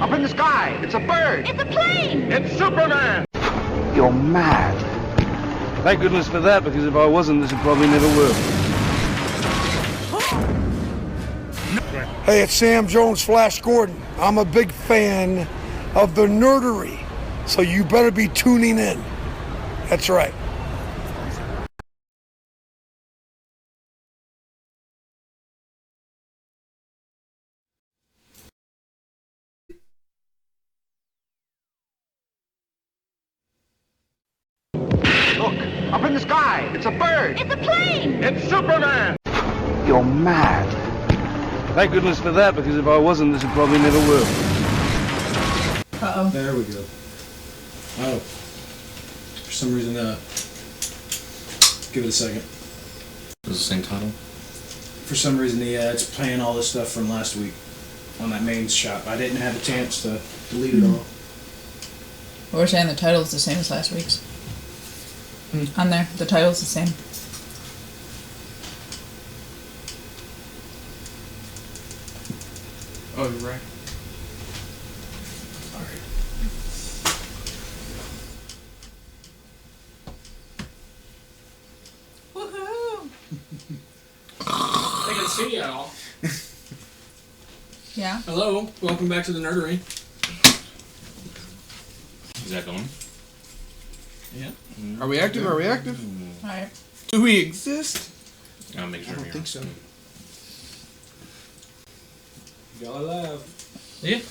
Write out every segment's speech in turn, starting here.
Up in the sky. It's a bird. It's a plane. It's Superman. You're mad. Thank goodness for that, because if I wasn't, this would probably never work. Hey, it's Sam Jones, Flash Gordon. I'm a big fan of the nerdery, so you better be tuning in. That's right. Look, up in the sky. It's a bird. It's a plane. It's Superman. You're mad. Thank goodness for that, because if I wasn't, this would probably never work. Uh-oh. There we go. Oh. For some reason, give it a second. Is it the same title? For some reason, it's playing all this stuff from last week on that main shop. I didn't have a chance to delete it all. We're saying the title's the same as last week's. On there, the title's the same. Oh, you're right. Alright. Woohoo! I can see y'all. Yeah? Hello, welcome back to the nerdery. Is that going? Yeah. Are we active? Are we active? Alright. Do we exist? I'll make sure. I don't we think are. so. Y'all alive. Yeah.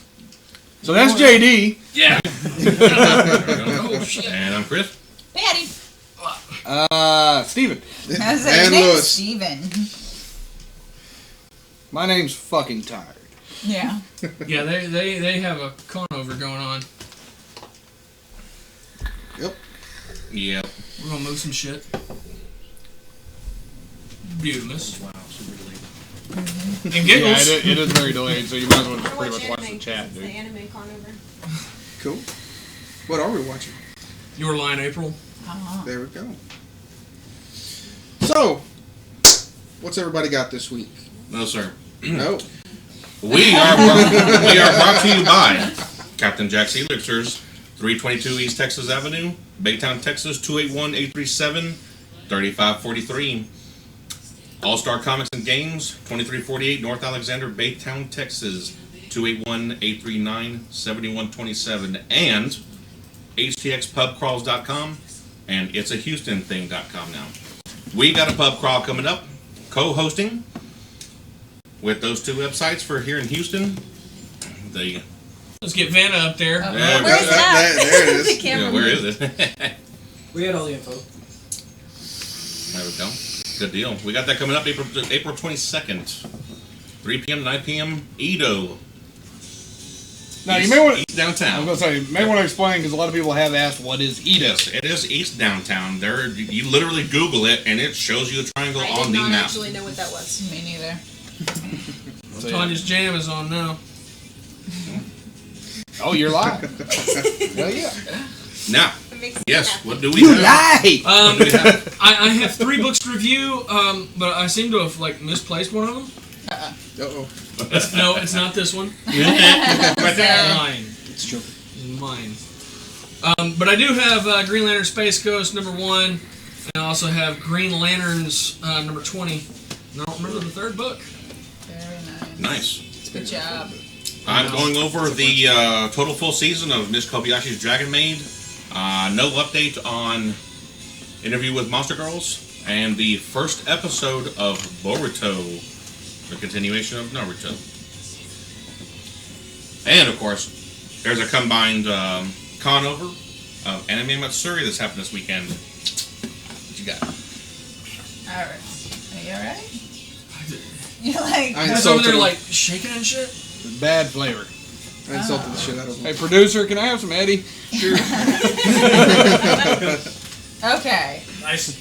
So that's JD. Yeah. Oh shit! And I'm Chris. Patty! Steven. That's it. And Name's Lewis. Steven. My name's fucking tired. Yeah. Yeah, they have a conover going on. Yep. We're gonna move some shit. Beautimous. Wow, super delayed. And giggles. Yeah, it is very delayed, so you might as well just pretty much watch the anime, chat, the dude. anime conover. Cool. What are we watching? Your line, April. There we go. So, what's everybody got this week? No, sir. No. We are brought to you by Captain Jack Elixir's 322 East Texas Avenue, Baytown, Texas 281-837-3543. All-Star Comics and Games, 2348 North Alexander, Baytown, Texas 281-839-7127, and htxpubcrawls.com and it'sahoustonthing.com now. We got a pub crawl coming up, co-hosting with those two websites for here in Houston. Let's get Vanna up there. Where's that? There it is. The camera. Yeah, where is it? We had all the info. There we go. Good deal. We got that coming up April 22nd, 3 p.m. to 9 p.m. Edo. Now, you may want to... East downtown. I was going to say, you may want to explain, because a lot of people have asked, what is Edo? Yes, it is East downtown. There, you literally Google it, and it shows you a triangle I on did the not map. actually know what that was. Me neither. So, yeah. Tanya's Jam is on now. Oh, you're live. Hell yeah. Now, It makes me yes, happy. what do we have? lie! What do we have? I have 3 books to review, but I seem to have misplaced one of them. Uh-oh. No, it's not this one. Right there. Mine. It's true. Mine. But I do have Green Lantern Space Ghost #1, and I also have Green Lanterns #20. And I don't remember the 3rd book. Very nice. Nice. Good job. I'm going over the total full season of Miss Kobayashi's Dragon Maid. No update on Interview with Monster Girls, and the first episode of Boruto, the continuation of Naruto. And of course, there's a combined con-over of Anime Matsuri that's happened this weekend. What you got? Alright. Are you alright? You're like... I He's over there insulted him. shaking and shit. Bad flavor. I insulted the shit out of him. Hey, producer, can I have some Eddie? Sure. Okay. Nice.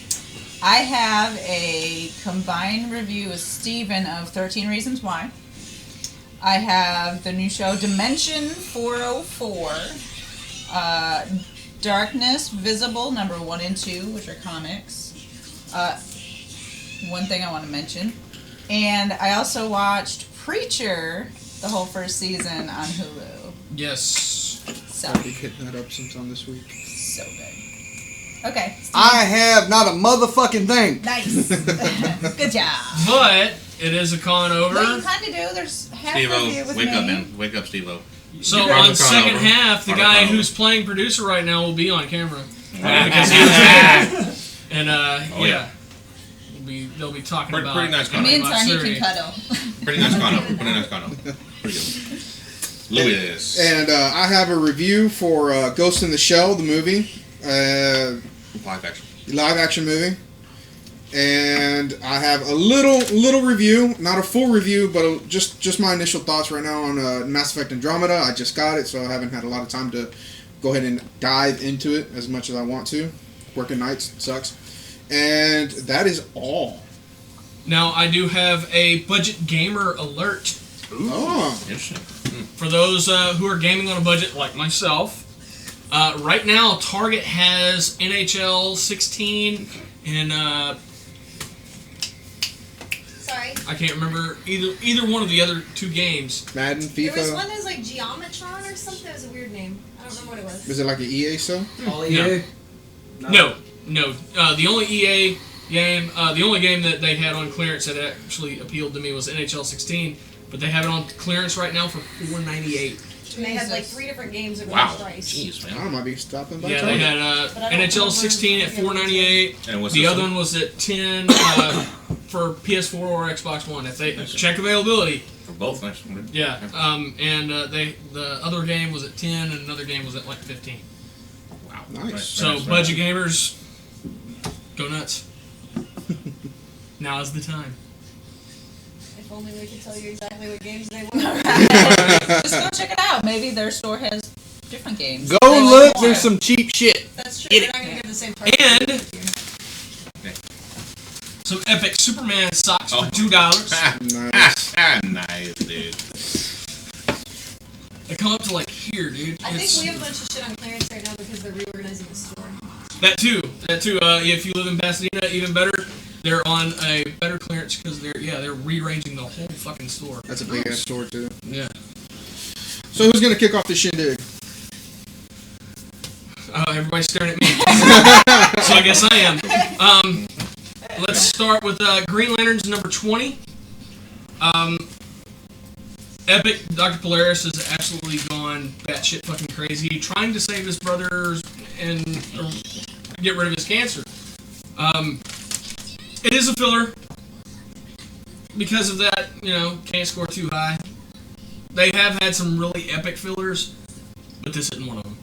I have a combined review with Steven of 13 Reasons Why. I have the new show Dimension 404. Darkness Visible #1 and 2, which are comics. One thing I want to mention. And I also watched Preacher, the whole first season on Hulu. Yes. So, I'll be hitting that up sometime this week. so good. Okay. Steve. I have not a motherfucking thing. Nice. Good job. But it is a con over. Well, you kind of do. There's half review Steve-O, with wake me. up, man. Wake up, Steve-O. So You're on on the second con half, the over. guy On the con who's over. playing producer right now will be on camera. Because he was there. And Oh, yeah. They'll be talking Pretty- about pretty nice Anime Me and Tiny Matsuri. can cuddle. Pretty nice con over. Pretty nice con over. Pretty good. Louis. And I have a review for Ghost in the Shell, the movie, Live action movie. And I have a little review, not a full review, but just my initial thoughts right now on Mass Effect Andromeda. I just got it, so I haven't had a lot of time to go ahead and dive into it as much as I want to. Working nights sucks. And that is all. Now, I do have a budget gamer alert. Oh. Interesting. For those who are gaming on a budget like myself, right now Target has NHL 16 and Sorry. I can't remember either one of the other two games. Madden, There was FIFA. one that was like Geometron or something. It was a weird name. I don't remember what it was. Is it like an EA still? All EA? No. The only EA game, the only game that they had on clearance that actually appealed to me was NHL 16, but they have it on clearance right now for $4.98. And they had like 3 different games at Wow. one price. Jeez, I man. might be stopping by Yeah, Target. they had But I don't NHL remember 16 at any of them. $4.98. And what's The this other one? one was at 10 for PS4 or Xbox One. If they check availability, For both. Nice. yeah. And the other game was at 10, and another game was at like 15. Wow. Nice. So budget gamers, go nuts. Now is the time. If only we could tell you exactly what games they were. Just go check it out. Maybe their store has different games. Go They like look, more. there's some cheap shit. That's true. They're not going to give the same price. And some epic Superman socks for $2. Nice. Nice, dude. They come up to like here, dude. I think It's- we have a bunch of shit on clearance right now because they're reorganizing the store. That too. If you live in Pasadena, even better. They're on a better clearance because they're rearranging the whole fucking store. That's a big ass store too. Yeah. So who's gonna kick off the shindig? Everybody's staring at me. So I guess I am. Let's start with Green Lanterns number 20. Epic Dr. Polaris has absolutely gone batshit fucking crazy, trying to save his brothers and get rid of his cancer. It is a filler. Because of that, can't score too high. They have had some really epic fillers, but this isn't one of them.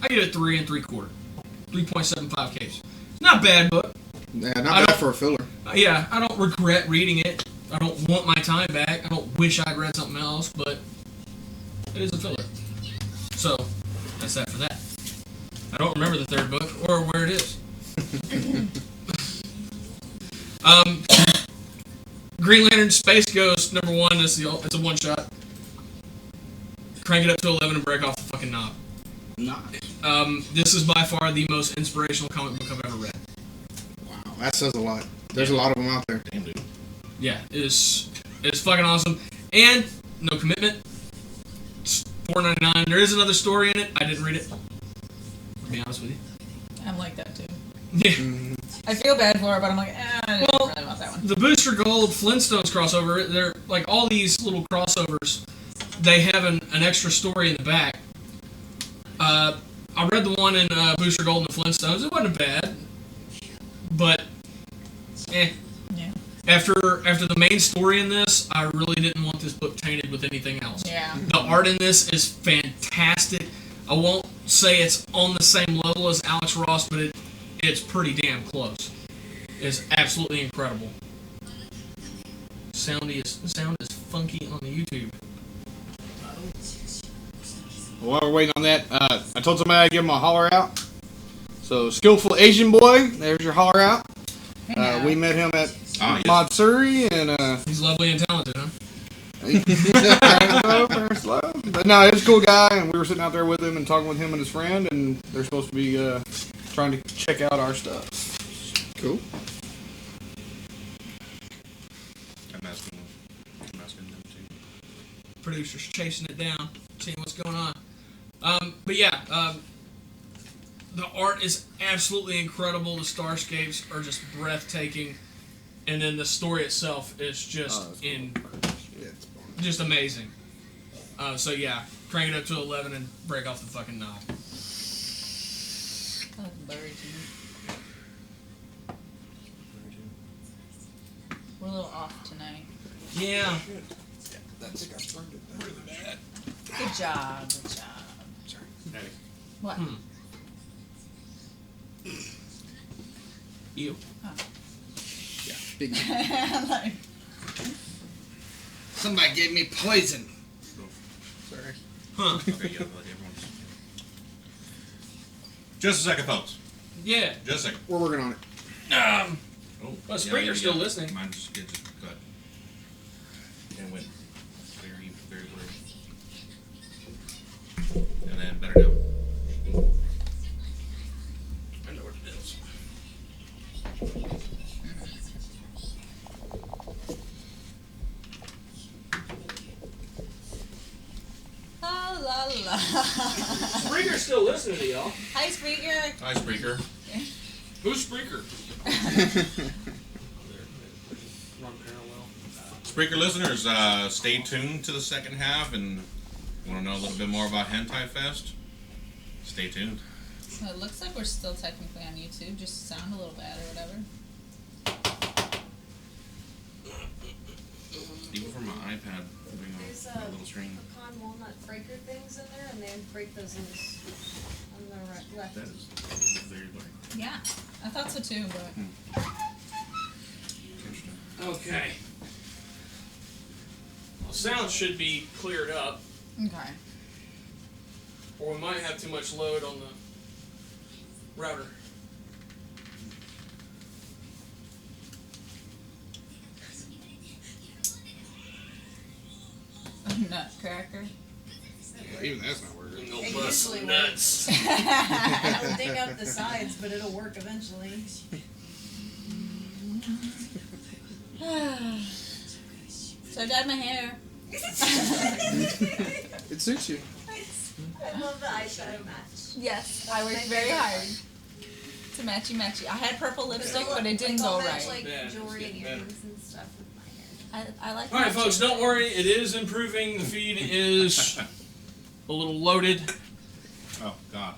I give it 3 3/4. 3.75 Ks. Not bad, but Yeah, not bad for a filler. yeah, I don't regret reading it. I don't want my time back. I don't wish I'd read something else, but it is a filler. So, that's that for that. I don't remember the third book or where it is. Green Lantern Space Ghost number 1 is it's a one shot. Crank it up to 11 and break off the fucking knob. Nice. This is by far the most inspirational comic book I've ever read. Wow, that says a lot. There's a lot of them out there. Damn, dude. Yeah, it's fucking awesome. And no commitment. It's $4.99. There is another story in it. I didn't read it. To be honest with you. I'm like that too. Yeah. I feel bad for her, but I'm like, I didn't Well, really want that one. The Booster Gold Flintstones crossover, they're like all these little crossovers, they have an extra story in the back. I read the one in Booster Gold and the Flintstones. It wasn't bad. But, Yeah. After the main story in this, I really didn't want this book tainted with anything else. Yeah. The art in this is fantastic. I won't say it's on the same level as Alex Ross, but it's pretty damn close. It's absolutely incredible. Sound is funky on the YouTube. While we're waiting on that, I told somebody I'd give him a holler out. So, Skillful Asian Boy, there's your holler out. We met him at yes. Matsuri, and He's lovely and talented, huh? But no, he's a cool guy, and we were sitting out there with him and talking with him and his friend, and they're supposed to be trying to check out our stuff. Cool. I'm asking them too. producers chasing it down, seeing what's going on. But yeah, the art is absolutely incredible. The starscapes are just breathtaking, and then the story itself is just just amazing. So yeah, crank it up to 11 and break off the fucking knob. Oh, blurry to me. We're a little off tonight. Yeah. That's got burned it. Really bad. Good job. Good job. Hey. What? You. Oh. Yeah, big. Like, Somebody gave me poison. Sorry. Huh. Okay, yeah, let everyone's... Just a second, folks. Yeah. Just a second. We're working on it. Oh, Well, Springer's still listening. Mine just cut. And went very, very blurry. And then better now. I know what it is. la la la. Springer's still listening to y'all. Hi, Spreaker. Hi, Spreaker. Who's Spreaker? Spreaker listeners, stay tuned to the second half and want to know a little bit more about Hentai Fest? Stay tuned. Well, it looks like we're still technically on YouTube, just sound a little bad or whatever. Even from my iPad, There's a little screen. pecan walnut breaker things in there, and they break those loose on the left. That is very blurry. Yeah, I thought so too, but... Interesting. Okay. Well, sound should be cleared up, Okay. or we might have too much load on the router. Nutcracker. Even that's not working. No It bus usually nuts. It'll ding up the sides, but it'll work eventually. So I dyed my hair. It suits you. I love the eyeshadow match. Yes, I worked very hard to matchy matchy. I had purple lipstick, but it didn't I'll go match, right. like Yeah, it's jewelry and getting better. earrings and stuff with my hair. I like. All right, matching. folks, don't worry. It is improving. The feed is a little loaded. Oh, God.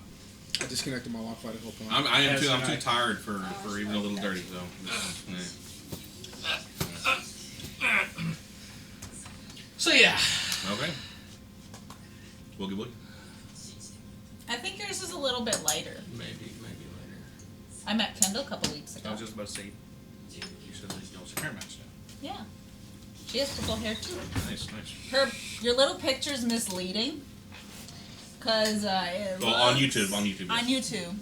I disconnected my Wi-Fi the whole time. I'm Yes, too right. tired for even a little dirty, so. So yeah. Okay. Boogie Boogie. I think yours is a little bit lighter. Maybe later. I met Kendall a couple weeks I ago. was just about to say, you said that you also hair match now. Yeah, she has purple hair too. Nice, nice. Your little picture's misleading. Cause it Well, looks, on YouTube. On YouTube,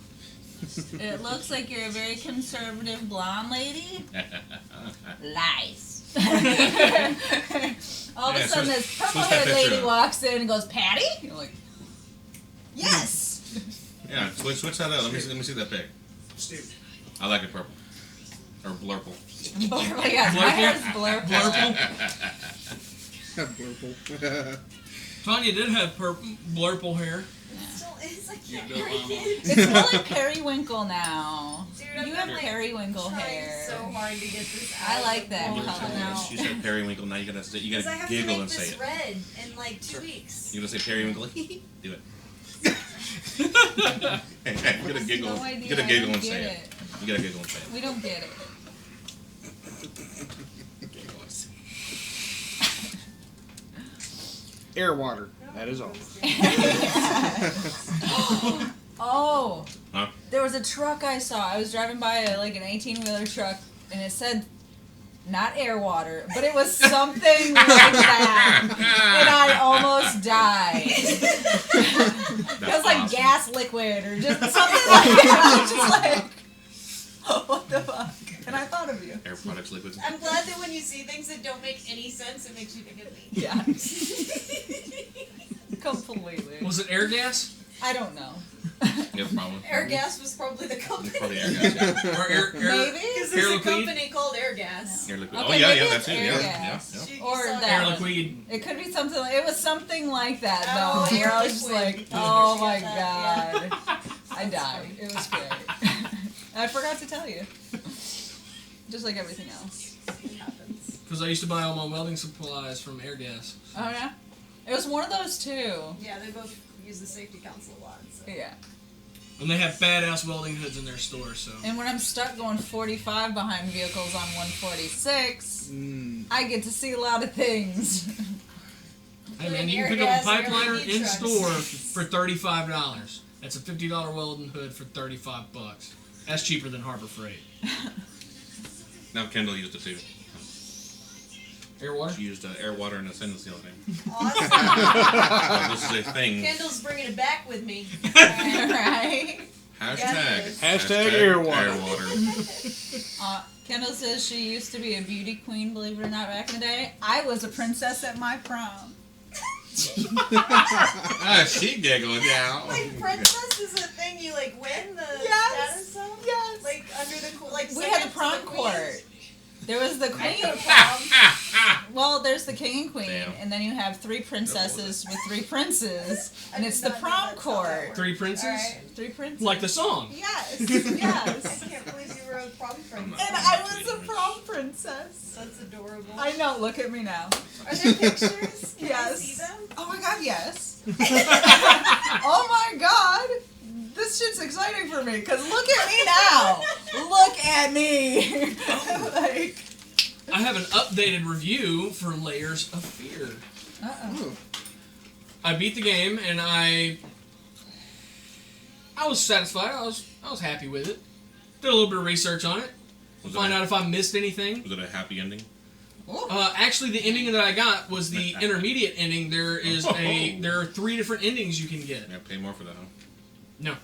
it looks like you're a very conservative blonde lady. Lies. All of a Yeah, sudden, switch- this switch purple that haired picture lady up. walks in and goes, "Patty?" You're like, "Yes." Yeah, switch that out. Let me see that pic. Steve. I like it purple. Or blurple. Blurple. Yes, my hair's blurple. Blurple. Tanya did have blurple hair. It still is. I can't built breathe mama. it. It's more like periwinkle now. Dude, I've You been, have periwinkle trying hair. so hard to get this out. I like that of the color bowl. now. She said periwinkle. Now you gotta Because I giggle have to make and say this it. red in like 2 weeks. You gotta say periwinkle. Do it. You gotta giggle. No idea. You gotta I giggle don't and say get it. You gotta giggle and say it. We don't get it. Air water. That is all. Oh, Huh? there was a truck I saw. I was driving by an 18-wheeler truck, and it said not air water, but it was something like that, and I almost died. It was like awesome. gas liquid or just something like that. I was just like, oh, what the fuck? And I thought of you. Air products, liquids. I'm glad that when you see things that don't make any sense, it makes you think of me. Yeah. Completely. Was it air gas? I don't know. Yeah, probably. Airgas was probably the company. Probably Airgas, yeah. Or Maybe? Because Air there's a Liquide? company called Airgas. Air Liquide. Okay, Oh, yeah, maybe yeah, it's that's it. Air Yeah, Gas. yeah. Or Air that. Air Liquide. It could be something. It was something like that, Oh, though. Where I was Air just Liquid. like, oh my Yeah. god, I died. It was great. I forgot to tell you. Just like everything else. It happens. Because I used to buy all my welding supplies from Airgas. Oh yeah, it was one of those too. Yeah, they both use the safety council a lot. So. Yeah. And they have badass welding hoods in their store, so. And when I'm stuck going 45 behind vehicles on 146, I get to see a lot of things. Hey man, you can pick up a pipeliner in store for $35. That's a $50 welding hood for $35. That's cheaper than Harbor Freight. Now Kendall used it too. Air water? She used air, water, and a stainless steel thing. Awesome. This is a thing. Kendall's bringing it back with me. Right? Hashtag air water. Air water. Kendall says she used to be a beauty queen, believe it or not, back in the day. I was a princess at my prom. She giggling now. Like princess is a thing you like win the Yes. status of? Yes. Like under the like We had the second to prom queen? court. There was the queen. Well, there's the king and queen, Damn. and then you have three princesses with three princes, and it's the prom court. Three princes? Alright. Three princes. Like the song. Yes, I yes. can't believe you were a prom princess. And I was a prom princess. That's adorable. I know. Look at me now. Are there pictures? Can I Yes. see them? Oh my god, yes. Oh my god. This shit's exciting for me, because look at me now. Look at me. Like, I have an updated review for Layers of Fear. uh-oh. I beat the game and I was satisfied. I was happy with it. Did a little bit of research on it. Find out if I missed anything. Was it a happy ending? Actually, the ending that I got was the intermediate ending. There are 3 different endings you can get. Yeah, pay more for that, huh? No.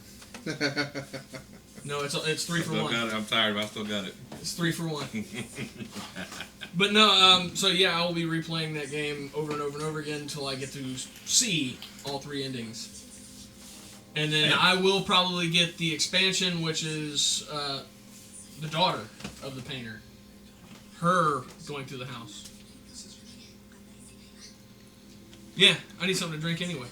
No, it's 3 for 1. Got it. I'm tired, but I still got it. It's 3 for 1. But no, so yeah, I will be replaying that game over and over and over again until I get to see all 3 endings. And then I will probably get the expansion, which is the daughter of the painter. Her going through the house. Yeah, I need something to drink anyway.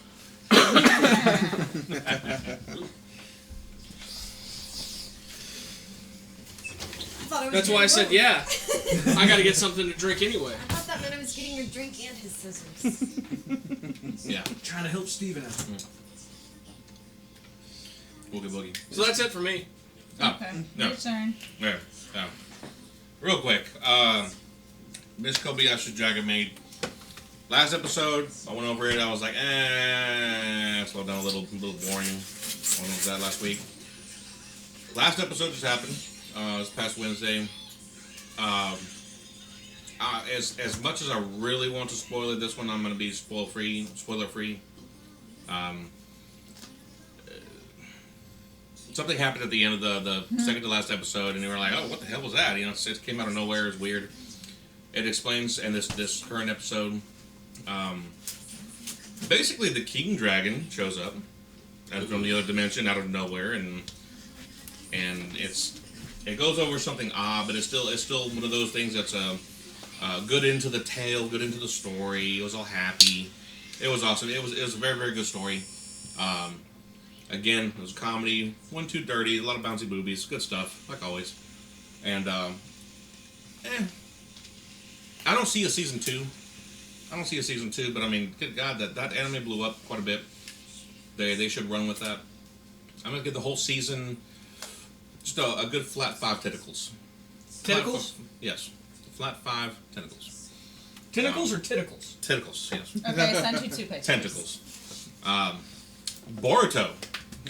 That's why I said, yeah. I gotta get something to drink anyway. I thought that meant I was getting your drink and his scissors. Yeah. Trying to help Steven out. Boogie boogie. So that's it for me. Oh, Okay, no. your turn. There. Real quick. Miss Kobayashi's Dragon Maid. Last episode, I went over it. I was like, slowed down a little boring. I went over that last week. Last episode just happened. This past Wednesday. As much as I really want to spoil it, this one I'm going to be spoiler free. Something happened at the end of the second to last episode, and they were like, "Oh, what the hell was that?" You know, it came out of nowhere. It's weird. It explains in this current episode. Basically, the King Dragon shows up as from the other dimension out of nowhere, and it goes over something odd, but it's still one of those things that's good into the tale, good into the story. It was all happy. It was awesome. It was a very, very good story. Again, it was a comedy. Wasn't too dirty. A lot of bouncy boobies. Good stuff, like always. And I don't see a season 2. But I mean, good God, that anime blew up quite a bit. They should run with that. I'm gonna give the whole season just a good flat 5 tentacles. Tentacles? Yes, flat 5 tentacles. Tentacles or tentacles? Tentacles, yes. Okay, I sent you 2 pictures. Tentacles. Boruto,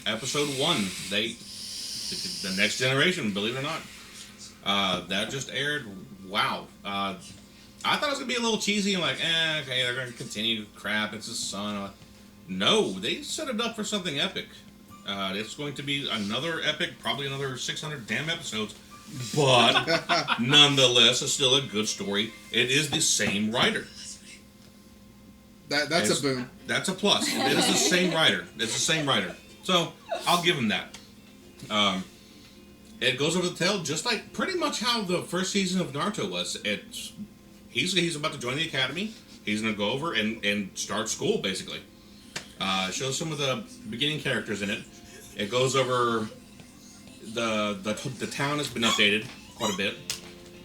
episode 1. The Next Generation, believe it or not. That just aired. Wow. I thought it was going to be a little cheesy. I'm like, okay, they're going to continue crap. It's the sun. No, they set it up for something epic. It's going to be another epic, probably another 600 damn episodes. But, nonetheless, it's still a good story. It is the same writer. That's a boon. That's a plus. It is the same writer. It's the same writer. So I'll give him that. It goes over the tail just like pretty much how the first season of Naruto was. He's about to join the academy. He's going to go over and start school, basically. Shows some of the beginning characters in it. It goes over the town has been updated quite a bit.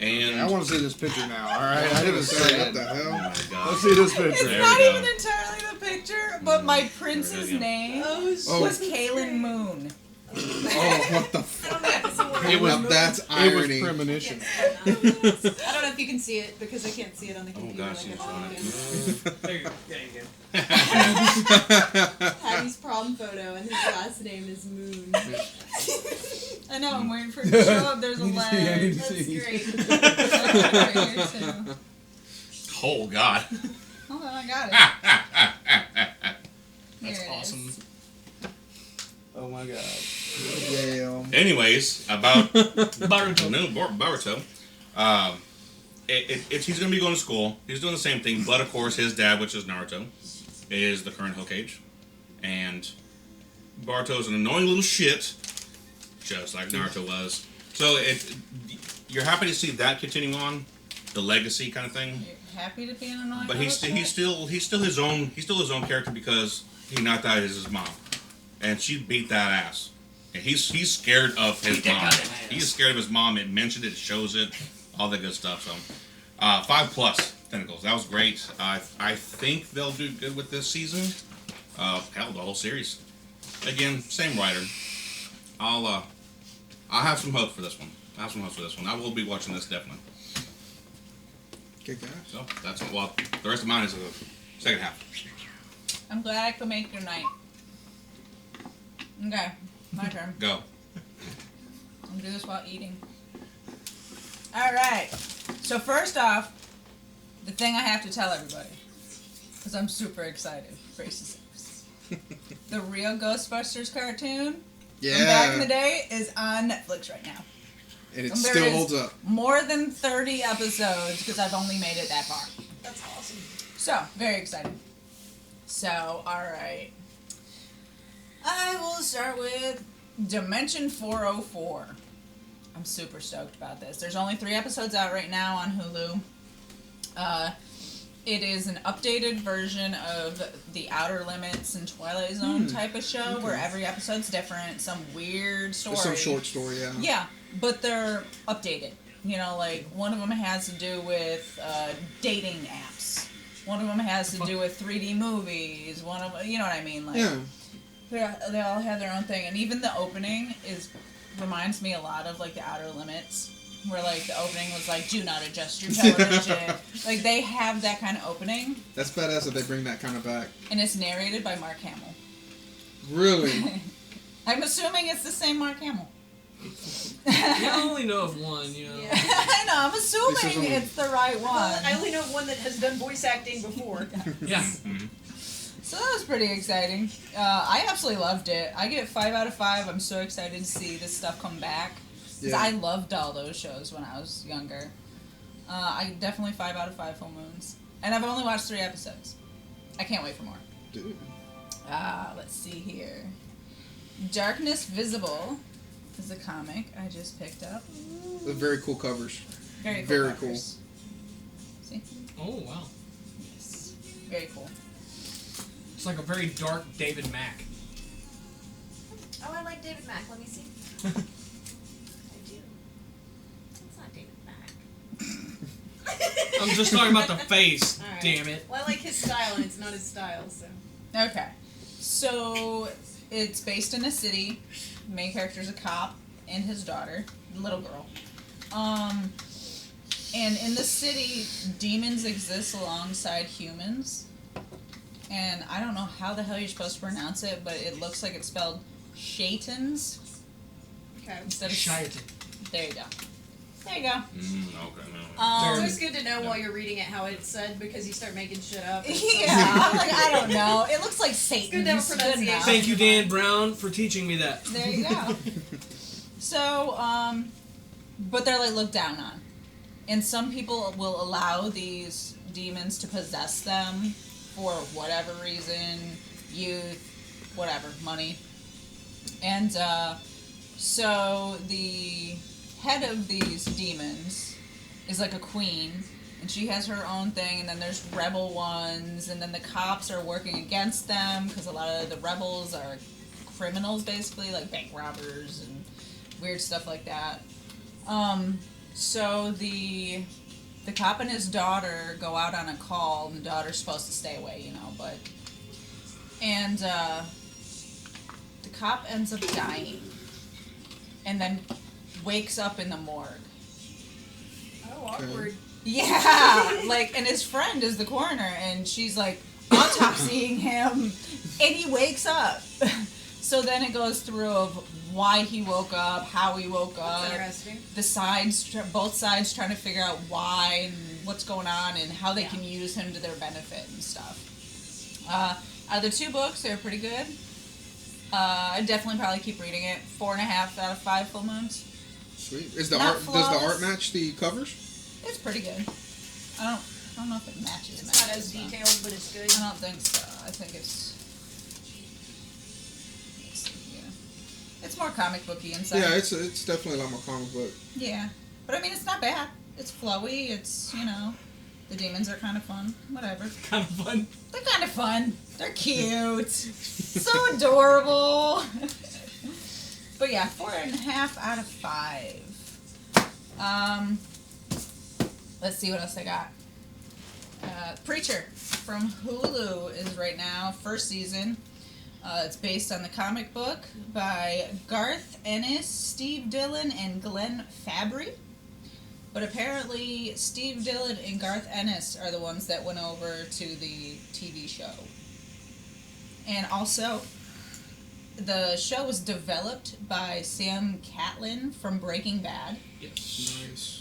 And I want to see this picture now. All right, I didn't say what the hell. Oh my god! Let's see this picture. It's not even entirely the picture, but my prince's name was Kaylin Moon. Oh, what the fuck? It was That's It irony. was premonition. I don't know if you can see it because I can't see it on the Oh computer. gosh, like he's I showing can. it. There you go. Yeah, you Patty's prom photo, and his last name is Moon. I know, I'm waiting for it to show up. There's a leg. That's great. Right here, too. Oh god! Hold on, I got it. That's Here it awesome. is. Oh my god. Damn. Anyways, about Baruto. no Boruto. He's going to be going to school. He's doing the same thing, but of course his dad, which is Naruto, is the current Hokage, and Boruto's an annoying little shit, just like Naruto was. So you're happy to see that continuing on, the legacy kind of thing. You're happy to be an annoying But he's still his own character because he knocked out his mom, and she beat that ass. And he's scared of his mom. He's scared of his mom. It mentioned it, shows it, all that good stuff. So, 5+ tentacles. That was great. I think they'll do good with this season. Hell, the whole series. Again, same writer. I'll have some hope for this one. I will be watching this definitely. Good guys. So that's it. Well, the rest of mine is the second half. I'm glad I could make your night. Okay, my turn. Go. I'll do this while eating. Alright, so first off, the thing I have to tell everybody, because I'm super excited, brace yourselves. The real Ghostbusters cartoon from back in the day is on Netflix right now. And it And there still is holds up. More than 30 episodes because I've only made it that far. That's awesome. So, very excited. So, alright. I will start with Dimension 404. I'm super stoked about this. There's only 3 episodes out right now on Hulu. It is an updated version of the Outer Limits and Twilight Zone type of show where every episode's different. Some weird story. Some short story, yeah. Yeah, but they're updated. You know, like one of them has to do with dating apps. One of them has to do with 3D movies. One of you know what I mean? Like, Yeah. they all have their own thing, and even the opening reminds me a lot of like the Outer Limits, where like the opening was like, "Do not adjust your television." Like they have that kind of opening. That's badass that they bring that kind of back. And it's narrated by Mark Hamill. Really? I'm assuming it's the same Mark Hamill. I only know of one, you know. Yeah. I know. I'm assuming it's the right one. I only know of one that has done voice acting before. Yeah. So that was pretty exciting. I absolutely loved it. I give it 5 out of 5. I'm so excited to see this stuff come back. Because I loved all those shows when I was younger. I definitely 5 out of 5 full moons. And I've only watched 3 episodes. I can't wait for more. Dude. Let's see here. Darkness Visible is a comic I just picked up. With very cool covers. Very cool. Very covers. See? Oh, wow. Yes. Very cool. It's like a very dark David Mack. Oh, I like David Mack. Let me see. I do. It's not David Mack. I'm just talking about the face, All right. damn it. Well, I like his style, and it's not his style, so. Okay. So, it's based in a city. The main character is a cop and his daughter, little girl. And in the city, demons exist alongside humans. And I don't know how the hell you're supposed to pronounce it, but it looks like it's spelled Shaitans. Okay. Instead of Shaitan. There you go. There you go. Okay, no. So it's good to know while you're reading it how it's said because you start making shit up. Yeah, I'm like, I don't know. It looks like Satan. Good to have a pronunciation. Thank you, Dan Brown, for teaching me that. There you go. So, but they're like looked down on. And some people will allow these demons to possess them for whatever reason, youth, whatever, money. And so the head of these demons is like a queen, and she has her own thing, and then there's rebel ones, and then the cops are working against them because a lot of the rebels are criminals, basically, like bank robbers and weird stuff like that. So the cop and his daughter go out on a call, and the daughter's supposed to stay away, you know, and the cop ends up dying, and then wakes up in the morgue. Oh, awkward. Yeah, like, and his friend is the coroner, and she's like autopsying him, and he wakes up. So then it goes through of why he woke up, how he woke up, Interesting. the sides, both sides trying to figure out why and what's going on and how they can use him to their benefit and stuff. Out of the 2 books, they're pretty good. I'd definitely probably keep reading it. 4.5 out of 5 full moons. Sweet. Is the Not art? Does the flawless. art match the covers? It's pretty good. I don't know if it matches. It's not as detailed, but it's good. I don't think so. I think it's more comic booky inside. Yeah, it's definitely a lot more comic book. Yeah, but I mean, it's not bad. It's flowy. It's, you know, the demons are kind of fun. Whatever. Kind of fun. They're kind of fun. They're cute. So adorable. But yeah, 4.5 out of 5. Let's see what else I got. Preacher from Hulu is right now, 1st season. It's based on the comic book by Garth Ennis, Steve Dillon, and Glenn Fabry. But apparently, Steve Dillon and Garth Ennis are the ones that went over to the TV show. And also, the show was developed by Sam Catlin from Breaking Bad. Yes. Nice.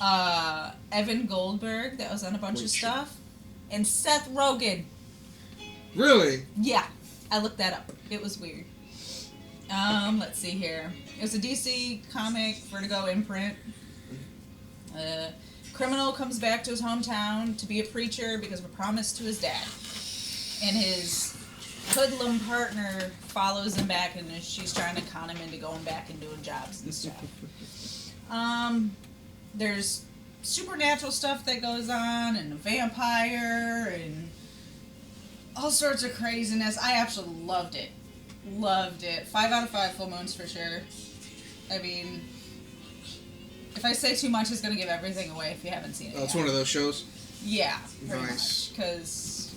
Evan Goldberg, that was on a bunch of stuff. And Seth Rogen. Really? Yeah, I looked that up. It was weird. Let's see here. It was a DC comic, Vertigo imprint. Criminal comes back to his hometown to be a preacher because of a promise to his dad. And his hoodlum partner follows him back, and she's trying to con him into going back and doing jobs and stuff. There's supernatural stuff that goes on, and a vampire, and all sorts of craziness. I absolutely loved it. Loved it. 5 out of 5 full moons for sure. I mean, if I say too much, it's going to give everything away if you haven't seen it Oh, it's yet. one of those shows? Yeah, pretty Nice. much. Because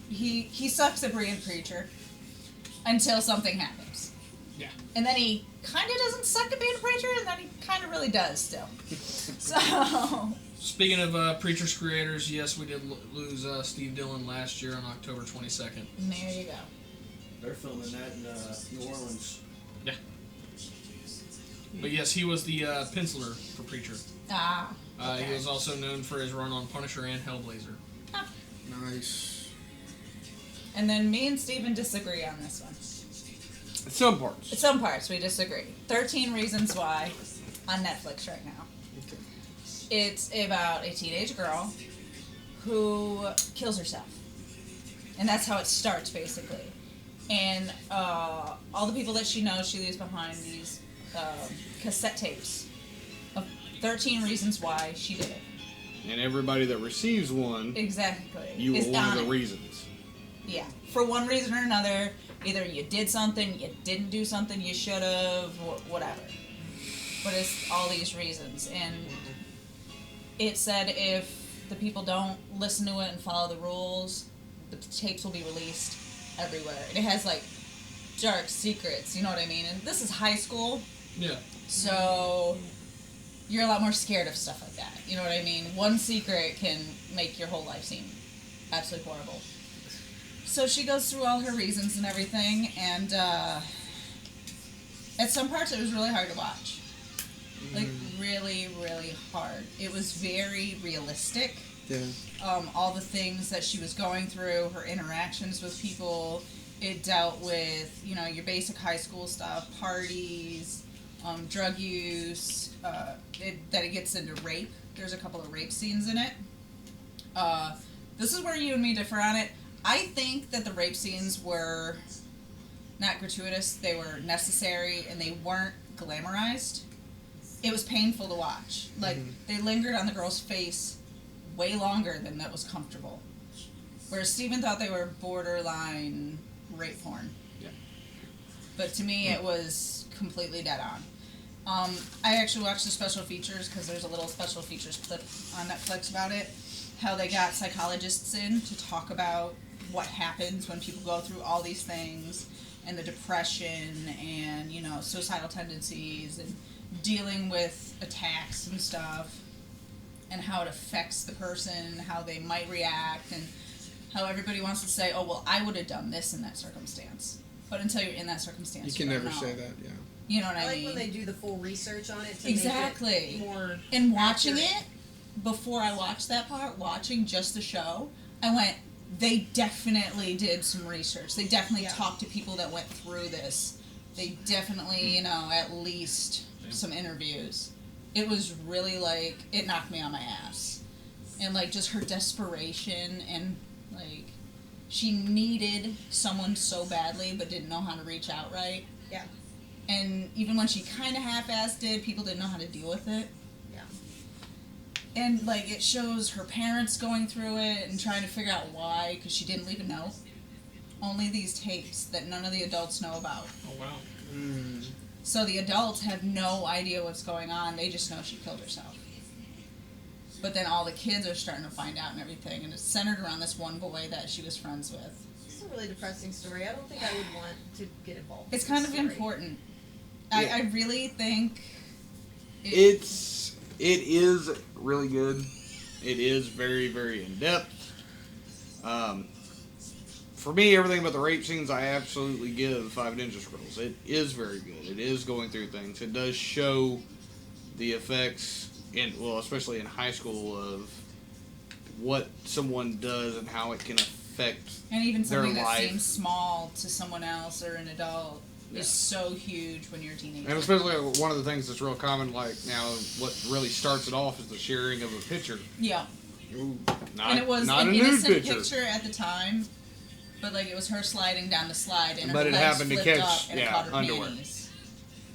he sucks at being a preacher until something happens. Yeah. And then kind of doesn't suck at being a preacher, and then he kind of really does still. So... Speaking of Preacher's creators, yes, we did lose Steve Dillon last year on October 22nd. There you go. They're filming that in New Orleans. Yeah. But yes, he was the penciler for Preacher. Ah. Okay. He was also known for his run on Punisher and Hellblazer. Ah. Nice. And then me and Steven disagree on this one. Some parts. Some parts we disagree. 13 Reasons Why on Netflix right now. Okay. It's about a teenage girl who kills herself. And that's how it starts, basically. And all the people that she knows, she leaves behind these cassette tapes of 13 reasons why she did it. And everybody that receives one, Exactly. you is were one of the on it. reasons. Yeah. For one reason or another, either you did something, you didn't do something you should have, whatever. But it's all these reasons. And it said if the people don't listen to it and follow the rules, the tapes will be released everywhere. And it has, like, dark secrets, you know what I mean? And this is high school, Yeah. so you're a lot more scared of stuff like that. You know what I mean? One secret can make your whole life seem absolutely horrible. So she goes through all her reasons and everything, and at some parts it was really hard to watch. Like, really, really hard. It was very realistic. Yeah. All the things that she was going through, her interactions with people. It dealt with, you know, your basic high school stuff, parties, drug use, that it gets into rape. There's a couple of rape scenes in it. This is where you and me differ on it. I think that the rape scenes were not gratuitous, they were necessary, and they weren't glamorized. It was painful to watch. Like, they lingered on the girl's face way longer than that was comfortable. Whereas Steven thought they were borderline rape porn. Yeah. But to me, it was completely dead on. I actually watched the special features because there's a little special features clip on Netflix about it. How they got psychologists in to talk about what happens when people go through all these things, and the depression and, you know, suicidal tendencies and dealing with attacks and stuff, and how it affects the person, how they might react, and how everybody wants to say, oh, well, I would have done this in that circumstance. But until you're in that circumstance, You can don't never know. say that, yeah. You know what I I like mean? when they do the full research on it to Exactly. make it more And watching accurate. it, before I watched that part, watching just the show, I went, they definitely did some research. They definitely talked to people that went through this. They definitely, you know, at least some interviews. It was really like, it knocked me on my ass. And like just her desperation, and like she needed someone so badly but didn't know how to reach out right. Yeah. And even when she kind of half-assed it, people didn't know how to deal with it. Yeah. And, like, it shows her parents going through it and trying to figure out why, because she didn't leave a note. Only these tapes that none of the adults know about. Oh, wow. So the adults have no idea what's going on. They just know she killed herself. But then all the kids are starting to find out and everything, and it's centered around this one boy that she was friends with. It's a really depressing story. I don't think I would want to get involved. It's in kind this of story. important. Yeah. I really think... It is really good. It is very, very in-depth. For me, everything about the rape scenes, I absolutely give 5 Ninja Scrolls. It is very good. It is going through things. It does show the effects, especially in high school, of what someone does and how it can affect And even their something that life. seems small to someone else or an adult is so huge when you're a teenager. And especially one of the things that's real common, like now, what really starts it off is the sharing of a picture. Yeah. Not, And it was not an a nude innocent picture. at the time, but like it was her sliding down the slide and But her it legs happened to flipped catch, up and it caught her underwear. panties.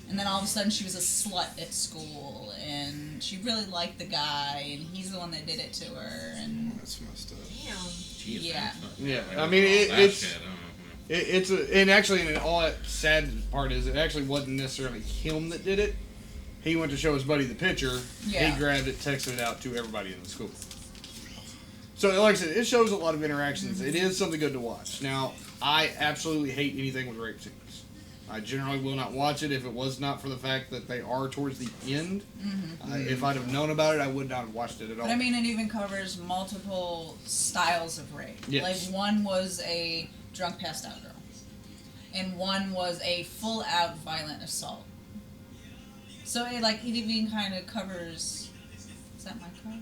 And then all of a sudden she was a slut at school, and she really liked the guy, and he's the one that did it to her, and That's messed up. Damn. Jeez, Yeah. man. Yeah, Like, I mean, that it's shit, I don't know. it's a, and actually, and all that sad part is it actually wasn't necessarily him that did it. He went to show his buddy the picture. Yeah. He grabbed it, texted it out to everybody in the school. So, like I said, it shows a lot of interactions. It is something good to watch. Now, I absolutely hate anything with rape scenes. I generally will not watch it if it was not for the fact that they are towards the end. If I'd have known about it, I would not have watched it at all. But I mean, it even covers multiple styles of rape. Yes. Like one was a drunk, passed out girl, and one was a full-out violent assault. So it even kind of covers. Is that my car?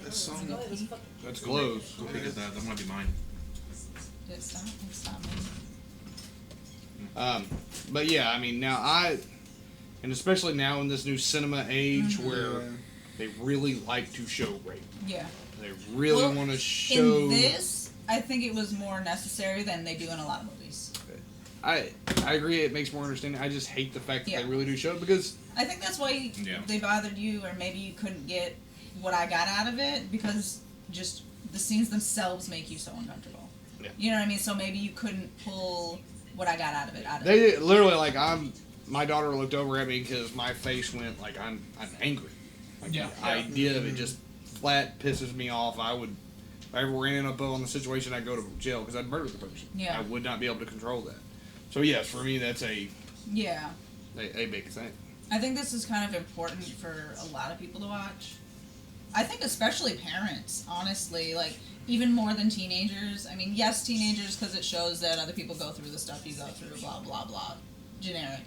That's something. Oh, it was fucking- That's close. I'll pick it that. That might be mine. Did it stop? It stopped me. But yeah, I mean, and especially now in this new cinema age where Yeah. they really like to show rape. Yeah. They really Well, want to show. In this, I think it was more necessary than they do in a lot of movies. I agree. It makes more understanding. I just hate the fact that Yeah. they really do show it because I think that's why Yeah. they bothered you, or maybe you couldn't get what I got out of it, because just the scenes themselves make you so uncomfortable. Yeah. You know what I mean? So maybe you couldn't pull what I got out of it. they literally like my daughter looked over at me because my face went like I'm angry. Like Yeah. the idea of it just flat pisses me off. If I ever ran up on the situation, I'd go to jail because I'd murder the person. Yeah. I would not be able to control that. So yes, for me that's a Yeah. big thing. I think this is kind of important for a lot of people to watch. I think especially parents, honestly, like even more than teenagers. I mean, yes, teenagers because it shows that other people go through the stuff you go through, blah, blah, blah, generic.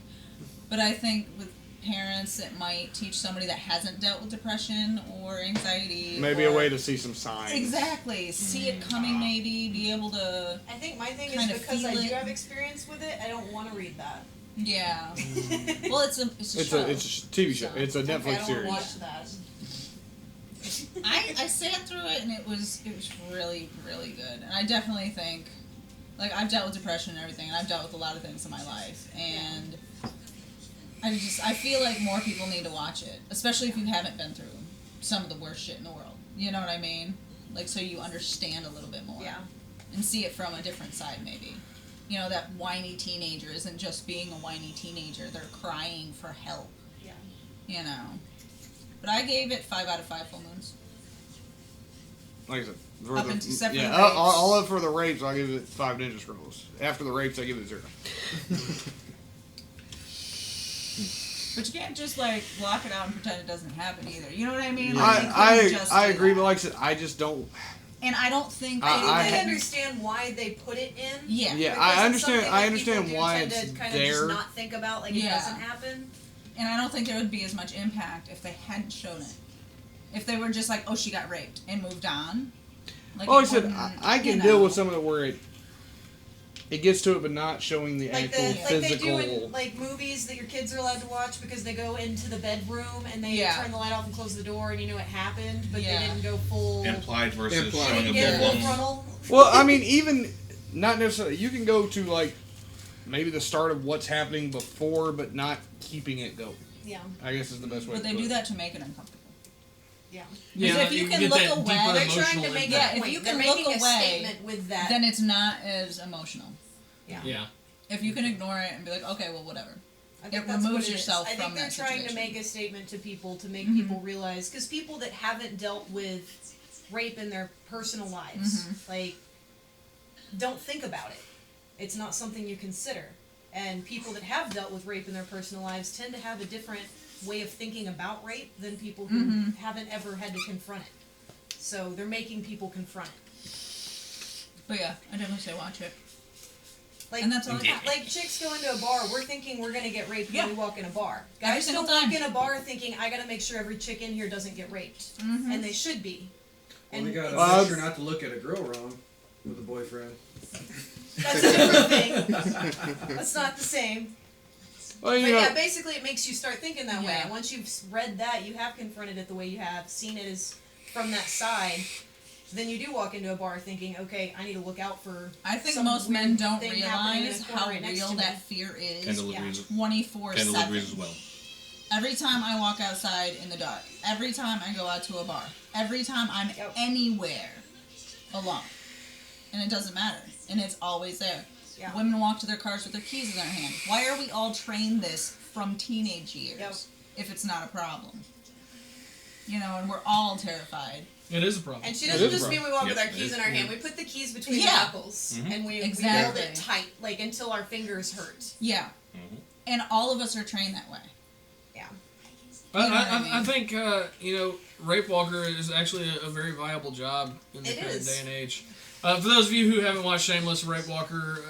But I think with parents, it might teach somebody that hasn't dealt with depression or anxiety. Maybe or, a way to see some signs. Exactly. See it coming, maybe, be able to, I think my thing is Kinda because I feel do it. have experience with it, I don't want to read that. yeah. Well, it's a It's show. a TV show. It's a Okay, I Netflix don't series. want to watch that. I sat through it and it was really, really good. And I definitely think Like, I've dealt with depression and everything, and I've dealt with a lot of things in my life, and I feel like more people need to watch it, especially if you haven't been through some of the worst shit in the world. You know what I mean? Like, so you understand a little bit more. Yeah. And see it from a different side, maybe. You know, that whiny teenager isn't just being a whiny teenager. They're crying for help. Yeah. You know. But I gave it 5 out of 5 full moons. Like I said, Except for yeah, the rapes. all up for the rapes, I give it 5 Ninja Scrolls. After the rapes, I give it 0. But you can't just, like, block it out and pretend it doesn't happen either. You know what I mean? Yeah. Like, I agree, but like I said, I just don't... And I don't think... I understand why they put it in. Yeah. Yeah, Because I it's understand. something I that understand people do why tend it's to kind there. of just not think about, like, it doesn't happen. And I don't think there would be as much impact if they hadn't shown it. If they were just like, oh, she got raped, and moved on. Like, Well, like I said, I can deal with some of it where it gets to it, but not showing the Like actual like they physical... do in like movies that your kids are allowed to watch because they go into the bedroom and they turn the light off and close the door and you know it happened, but they didn't go full Implied versus They showing didn't a get full full blown. frontal. Well, I mean, even not necessarily. You can go to like maybe the start of what's happening before, but not keeping it going. Yeah. I guess is the best way. But to they put do it. that to make it uncomfortable. Yeah. Because if you can get look that away, deeper They're trying to emotional make impact. that if point. you They're can making look a away, statement with that. then it's not as emotional. Yeah. Yeah. If you can ignore it and be like, okay, well, whatever. I think It that's removes what it is. yourself I think from they're that trying to situation. make a statement to people to make people realize, because people that haven't dealt with rape in their personal lives, like, don't think about it. It's not something you consider. And people that have dealt with rape in their personal lives tend to have a different way of thinking about rape than people who haven't ever had to confront it. So they're making people confront it. But yeah, I definitely say watch it. Like, And that's all I got. like chicks go into a bar, we're thinking we're gonna get raped Yeah. when we walk in a bar. Every Guys single don't walk time. in a bar thinking I gotta make sure every chick in here doesn't get raped, and they should be. Well, And they gotta it's- make sure not to look at a girl wrong with a boyfriend. that's a different thing. That's not the same. Well, But you know, yeah, basically it makes you start thinking that way. Yeah. And once you've read that, you have confronted it the way you have, seen it as from that side. Then you do walk into a bar thinking, okay, I need to look out for. I think some most men weird don't thing happening in realize a corner how right next real to me. that fear is Kendall agrees. 24/7. Kendall agrees as well. Every time I walk outside in the dark, every time I go out to a bar, every time I'm anywhere alone, and it doesn't matter, and it's always there. Yeah. Women walk to their cars with their keys in their hand. Why are we all trained this from teenage years Yep. if it's not a problem? You know, and we're all terrified. It is a problem. And she It doesn't is just a mean we walk with Yep, our it keys is. in our hand. We put the keys between Yeah. the knuckles, and we hold Exactly. it tight, like until our fingers hurt. Yeah. And all of us are trained that way. Yeah. You know what I mean? I think, Rape Walker is actually a very viable job in the It current is. day and age. For those of you who haven't watched Shameless, Rape Walker,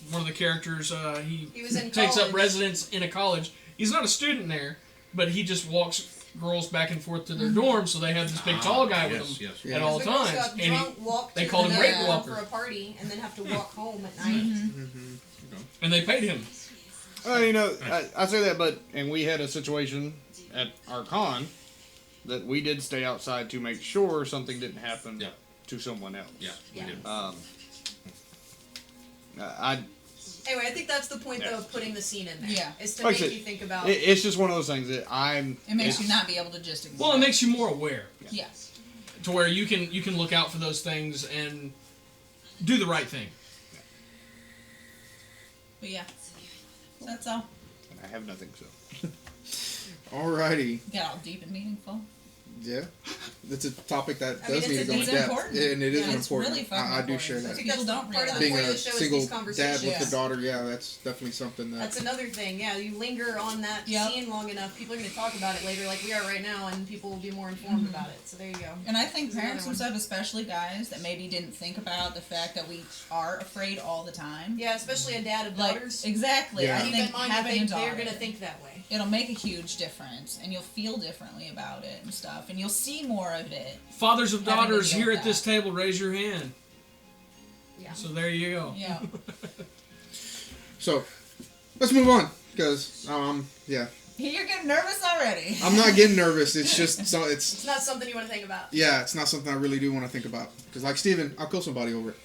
one of the characters, He was in takes up college. residence in a college. He's not a student there, but he just walks girls back and forth to their dorm, so they have this big tall guy with yes, them yes. at all The girls times. got And he- drunk, walked they to called him the Rape night Walker. for a party, and then have to walk home at night. and they paid him. you know, I say that, but and we had a situation at our con that we did stay outside to make sure something didn't happen Yeah. to someone else. Yeah, we Yeah. did. Anyway, I think that's the point, Yeah. though, of putting the scene in there. Yeah. Is to Like I make said, you think about. It's just one of those things that It makes you not be able to just ignore Well, it makes you more aware Yeah. to where you can look out for those things and do the right thing. But yeah. That's all. I have nothing so. Alrighty. Got all deep and meaningful. Yeah. That's a topic that I mean, does need to go in it's depth. important. And it is Yeah, it's important. really fucking I do important. share I that. think that's People don't part of the Being point a of the show is single these dad conversations. with a daughter, yeah, that's definitely something that. That's another thing. Yeah, you linger on that Yep. scene long enough, people are going to talk about it later, like we are right now, and people will be more informed about it. So there you go. And I think There's parents and another stuff, especially guys, that maybe didn't think about the fact that we are afraid all the time. Yeah, especially a dad of Like, daughters. exactly. Yeah. I Keep think in mind that having a they're daughter, going to think that way. it'll make a huge difference, and you'll feel differently about it and stuff, and you'll see more of it. Fathers of Having to daughters deal here with at this that. table, raise your hand. Yeah. So there you go. Yeah. So, let's move on. Because, yeah. You're getting nervous already. I'm not getting nervous. It's just, so It's not something you want to think about. yeah, it's not something I really do want to think about. Because, like Steven, I'll kill somebody over it.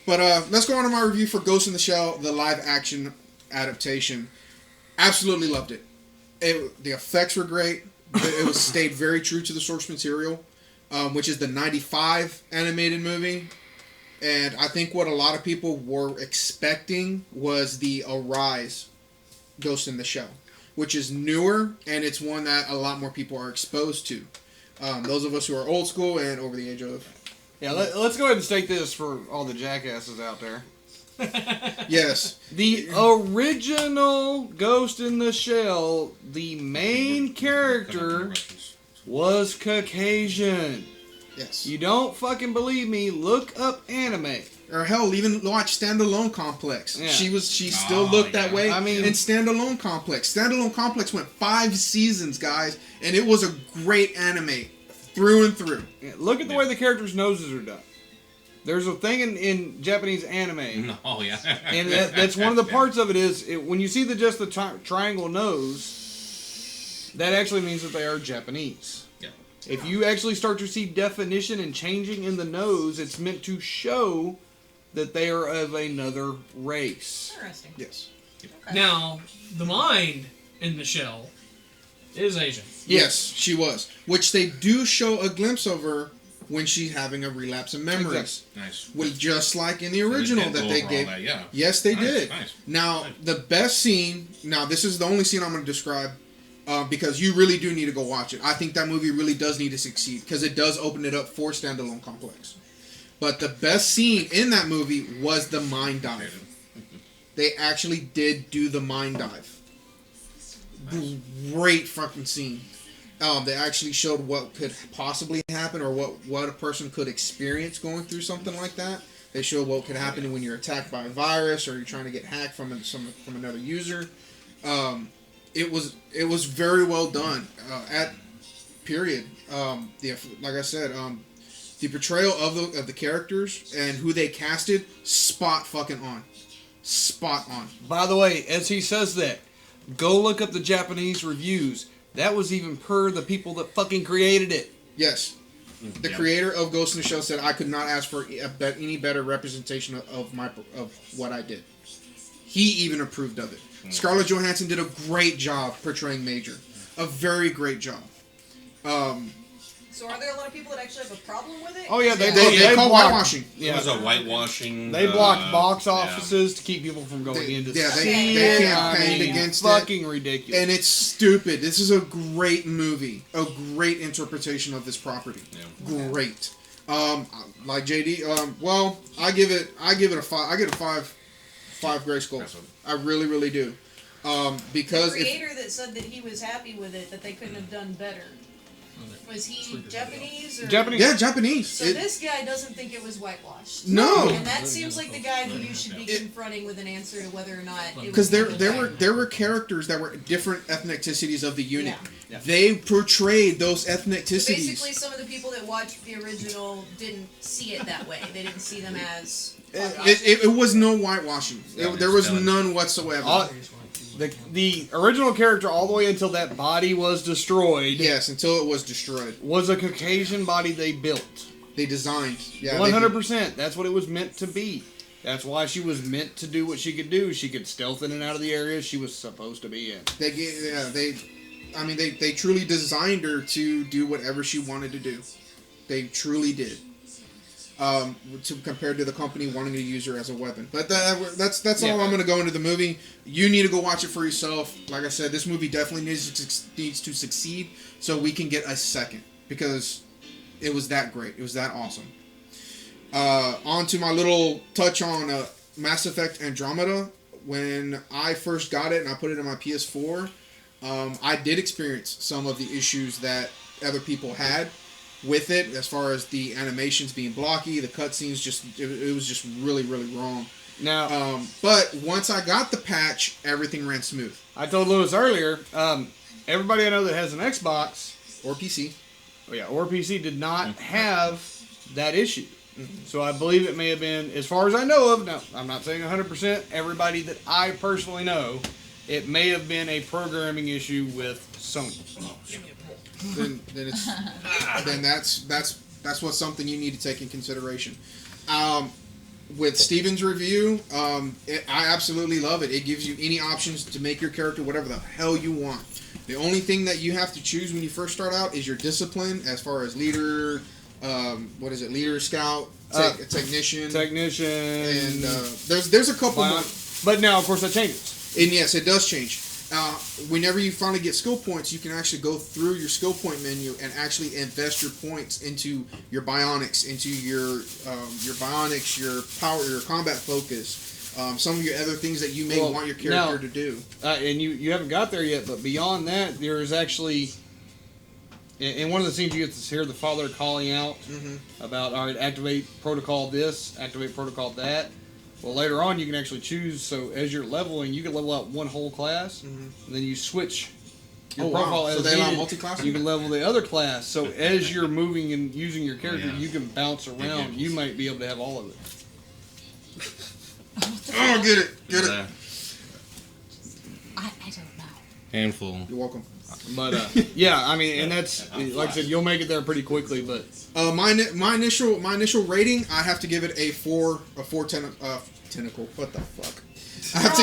But let's go on to my review for Ghost in the Shell, the live action adaptation. Absolutely loved it. The effects were great. It was stayed very true to the source material, which is the '95 animated movie. And I think what a lot of people were expecting was the Arise Ghost in the Shell, which is newer, and it's one that a lot more people are exposed to. Those of us who are old school and over the age of... Yeah, let's go ahead and state this for all the jackasses out there. Yes. The original Ghost in the Shell, the main character was Caucasian. Yes. You don't fucking believe me? Look up anime. Or hell, even watch Standalone Complex. Yeah. She still looked that way. I mean, in Standalone Complex. Standalone Complex went 5 seasons, guys, and it was a great anime through and through. Yeah, look at the way the characters' noses are done. There's a thing in Japanese anime. Oh yeah. And that's one of the parts of it is when you see just the triangle nose, that actually means that they are Japanese. Yeah. If you actually start to see definition and changing in the nose, it's meant to show that they are of another race. Interesting. Yes. Okay. Now, the mind in the shell is Asian. Yes, she was. Which they do show a glimpse of her when she's having a relapse in memories. Exactly. Nice. With just like in the original that they gave. That, yeah. Yes, they Nice, did. nice. Now, the best scene. Now, this is the only scene I'm going to describe because you really do need to go watch it. I think that movie really does need to succeed because it does open it up for Standalone Complex. But the best scene in that movie was the mine dive. They actually did do the mine dive. Great fucking scene. They actually showed what could possibly happen or what a person could experience going through something like that. They showed what could happen when you're attacked by a virus or you're trying to get hacked from another user. It was very well done. Like I said, the portrayal of the characters and who they casted, spot on. By the way, as he says that, go look up the Japanese reviews. That was even per the people that fucking created it. Yes. The creator of Ghost in the Shell said, I could not ask for any better representation of what I did. He even approved of it. Scarlett Johansson did a great job portraying Major. A very great job. So are there a lot of people that actually have a problem with it? Oh yeah, They blocked- call whitewashing. It was a whitewashing. They blocked box offices to keep people from going into They see campaigned against it. Fucking ridiculous. And it's stupid. This is a great movie. A great interpretation of this property. Yeah. Great. Like JD, I give it a 5. I give it a 5 gray skulls. I really, really do. Because the creator that said that he was happy with it, that they couldn't have done better. Was he Japanese? Or? Japanese. Yeah, Japanese. So this guy doesn't think it was whitewashed. No. And that seems like the guy who you should be confronting with an answer to whether or not it was. Because there were characters that were different ethnicities of the unit. Yeah. They portrayed those ethnicities. So basically, some of the people that watched the original didn't see it that way. They didn't see them as. It was no whitewashing. There was none whatsoever. The original character, all the way until that body was destroyed. Yes, until it was destroyed. Was a Caucasian body they built. They designed. Yeah, 100%. That's what it was meant to be. That's why she was meant to do what she could do. She could stealth in and out of the areas she was supposed to be in. They truly designed her to do whatever she wanted to do. They truly did. Compared to the company wanting to use her as a weapon. But that's all I'm going to go into the movie. You need to go watch it for yourself. Like I said, this movie definitely needs to succeed so we can get a second. Because it was that great. It was that awesome. On to my little touch on Mass Effect Andromeda. When I first got it and I put it in my PS4, I did experience some of the issues that other people had with it, as far as the animations being blocky, the cutscenes it was just really, really wrong. Now, but once I got the patch, everything ran smooth. I told Lewis earlier, everybody I know that has an Xbox or PC, or PC did not have that issue. So I believe it may have been, as far as I know of, now I'm not saying 100%, everybody that I personally know, it may have been a programming issue with Sony. Then that's what's something you need to take in consideration. with Steven's review, I absolutely love it. It gives you any options to make your character whatever the hell you want. The only thing that you have to choose when you first start out is your discipline, as far as leader, leader, scout, technician, and there's a couple more. But now, of course, that changes. And yes, it does change. Whenever you finally get skill points, you can actually go through your skill point menu and actually invest your points into your bionics, into your bionics, your power, your combat focus, some of your other things that you may want your character to do. And you haven't got there yet, but beyond that, there is actually, in one of the scenes you get to hear the father calling out about, all right, activate protocol this, activate protocol that. Well, later on, you can actually choose. So as you're leveling, you can level out one whole class, and then you switch your profile as so they allow needed. multi-class? You can level the other class. So as you're moving and using your character, you can bounce around. You might be able to have all of it. Oh, get it. I don't know. Handful. You're welcome. But yeah, I mean, and that's like I said, you'll make it there pretty quickly. But my initial rating, I have to give it a 4 tentacle. What the fuck? I have to.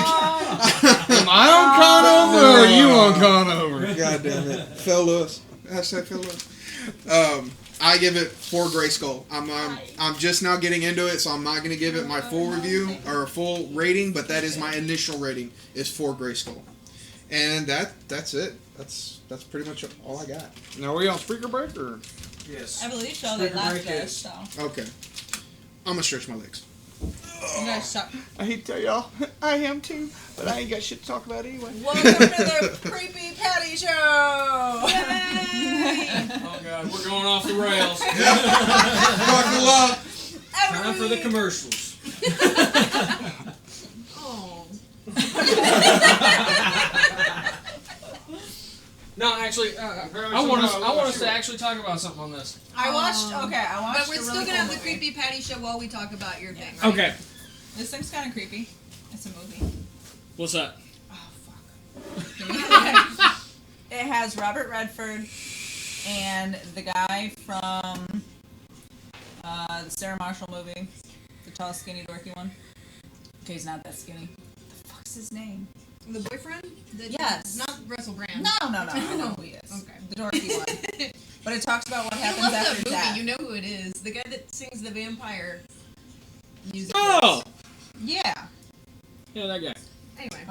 Am I on Conover or are you on Conover? God damn it, Phil Lewis. Hashtag Phil Lewis. I give it 4 Gray Skull. I'm just now getting into it, so I'm not gonna give it my full review or full rating. But that is my initial rating is 4 Gray Skull, and that's it. That's pretty much all I got. Now are we on speaker break or? Yes. I believe so. They left us, so. Okay. I'm gonna stretch my legs. You guys suck. I hate to tell y'all, I am too, but I ain't got shit to talk about anyway. Welcome to the Creepy Patty Show! Oh god, we're going off the rails. Buckle up. Time for the commercials. Oh. No, actually, I want us to actually talk about something on this. I watched But we're a still really gonna have cool the movie. Creepy Patty Show while we talk about your thing, right? Okay, This thing's kind of creepy. It's a movie. what's that? Oh, fuck. It has Robert Redford and the guy from the Sarah Marshall movie. The tall, skinny, dorky one. Okay, he's not that skinny. What the fuck's his name? The boyfriend? Yes. Not Russell Brand. No. I know who he is. Okay. The dorky one. But it talks about what You happens love after that movie. death. You know who it is. The guy that sings the vampire music. Oh, Yeah. yeah, that guy. Anyway.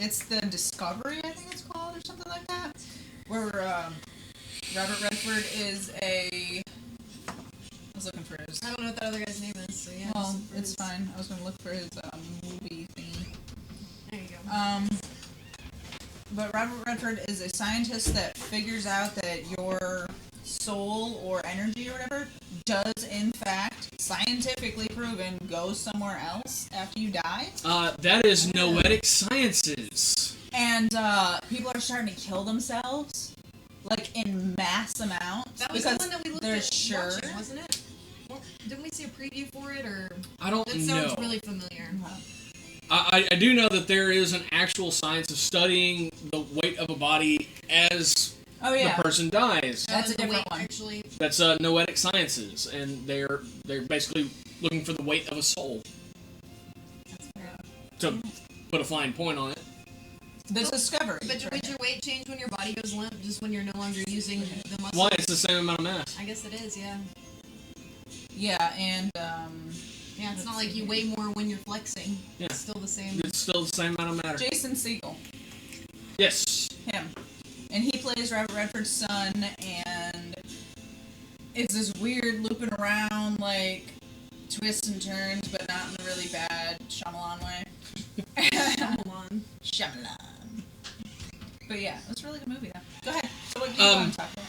It's the Discovery, I think it's called, or something like that. Where Robert Redford is a. I was looking for his. I don't know what that other guy's name is, so yeah. Well, just for it's his- fine. I was gonna look for his movie thingy. There you go. But Robert Redford is a scientist that figures out that your soul or energy or whatever does in fact, scientifically proven, go somewhere else after you die. That is noetic sciences. And people are starting to kill themselves, like in mass amounts. That was because the one that we looked they're at sure. watching, wasn't it? Well, didn't we see a preview for it, or I don't that know. sounds really familiar. I do know that there is an actual science of studying the weight of a body as Oh yeah. the person dies. That's a the different weight, one. Actually, That's noetic sciences, and they're basically looking for the weight of a soul. To put a fine point on it. The Discovery. but would your weight change when your body goes limp, just when you're no longer using the muscle? Why? It's the same amount of mass. I guess it is, yeah. Yeah, and Yeah, it's not like you weigh more when you're flexing. Yeah. It's still the same. It's still the same amount of matter. Jason Segel, Yes. him, and he plays Robert Redford's son, and it's this weird looping around like twists and turns, but not in a really bad Shyamalan way. Shyamalan. But yeah, it was a really good movie though. Go ahead. So what do you want to talk about?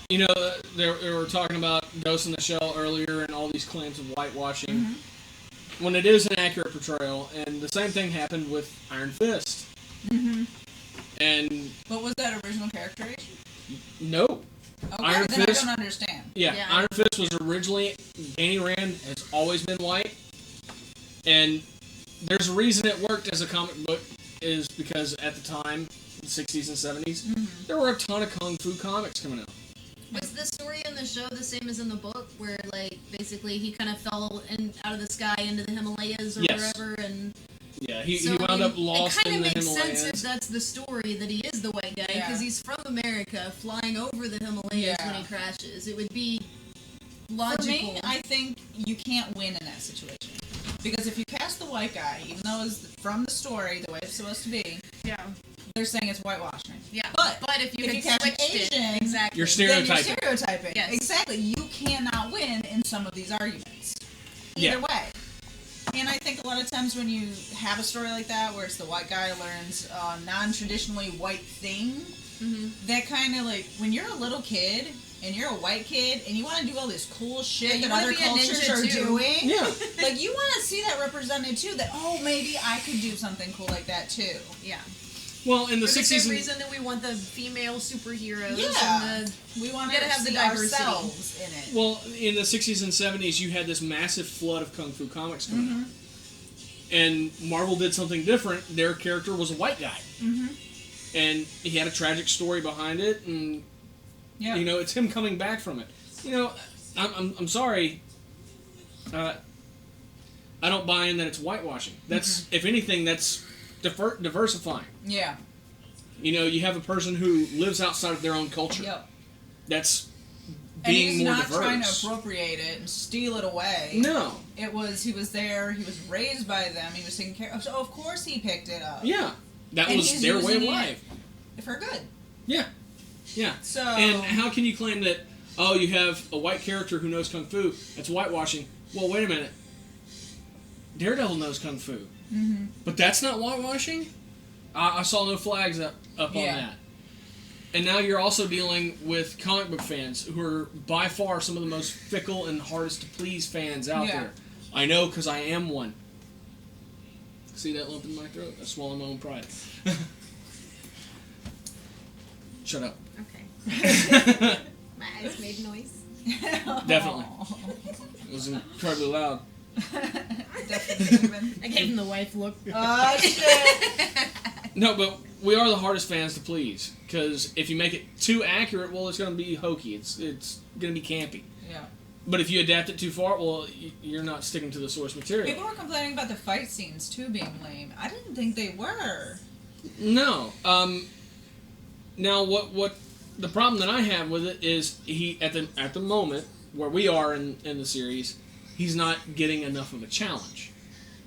You know, they were talking about Ghost in the Shell earlier and all these claims of whitewashing. Mm-hmm. When it is an accurate portrayal, and the same thing happened with Iron Fist. Mm-hmm. And What was that original characterization? no. Okay, Iron then Fist- I don't understand. Yeah, Iron Fist was originally, Danny Rand has always been white. And there's a reason it worked as a comic book, is because at the time, the 60s and 70s, there were a ton of Kung Fu comics coming out. Was the story in the show the same as in the book, where like basically he kind of fell out of the sky into the Himalayas or wherever, and yeah, he wound up lost in the It kind of makes Himalayas. sense if that's the story that he is the white guy, because he's from America, flying over the Himalayas when he crashes. It would be logical. For me, I think you can't win in that situation. Because if you cast the white guy, even though it's from the story, the way it's supposed to be, they're saying it's whitewashing. Yeah. But if you cast an switched Asian, it, exactly. You're then stereotyping. you're stereotyping. Yes. Exactly. You cannot win in some of these arguments. Either way. And I think a lot of times when you have a story like that, where it's the white guy learns a non-traditionally white thing, that kind of like, when you're a little kid, and you're a white kid, and you want to do all this cool shit you that wanna other be a cultures ninja are too. doing, Yeah. like, you want to see that represented too, that, oh, maybe I could do something cool like that too. Yeah. Well, in the For the 60s same and reason that we want the female superheroes. Yeah. And We want gotta to have the see diversity. ourselves in it. well, in the 60s and 70s, you had this massive flood of kung fu comics coming out. And Marvel did something different. Their character was a white guy. And he had a tragic story behind it, and you know, it's him coming back from it. You know, I'm sorry. I don't buy in that it's whitewashing. That's, if anything, that's diversifying. Yeah. You know, you have a person who lives outside of their own culture. Yep. That's And being he's more not diverse. trying to appropriate it and steal it away. No. It was, he was there, he was raised by them, he was taken care of, so of course he picked it up. Yeah. That And was he's their way of using it life. For good. Yeah. Yeah. So. And how can you claim that, oh, you have a white character who knows Kung Fu, that's whitewashing? Well, wait a minute. Daredevil knows Kung Fu. But that's not whitewashing? I saw no flags up on that. And now you're also dealing with comic book fans who are by far some of the most fickle and hardest to please fans out there. I know, because I am one. See that lump in my throat? I swallow my own pride. Shut up. Okay. My eyes made noise. Definitely. It was incredibly loud. I gave him the wife look. Oh, shit. No, but we are the hardest fans to please, because if you make it too accurate, well, it's going to be hokey. It's going to be campy. Yeah. But if you adapt it too far, well, you're not sticking to the source material. People were complaining about the fight scenes too being lame. I didn't think they were. No. Now, what the problem that I have with it is he at the moment where we are in the series, he's not getting enough of a challenge.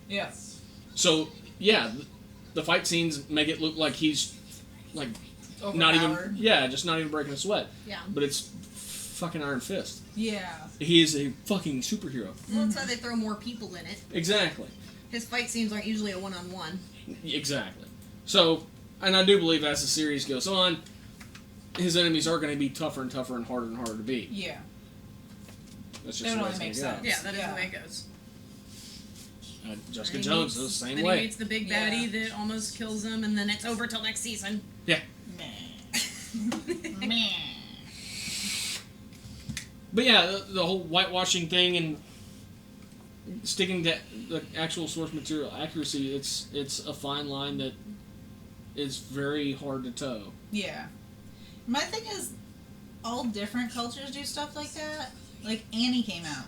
Yeah. So yeah, the fight scenes make it look like he's like not even just not even breaking a sweat. Yeah. But it's fucking Iron Fist. Yeah. He is a fucking superhero. Well, that's why they throw more people in it. Exactly. His fight scenes aren't usually a one-on-one. Exactly. So, and I do believe as the series goes on, his enemies are going to be tougher and tougher and harder to beat. Yeah. That's That just the way only it's going makes to go. sense. Yeah, that is the way it goes. Jessica Then he Jones meets- does the same then way. he meets the big baddie that almost kills him, and then it's over till next season. Yeah. But yeah, the whole whitewashing thing and sticking to the actual source material accuracy, it's a fine line that is very hard to toe. Yeah. My thing is, all different cultures do stuff like that. Like, Annie came out,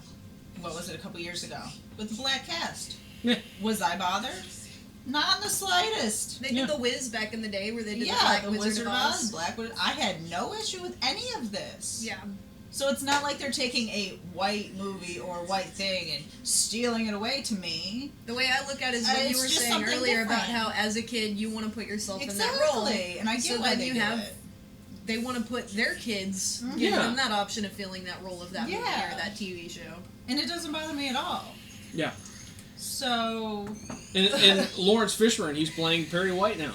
what was it, a couple years ago, with the black cast. Yeah. Was I bothered? Not in the slightest. They did the Wiz back in the day where they did the Yeah, Black the Wizard of Oz. Black Wizard. I had no issue with any of this. Yeah. So it's not like they're taking a white movie or white thing and stealing it away to me. The way I look at it is what you It's were just saying something earlier about different. how, as a kid, you want to put yourself in that role. Exactly, and I get so why then they you do have. it. They want to put their kids, give Yeah. them that option of filling that role of that movie Yeah. or that TV show. And it doesn't bother me at all. Yeah. So... And Lawrence Fishburne, he's playing Perry White now.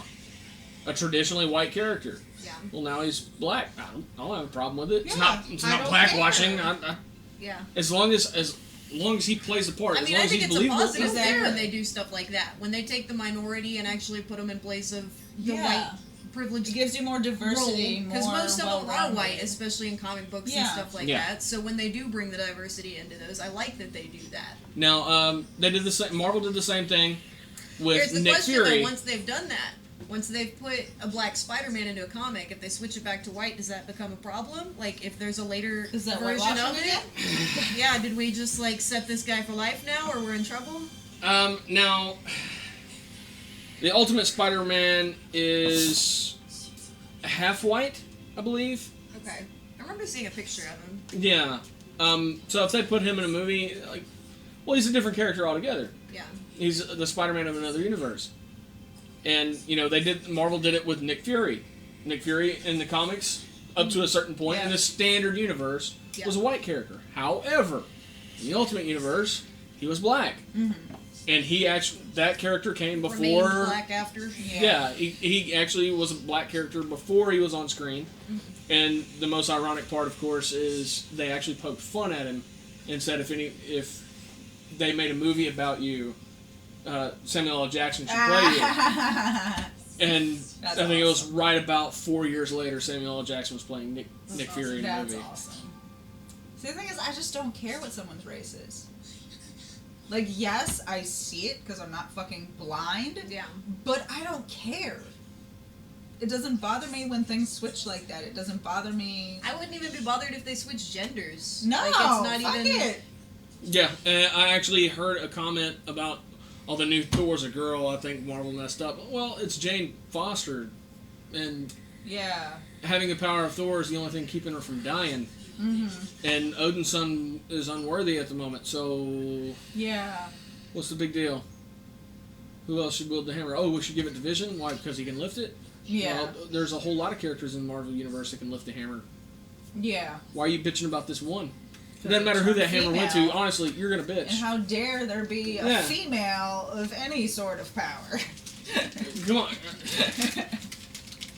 A traditionally white character. Yeah. Well, now he's black. I don't have a problem with it. It's Yeah, not I don't blackwashing. care. Yeah. As long as he plays the part, I mean, as long I as think he's it's a believable. positive Yeah. thing when they do stuff like that. When they take the minority and actually put them in place of the Yeah. white privileged It gives you more diversity, because more most of them are well-rounded. white, especially in comic books and Yeah. stuff like Yeah. that. So when they do bring the diversity into those, I like that they do that. Now, they did the same. Marvel did the same thing with Here's the Nick question Fury. though: once they've done that, once they've put a black Spider-Man into a comic, if they switch it back to white, does that become a problem? Like, if there's a later Is that version of whitewashing it? Yeah, did we just, like, set this guy for life now, or we're in trouble? Now, the Ultimate Spider-Man is half white, I believe. Okay. I remember seeing a picture of him. Yeah. So if they put him in a movie, like, well, he's a different character altogether. Yeah. He's the Spider-Man of another universe. And, you know, Marvel did it with Nick Fury. Nick Fury in the comics, up to a certain point, in the standard universe, was a white character. However, in the Ultimate Universe, he was black. Mm-hmm. And that character came before... Remained black after? Yeah, he actually was a black character before he was on screen. Mm-hmm. And the most ironic part, of course, is they actually poked fun at him and said if they made a movie about you, Samuel L. Jackson should play you. And That's I think it was right about 4 years later, Samuel L. Jackson was playing Nick Fury in the movie. That's awesome. See, the thing is, I just don't care what someone's race is. Like, yes, I see it because I'm not fucking blind. Yeah. But I don't care. It doesn't bother me when things switch like that. It doesn't bother me. I wouldn't even be bothered if they switched genders. No, like, it's not fuck even... it. Yeah, and I actually heard a comment about, oh, the new Thor's a girl. I think Marvel messed up. Well, it's Jane Foster, and yeah, having the power of Thor is the only thing keeping her from dying. Mm-hmm. And Odin's son is unworthy at the moment, so yeah. What's the big deal? Who else should wield the hammer? Oh, we should give it to Vision. Why? Because he can lift it? Yeah. Well, there's a whole lot of characters in the Marvel Universe that can lift the hammer. Yeah. Why are you bitching about this one? It doesn't matter who that hammer went to. Honestly, you're gonna bitch. And how dare there be a female of any sort of power? Come on.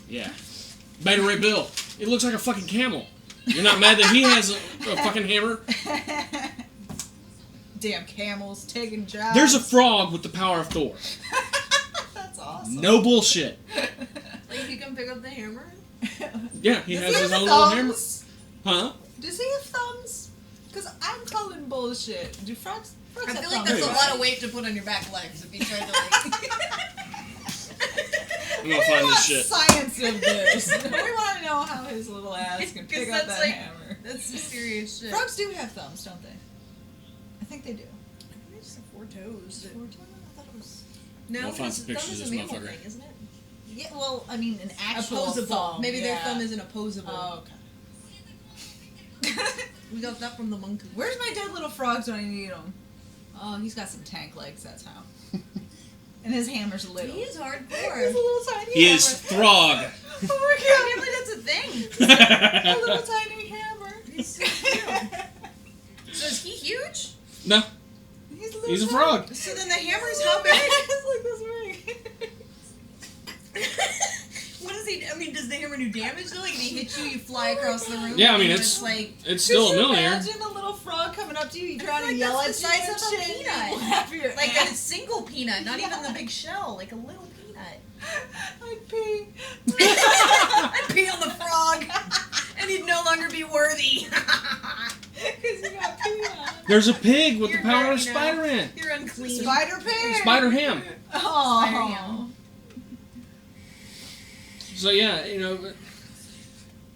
Yeah. Beta Ray Bill. It looks like a fucking camel. You're not mad that he has a fucking hammer? Damn camels taking jobs. There's a frog with the power of Thor. That's awesome. No bullshit. Like, he can pick up the hammer? Yeah, he has his have own little hammer. thumbs? Huh? Does he have thumbs? Because I'm calling bullshit. Do frogs I have feel like thumbs, that's a right? lot of weight to put on your back legs if you try to, like... I'm gonna find this shit. Science of this. We want to know how his little ass can pick up that hammer. That's some serious shit. Frogs do have thumbs, don't they? I think they do. They just have 4 toes. 4 toes? I thought it was... No, I'll find some pictures thumb of is a this mammal motherfucker. thing, isn't it? Yeah, well, I mean, an actual Opposable. thumb. Maybe their yeah. thumb isn't opposable. Oh, okay. We got that from the monkey. Where's my dead little frogs when I need them? Oh, he's got some tank legs, that's how. And his hammer's little. He is hardcore. He's a little tiny He hammer. is Throg. Oh my god. I can't believe that's a thing. A little tiny hammer. He's so cute. So is he huge? No, he's a frog. So then the hammer's how big? It's like this big. What does he? I mean, does the hammer do damage though? Like, if he hits you, you fly across the room. Yeah, I mean, and it's like still a Could you millionaire. imagine a little frog coming up to you, trying to like yell at that's you the size and of a shit? peanut. You laugh your like ass. a single peanut, not even the big shell, like a little peanut. I'd pee. I'd pee on the frog, and he'd no longer be worthy. Because you got pee on. There's a pig with You're the power of dirty now. Spider-Man. You're unclean. Spider pig. Spider Ham. Oh. So yeah, you know,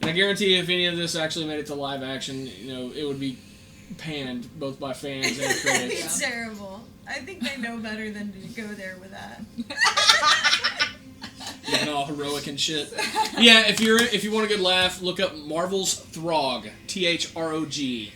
and I guarantee if any of this actually made it to live action, you know, it would be panned both by fans and That'd be critics. terrible. I think they know better than to go there with that. Looking all heroic and shit. Yeah, if you want a good laugh, look up Marvel's Throg. Throg.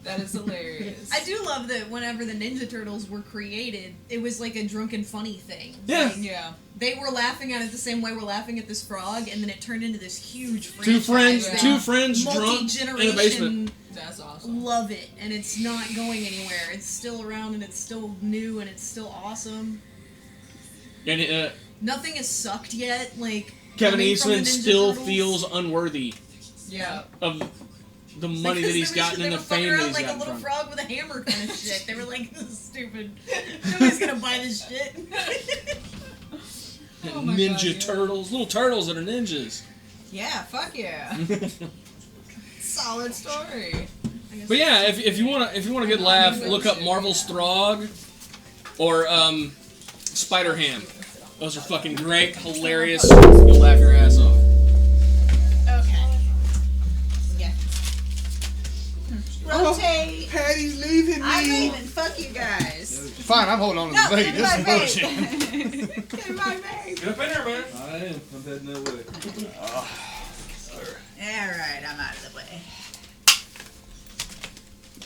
That is hilarious. I do love that whenever the Ninja Turtles were created, it was like a drunken funny thing. Yeah. Like, Yeah. they were laughing at it the same way we're laughing at this frog, and then it turned into this huge franchise. Two friends drunk in a Multi-generation basement. That's awesome. love it, and it's not going anywhere. It's still around, and it's still new, and it's still awesome. And Nothing has sucked yet. Like Kevin coming from the Eastman Ninja still Turtles. feels unworthy Yeah. of the money that he's gotten and the fame They that were he's like a gotten little from. frog with a hammer kind of shit. They were like, this is stupid. Nobody's gonna buy this shit. Oh my Ninja God, yeah. turtles, little turtles that are ninjas. Yeah, fuck yeah. Solid story. But yeah, if you want a good laugh, look up Marvel's Throg or Spider Ham. Those are fucking great, hilarious. You'll laugh your ass off. Okay. Yeah. Rotate. Patty's leaving me. I'm leaving. Fuck you guys. Fine, I'm holding on to No, the bait. give me This my is bait. bullshit. Give me my bait. Get up in there, man. I am. I'm heading that way. Alright, I'm out of the way.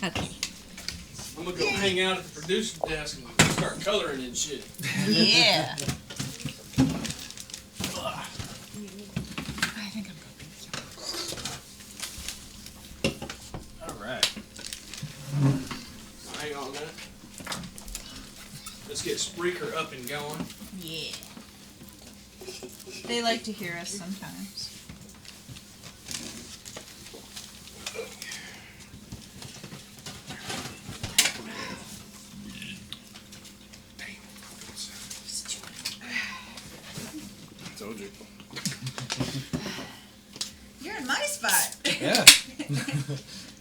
Okay. I'm gonna go hang out at the producer's desk and start coloring and shit. Yeah. Alright. Hang on a minute. Let's get Spreaker up and going. Yeah. They like to hear us sometimes. Told you. You're in my spot. Yeah.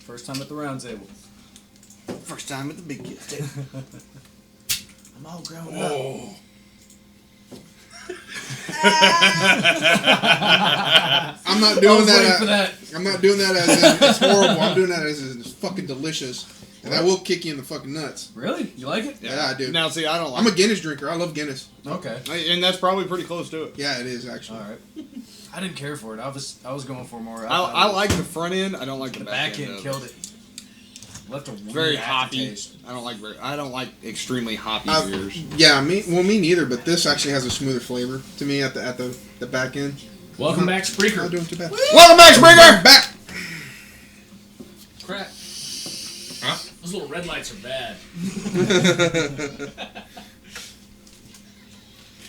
First time at the round table. First time at the big kid table. I'm all grown up. Oh. I'm not doing waiting for that. I'm not doing that as in it's horrible. I'm doing that as in it's fucking delicious. And that will kick you in the fucking nuts. Really? You like it? Yeah, I do. Now, see, I don't like I'm a Guinness drinker. I love Guinness. Okay. And that's probably pretty close to it. Yeah, it is actually. All right. I didn't care for it. I was going for more. I like the front end. I don't like the back end. of Killed it. Left a weird Very hoppy. aftertaste. I don't like extremely hoppy beers. Yeah, me neither. But this actually has a smoother flavor to me at the back end. Welcome back, Spreaker. Not doing too bad. Welcome back, Spreaker. Back. Crap. Huh? Those little red lights are bad.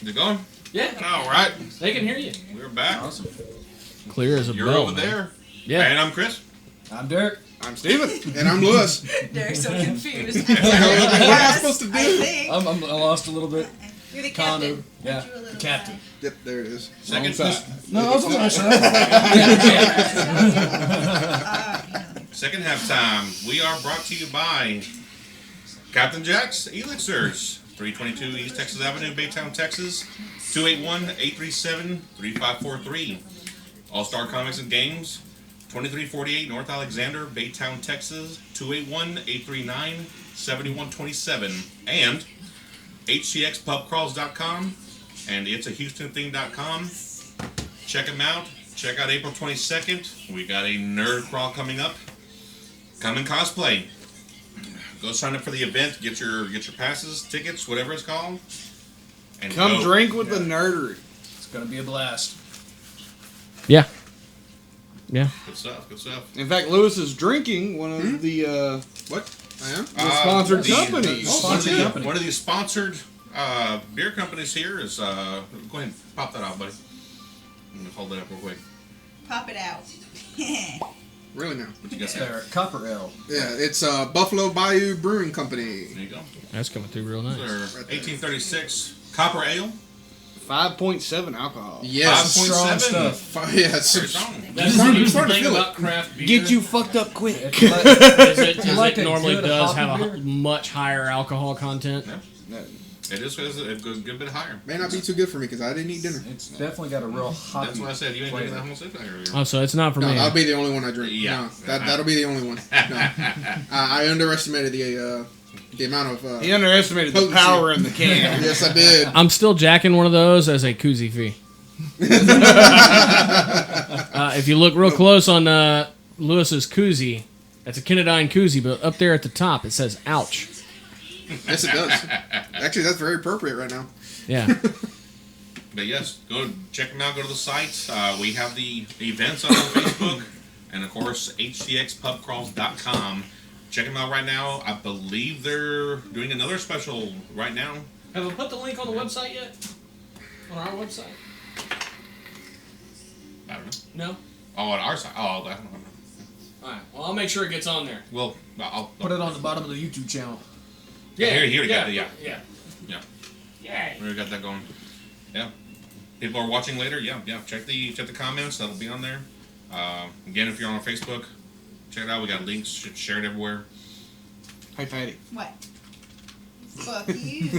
Is it going? Yeah. All right. They can hear you. We're back. Awesome. Clear as a You're bell. over there. Yeah. And I'm Chris. I'm Derek. I'm Steven. And I'm Lewis. Derek's so confused. What am I supposed to do? I think. I lost a little bit. You're the Kind captain. of. Yeah. Aren't you a little Captain. Yep, there it is. Second No, I was on that Second half time. We are brought to you by Captain Jack's Elixirs, 322 East Texas Avenue, Baytown, Texas, 281-837-3543. All-Star Comics and Games, 2348 North Alexander, Baytown, Texas, 281-839-7127. And HTXPubCrawls.com and it'sahoustonthing.com. Check them out. Check out April 22nd. We got a nerd crawl coming up. Come and cosplay. Go sign up for the event. Get your passes, tickets, whatever it's called. And Come go. drink with the nerdery. It's gonna be a blast. Yeah. Yeah. Good stuff. Good stuff. In fact, Lewis is drinking one of the What? I am? the sponsored companies. Sponsored company. One of the sponsored beer companies here is. Go ahead and pop that out, buddy. I'm gonna hold that up real quick. Pop it out. Really now? What you guys They're have? a Copper Ale. Yeah, it's Buffalo Bayou Brewing Company. There you go. That's coming through real nice. They're 1836 Copper Ale. 5.7 alcohol. Yes. 5.7. Strong stuff. Yeah, it's Very strong. That's starting- the I'm starting to thing feel about craft beer. Get you fucked up quick. If you like- Is you like it a normally good does hoppy have a beer? much higher alcohol content. It is a good bit higher. may not be too good for me because I didn't eat dinner. It's definitely got a real hot. That's what I said. You ain't drinking that whole sip earlier. Oh, so it's not for No, me. that'll be the only one I drink. Yeah. No, that'll be the only one. No. I underestimated the amount of. He underestimated the Potency. power in the can. Yes, I did. I'm still jacking one of those as a koozie fee. If you look real close on Lewis's koozie, that's a Kennedyne koozie, but up there at the top it says "ouch." Yes, it does. Actually, that's very appropriate right now. Yeah. But yes, go check them out. Go to the site. We have the events on Facebook, and of course htxpubcrawls.com. Check them out right now. I believe they're doing another special right now. Have we put the link on the website yet? On our website? I don't know. No. Oh, on our side. Oh, I don't know. All right. Well, I'll make sure it gets on there. Well, I'll Put it on the bottom of the YouTube channel. Here we got it. Yeah. Yeah. Yeah. We got that going. Yeah. People are watching later. Yeah. Check the comments. That'll be on there. Again, if you're on Facebook, check it out. We got links. Share it everywhere. Hey, Patty. What? Fuck you.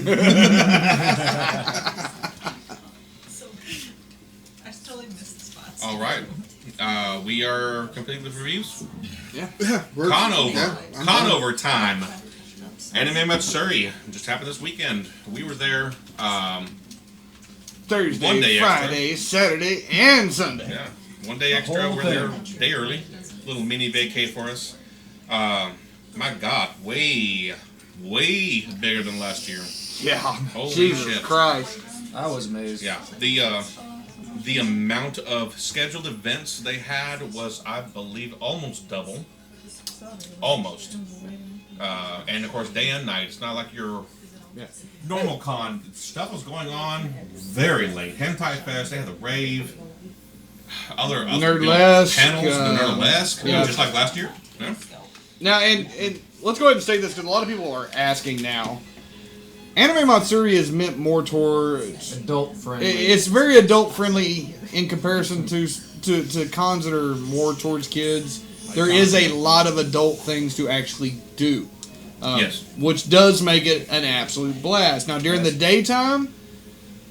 All right. We are complete with reviews. Yeah. Con over. I'm Con done. over time. Anime Matsuri just happened this weekend. We were there. Thursday, One day Friday, Saturday, and Sunday. Yeah, one day extra. whole We're there day early. Little mini vacay for us. My God, way bigger than last year. Yeah. Holy Jesus shit. Christ. I was amazed. Yeah, the amount of scheduled events they had was, I believe, almost double. Almost. And of course, day and night. It's not like your normal con. Stuff was going on very late. Hentai Fest. They had the rave. Other Nerdlesque, panels. The Nerdlesque. yeah. Just like last year. Yeah. Now, and let's go ahead and state this because a lot of people are asking now. Anime Matsuri is meant more towards Adult friendly. It's very adult friendly in comparison to cons that are more towards kids. There is a lot of adult things to actually do. Yes. Which does make it an absolute blast. Now, during the daytime,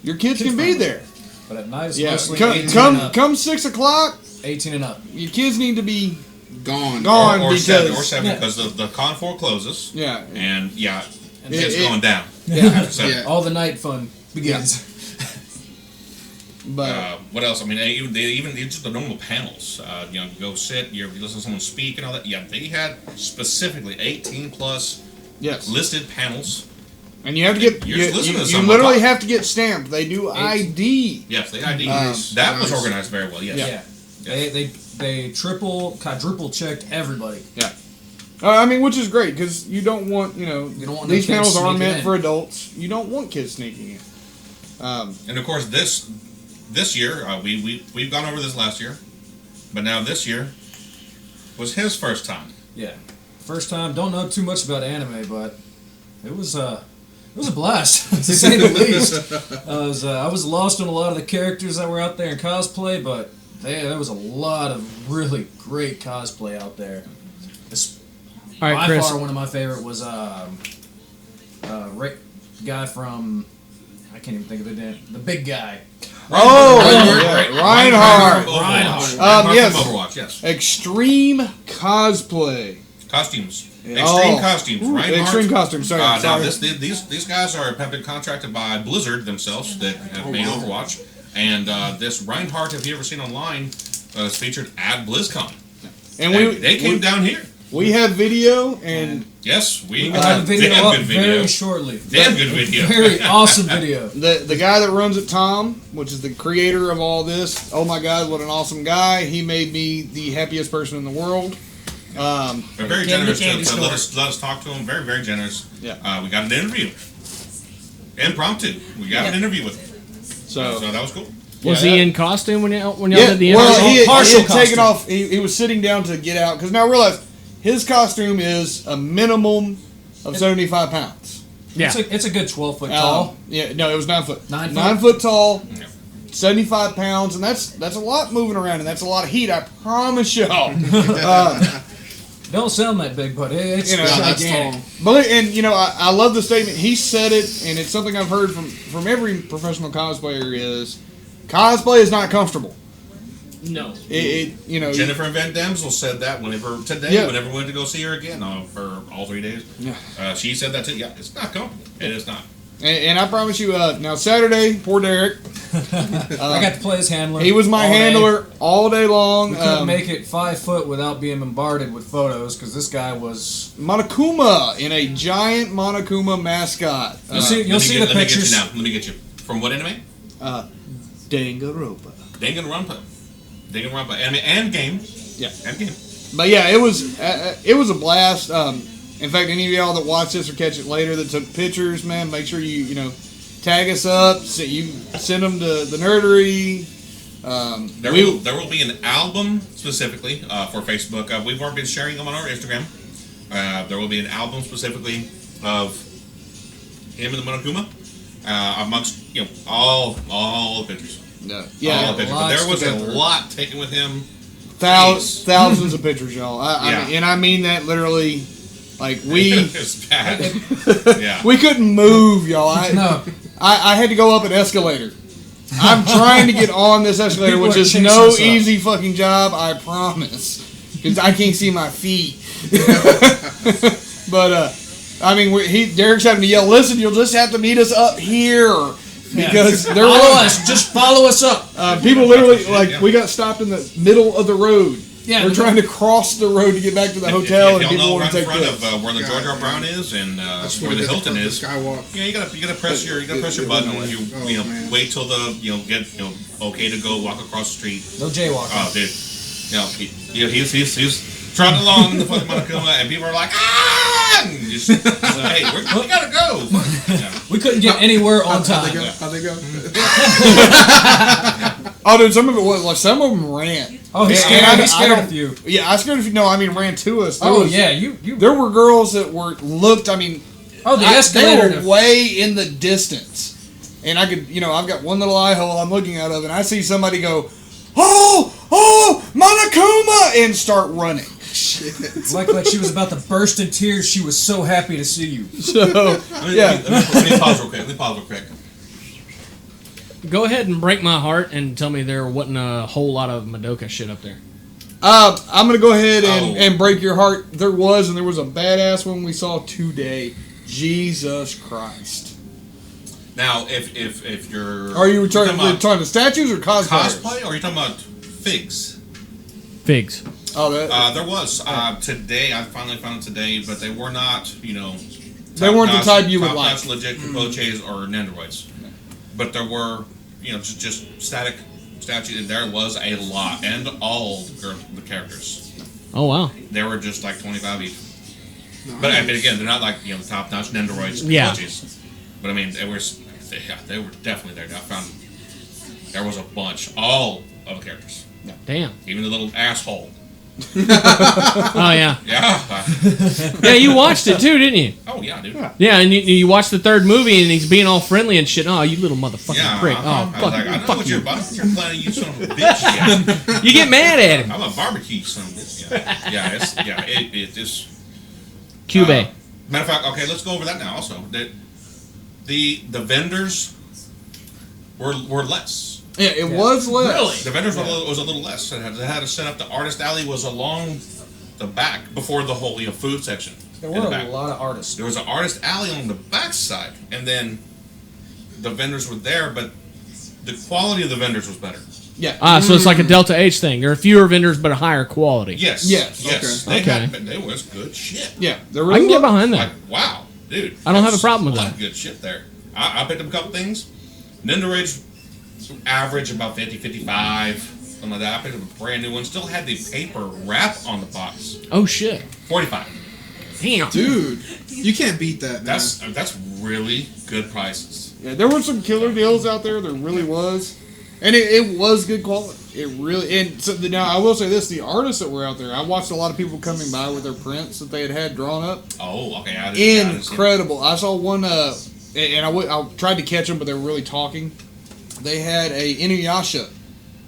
your kids can be there. But at night, it's Yeah, mostly 18 and up. come 6 o'clock. 18 and up. Your kids need to be Gone. Or because 7 because the con 4 closes. Yeah. And And it's going down. Yeah. After 7. Yeah. All the night fun begins. But what else? I mean, even just the normal panels. You go sit, you listen to someone speak and all that. Yeah, they had specifically 18 plus listed panels. And you have to get You're you listening to you someone literally talk. have to get stamped. They do ID. Yes, the ID. Nice. That was Nice. organized very well. Yes. Yeah. They triple, quadruple checked everybody. Yeah. I mean, which is great because you don't want don't want these no kids panels are sneaking meant in. for adults. You don't want kids sneaking in. And of course, this year we've gone over this last year, but now this year was his first time. Yeah. First time, don't know too much about anime, but it was a blast, to say the least. I was lost on a lot of the characters that were out there in cosplay, but there was a lot of really great cosplay out there. All right, By Chris. far, one of my favorite was guy from, I can't even think of the big guy. Reinhardt. Reinhardt Yes. from Overwatch. Yes. Extreme cosplay. Costumes. Yeah. Extreme Oh. costumes. Ooh, Reinhardt. extreme costumes. Sorry. Now sorry. these guys have been contracted by Blizzard themselves that have made Overwatch, and this Reinhardt, have you ever seen online, is featured at BlizzCon. And They came down here. We have video and Yes, we We'll have a video they up have good video. very shortly. They have good video. Very awesome video. the guy that runs it, Tom, which is the creator of all this. Oh my God, what an awesome guy! He made me the happiest person in the world. They're very generous to let us talk to him. Very, very generous. Yeah. We got an interview. Impromptu. We got an interview with him. So that was cool. Was he in costume when y'all Yeah, did the well, interview? he had taken off. He was sitting down to get out because now realize his costume is a minimum of 75 pounds. Yeah. It's a good 12 foot tall. Yeah, no, it was 9 foot. 9 foot? 9 foot tall, 75 pounds, and that's a lot moving around, and that's a lot of heat. I promise y'all. Don't sound that big, but it's gigantic. But I love the statement. He said it, and it's something I've heard from every professional cosplayer is cosplay is not comfortable. No. Jennifer Van Damsel said that whenever we went to go see her again for all 3 days. Yeah. She said that too. Yeah, it's not comfortable. It is not. And I promise you, now Saturday, poor Derek. I got to play his handler. He was my handler all day long. We couldn't make it 5 foot without being bombarded with photos because this guy was Monokuma in a giant Monokuma mascot. You'll see the pictures. Let me get you. From what anime? Danganronpa. Danganronpa anime and game. Yeah, and game. But yeah, it was a blast. In fact, any of y'all that watch this or catch it later that took pictures, man, make sure you tag us up. So you send them to the Nerdery. There will be an album specifically for Facebook. We've already been sharing them on our Instagram. There will be an album specifically of him and the Monokuma amongst all the pictures. No. Yeah, all the pictures. But there was a lot taken with him. Thousands of pictures, y'all. I mean that literally. Like it's bad. Yeah. We couldn't move, y'all. No. I had to go up an escalator I'm trying to get on this escalator, People which are is chasing no us up. easy fucking job, I promise. Because I can't see my feet. But, I mean, Derek's having to yell, listen, you'll just have to meet us up here. Because they're just follow us up. people literally, we got stopped in the middle of the road. Yeah, we're trying to cross the road to get back to the hotel, and people want to take right in this. front of where the George R. Brown is and where the Hilton is. Skywalk. Yeah, you gotta press your button. And you wait till the get okay to go walk across the street. No jaywalking. Oh, dude, he's trotting along the fucking Monokuma, and people are like, ah! And just, hey, we gotta go. Yeah. We couldn't get anywhere on time. How'd they go? Oh, dude, some of it was some of them ran. Oh, he scared a few. Yeah, I scared a few. No, I mean ran to us. You. There were girls that looked. I mean, the escalator. They were way in the distance, and I could, I've got one little eye hole I'm looking out of, and I see somebody go, oh, Monokuma, and start running. Shit. Like she was about to burst in tears. She was so happy to see you. So, let me pause real quick. Go ahead and break my heart and tell me there wasn't a whole lot of Madoka shit up there. I'm gonna go ahead and break your heart. There was a badass one we saw today. Jesus Christ! Now, if you're talking to statues or cosplayers? Cosplay, or are you talking about figs? Figs. Oh, that. There was today. I finally found it today, but they were not. They weren't the type you would like. Top-notch legit Capoches or Nendoroids. But there were, just static statues, and there was a lot, and all the characters. Oh, wow. They were just like 25 each. But again, they're not like, top-notch Nendoroids and Yeah. Capoches. But I mean, they were definitely there. I found there was a bunch, all of the characters. Damn. Even the little asshole. Oh, yeah. Yeah. Yeah, you watched it too, didn't you? Oh, yeah, dude. Yeah, and you watched the third movie, and he's being all friendly and shit. Oh, you little motherfucking prick. Oh, I was like, I know what you're planning, you son of a bitch. Yeah. You get mad at him. I'm a barbecue son of a bitch. Yeah, it's Cube. Matter of fact, okay, let's go over that now also. The vendors were less. Yeah, it was less. Really? The vendors was a little less. They had to set up. The artist alley was along the back before the whole food section. There were a lot of artists. There was an artist alley on the back side, and then the vendors were there, but the quality of the vendors was better. Yeah. So it's like a Delta H thing. There are fewer vendors, but a higher quality. Yes. Okay. They was good shit. Yeah. I can get behind that. Like, wow, dude. I don't have a problem with a lot that. of good shit there. I picked up a couple things. Nendoroids average about 50, 55, something like that. I picked up a brand new one. Still had the paper wrap on the box. Oh shit. 45. Damn. Dude, you can't beat that, man. That's really good prices. Yeah, there were some killer deals out there. There really was, and it was good quality. It really. And so now I will say this: the artists that were out there, I watched a lot of people coming by with their prints that they had drawn up. Oh, okay. Incredible. I saw one, and I tried to catch them, but they were really talking. They had a Inuyasha,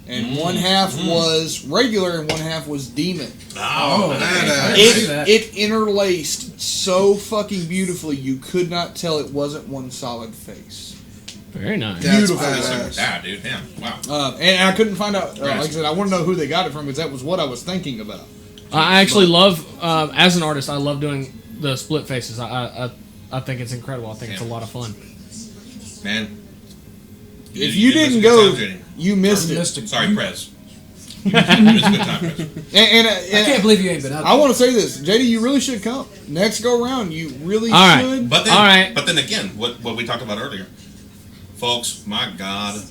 and one half was regular and one half was demon. Oh, it interlaced so fucking beautifully you could not tell it wasn't one solid face. Very nice. Beautiful. That, dude. Damn. Wow. And I couldn't find out. Like I said, I want to know who they got it from because that was what I was thinking about. I actually love, as an artist, I love doing the split faces. I think it's incredible. I think it's a lot of fun. Man. If you didn't go, you missed it. Sorry, Prez. You missed a good time, Prez. And I can't believe you ain't been out there. I want to say this, JD, you really should come. Next go around, you really should. But then, But then again, what we talked about earlier, folks, my God,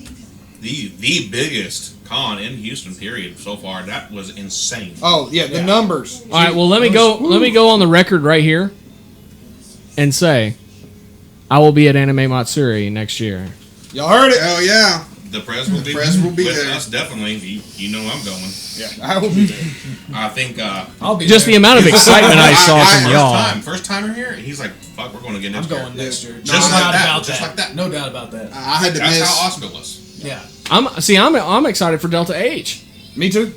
the biggest con in Houston, period, so far. That was insane. Oh yeah, the numbers. All right, well let me go on the record right here, and say, I will be at Anime Matsuri next year. Y'all heard it? Oh yeah. The press will be with there. us, definitely. You know I'm going. Yeah, I will be there. I think I'll be just there. the amount of excitement I saw from y'all. First timer here, he's like, "Fuck, we're going again next I'm year." going next year. Just like that. No doubt about that. I had to That's miss. how awesome it was. Yeah. I'm excited for Delta H. Me too.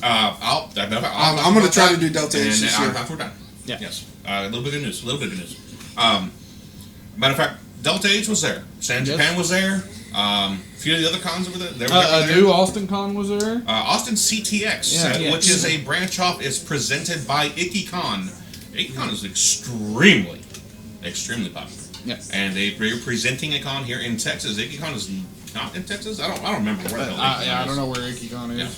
I'm going to try to do Delta H this year. After we're done. Yeah. Yes. A little bit of news. Matter of fact, Delta H was there. San Japan was there. A few of the other cons over there. They were New Austin Con was there? Austin CTX, Yeah. which is a branch off, is presented by IkiCon. IkiCon is extremely popular. Yeah. And they're presenting a con here in Texas. IkiCon is not in Texas. I don't remember where the hell IkiCon is. I don't know where IkiCon is. Yeah.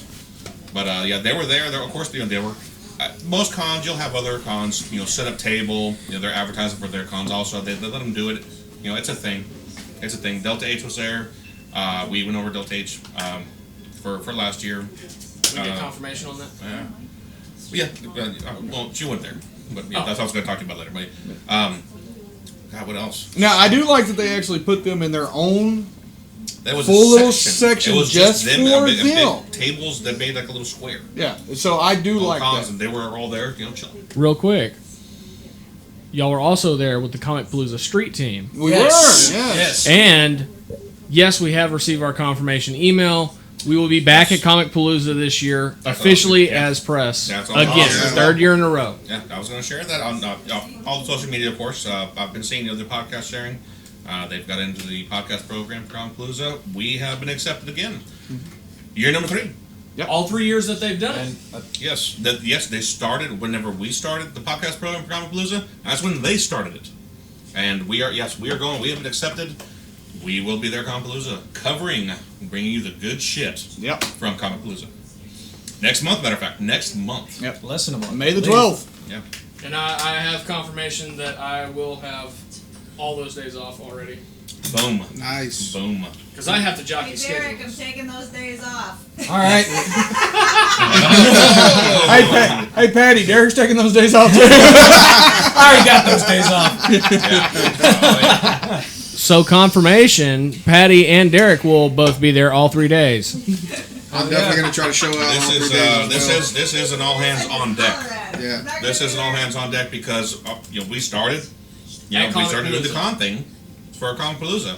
But they were there. Of course, they were. Most cons, you'll have other cons. Set up table. They're advertising for their cons also. They let them do it. It's a thing. It's a thing. Delta H was there. We went over Delta H for last year. We get confirmation on that. Yeah. Well, she went there, but that's what I was going to talk to you about later. But God, what else? Now I do like that they actually put them in their own. That was full a little section. section It was just them, for big them. tables that made like a little square. Yeah, so I do All like cons, that. and they were all there, chilling. Real quick, y'all were also there with the Comic Palooza Street Team. We were, yes. And yes, we have received our confirmation email. We will be back at Comic Palooza this year, officially as press. That's all Again, awesome. third year in a row. Yeah, I was going to share that on all the social media, of course. I've been seeing the other podcast sharing. They've got into the podcast program for Comic Palooza. We have been accepted again. Year number 3. Yep. All 3 years that they've done it. Yes, they started whenever we started the podcast program for Comic Palooza. That's when they started it. And we are going. We have been accepted. We will be there, Comic Palooza, covering, bringing you the good shit from Comic Palooza. Next month, matter of fact, next month. Yep. Less than a month. May the 12th. Yeah. And I have confirmation that I will have all those days off already. Boom. Nice. Boom. Because I have to jockey Derek, I'm schedules. taking those days off. All right. Hey, Patty, Derek's taking those days off too. I already got those days off. So confirmation, Patty and Derek will both be there all 3 days. I'm definitely going to try to show out. This is an all hands on deck. Yeah. This is an all hands on deck because we started. We started doing the con thing for Comic Palooza,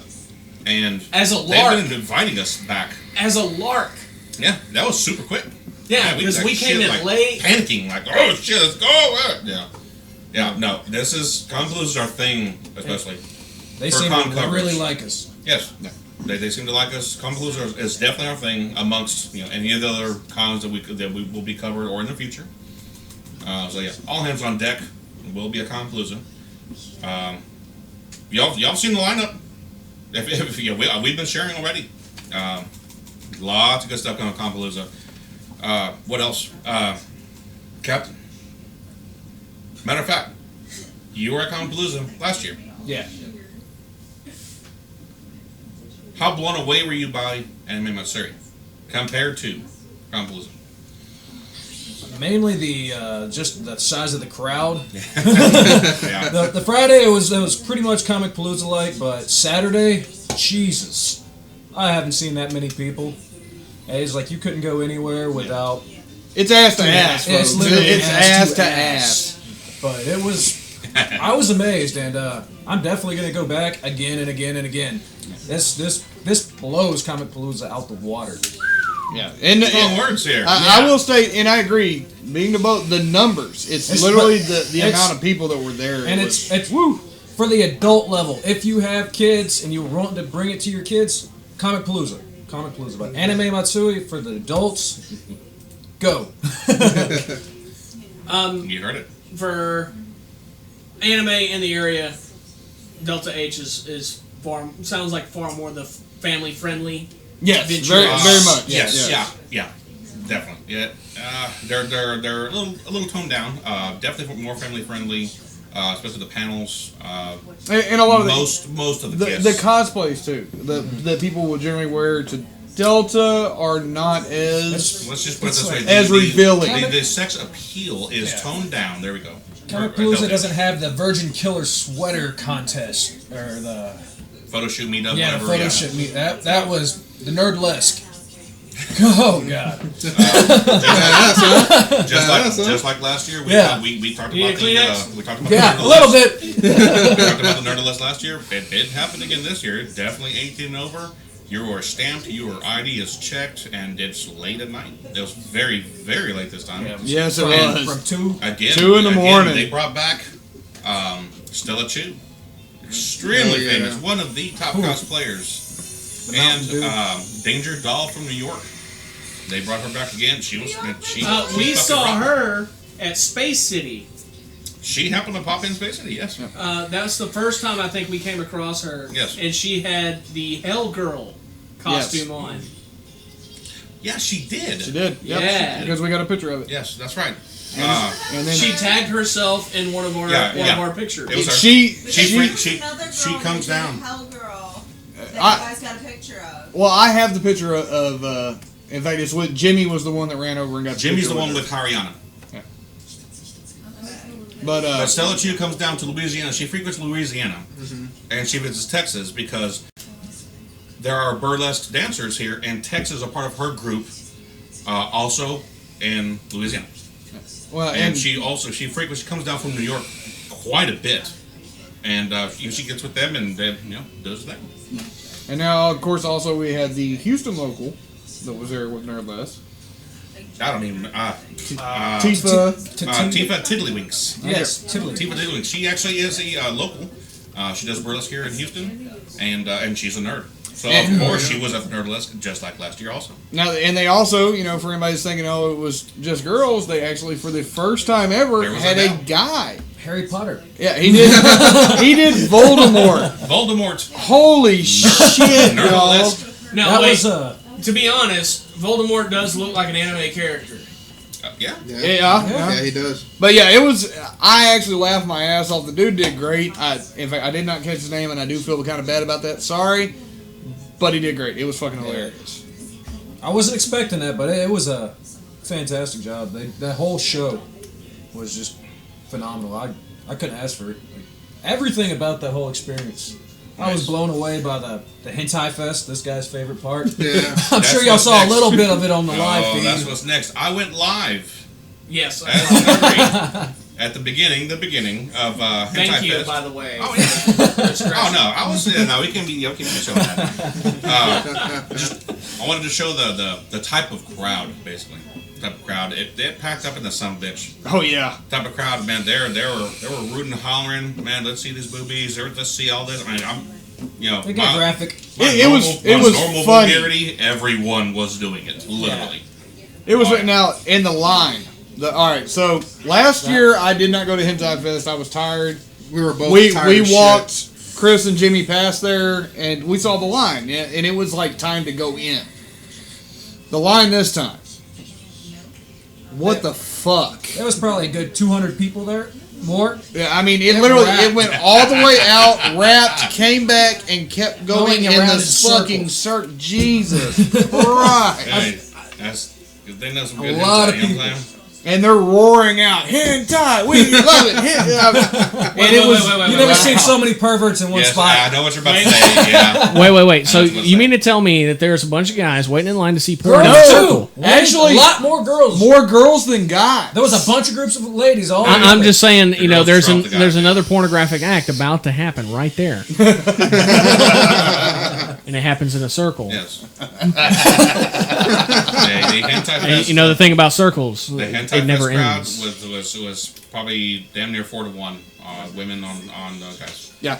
and as a they've lark, been inviting us back. As a lark. Yeah, that was super quick. Yeah, because we came in late, panicking like, oh shit, let's go. Yeah. No, this is Comic Palooza is our thing, especially. They for seem con to really like us. Yes, they seem to like us. Comic Palooza is definitely our thing amongst any of the other cons that we will be covered or in the future. So yeah, all hands on deck. Will be a Comic Palooza. Y'all seen the lineup? We've been sharing already. Lots of good stuff going on Comic Palooza. What else? Captain. Matter of fact, you were at Comic Palooza last year. Yeah. How blown away were you by Anime Matsuri compared to Comic Palooza? Mainly the just the size of the crowd. Yeah. The Friday it was pretty much Comic Palooza like, but Saturday, Jesus, I haven't seen that many people. It's like you couldn't go anywhere without. It's ass to ass. It's folks. literally It's ass to ass. But it was. I was amazed, and I'm definitely gonna go back again and again and again. This blows Comic Palooza out the water. Yeah, and strong words here. I will state, and I agree. Being the numbers, it's literally the amount of people that were there, and it's woo for the adult level. If you have kids and you want to bring it to your kids, Comic Palooza, but Anime Matsuri for the adults. Go. You heard it. For anime in the area, Delta H is sounds like far more the family friendly. Yes, venture. very much. Yes. Yeah, definitely. Yeah, they're a little toned down. Definitely more family friendly, especially the panels. And a lot of most of the kids. the cosplays too. The people will generally wear to Delta are not as let's just put it this way: as revealing. The sex appeal is toned down. There we go. Comic Palooza doesn't have the Virgin Killer sweater contest or the photo shoot meetup. Yeah, whatever, the photo shoot meet. That was the Nerdlesque. Oh God! Just like last year, we talked about the a little bit. We talked about the Nerdless last year. It did happen again this year. Definitely 18 and over. You were stamped. Your ID is checked, and it's late at night. It was very, very late this time. Yes, it was from 2 in the morning. They brought back Stella Chu, extremely famous, one of the top cosplayers And Danger Doll from New York. They brought her back again. She was. We saw her at Space City. She happened to pop in Space City, yes. That's the first time I think we came across her. Yes. And she had the Hell Girl costume on. Yeah, she did. She did. Yep. Yeah. Because we got a picture of it. Yes, that's right. And then She tagged herself in one of our pictures. It was her. She comes down. Hell Girl that you guys got a picture of. Well, I have the picture of in fact, it's with Jimmy was the one that ran over and got. Jimmy's the one with with Haryana. Yeah. But Stella Chu comes down to Louisiana. She frequents Louisiana, and she visits Texas because there are burlesque dancers here, and Texas is a part of her group, also in Louisiana. Well, and she comes down from New York quite a bit, and she gets with them and does that. And now, of course, also we had the Houston local that was there with Nerdless. I don't even. Tifa Tiddlywinks. Yes, Tifa Tiddlywinks. She actually is a local. She does burlesque here in Houston, and she's a nerd. So of course she was at Nerdless just like last year also. Now, and they also, for anybody that's thinking, it was just girls, they actually, for the first time ever, had a guy. Harry Potter. Yeah, he did. He did Voldemort. Holy shit, y'all! Now, to be honest, Voldemort does look like an anime character. Yeah, he does. But yeah, it was. I actually laughed my ass off. The dude did great. In fact, I did not catch his name, and I do feel kind of bad about that. Sorry, but he did great. It was fucking hilarious. I wasn't expecting that, but it was a fantastic job. That whole show was just phenomenal. I couldn't ask for it. Everything about that whole experience. I was blown away by the hentai fest, this guy's favorite part. Yeah. I'm sure y'all saw a little bit of it on the live feed. That's what's next. I went live. Yes. At the beginning of hentai Thank you, fest. by the way. Oh, yeah. Oh no, I was no. We can be showing that. I wanted to show the type of crowd, basically. Type of crowd. It packed up in the son of a bitch. Oh yeah. Type of crowd, man. They were rooting, hollering. Man, let's see these boobies. Let's see all this. I mean, They get graphic. It was normal funny. vulgarity. Everyone was doing it, literally. It was now in the line. All right, so last year I did not go to Hentai Fest. I was tired. We were both tired. We as walked. Shit. Chris and Jimmy passed there, and we saw the line, and it was like time to go in. The line this time. What the fuck? There was probably a good 200 people there. More? Yeah, I mean, it went all the way out, wrapped, came back, and kept going in this fucking circle. Jesus Christ. Hey, they know some good A lot of hentai, you know people. what I'm saying? And they're roaring out, hentai, we love it. And it was, you never seen so many perverts in one Yes, spot. I know what you're about to say. Yeah. Wait. So you mean to tell me that there's a bunch of guys waiting in line to see porn? No, actually, a lot more girls. More girls than guys. There was a bunch of groups of ladies all. I'm just saying, girls trump the guys. there's another pornographic act about to happen right there, and it happens in a circle. Yes. The hentai And fest. the thing about circles, The hentai it never fest crowd ends. was probably damn near 4-1 women on guys. Yeah.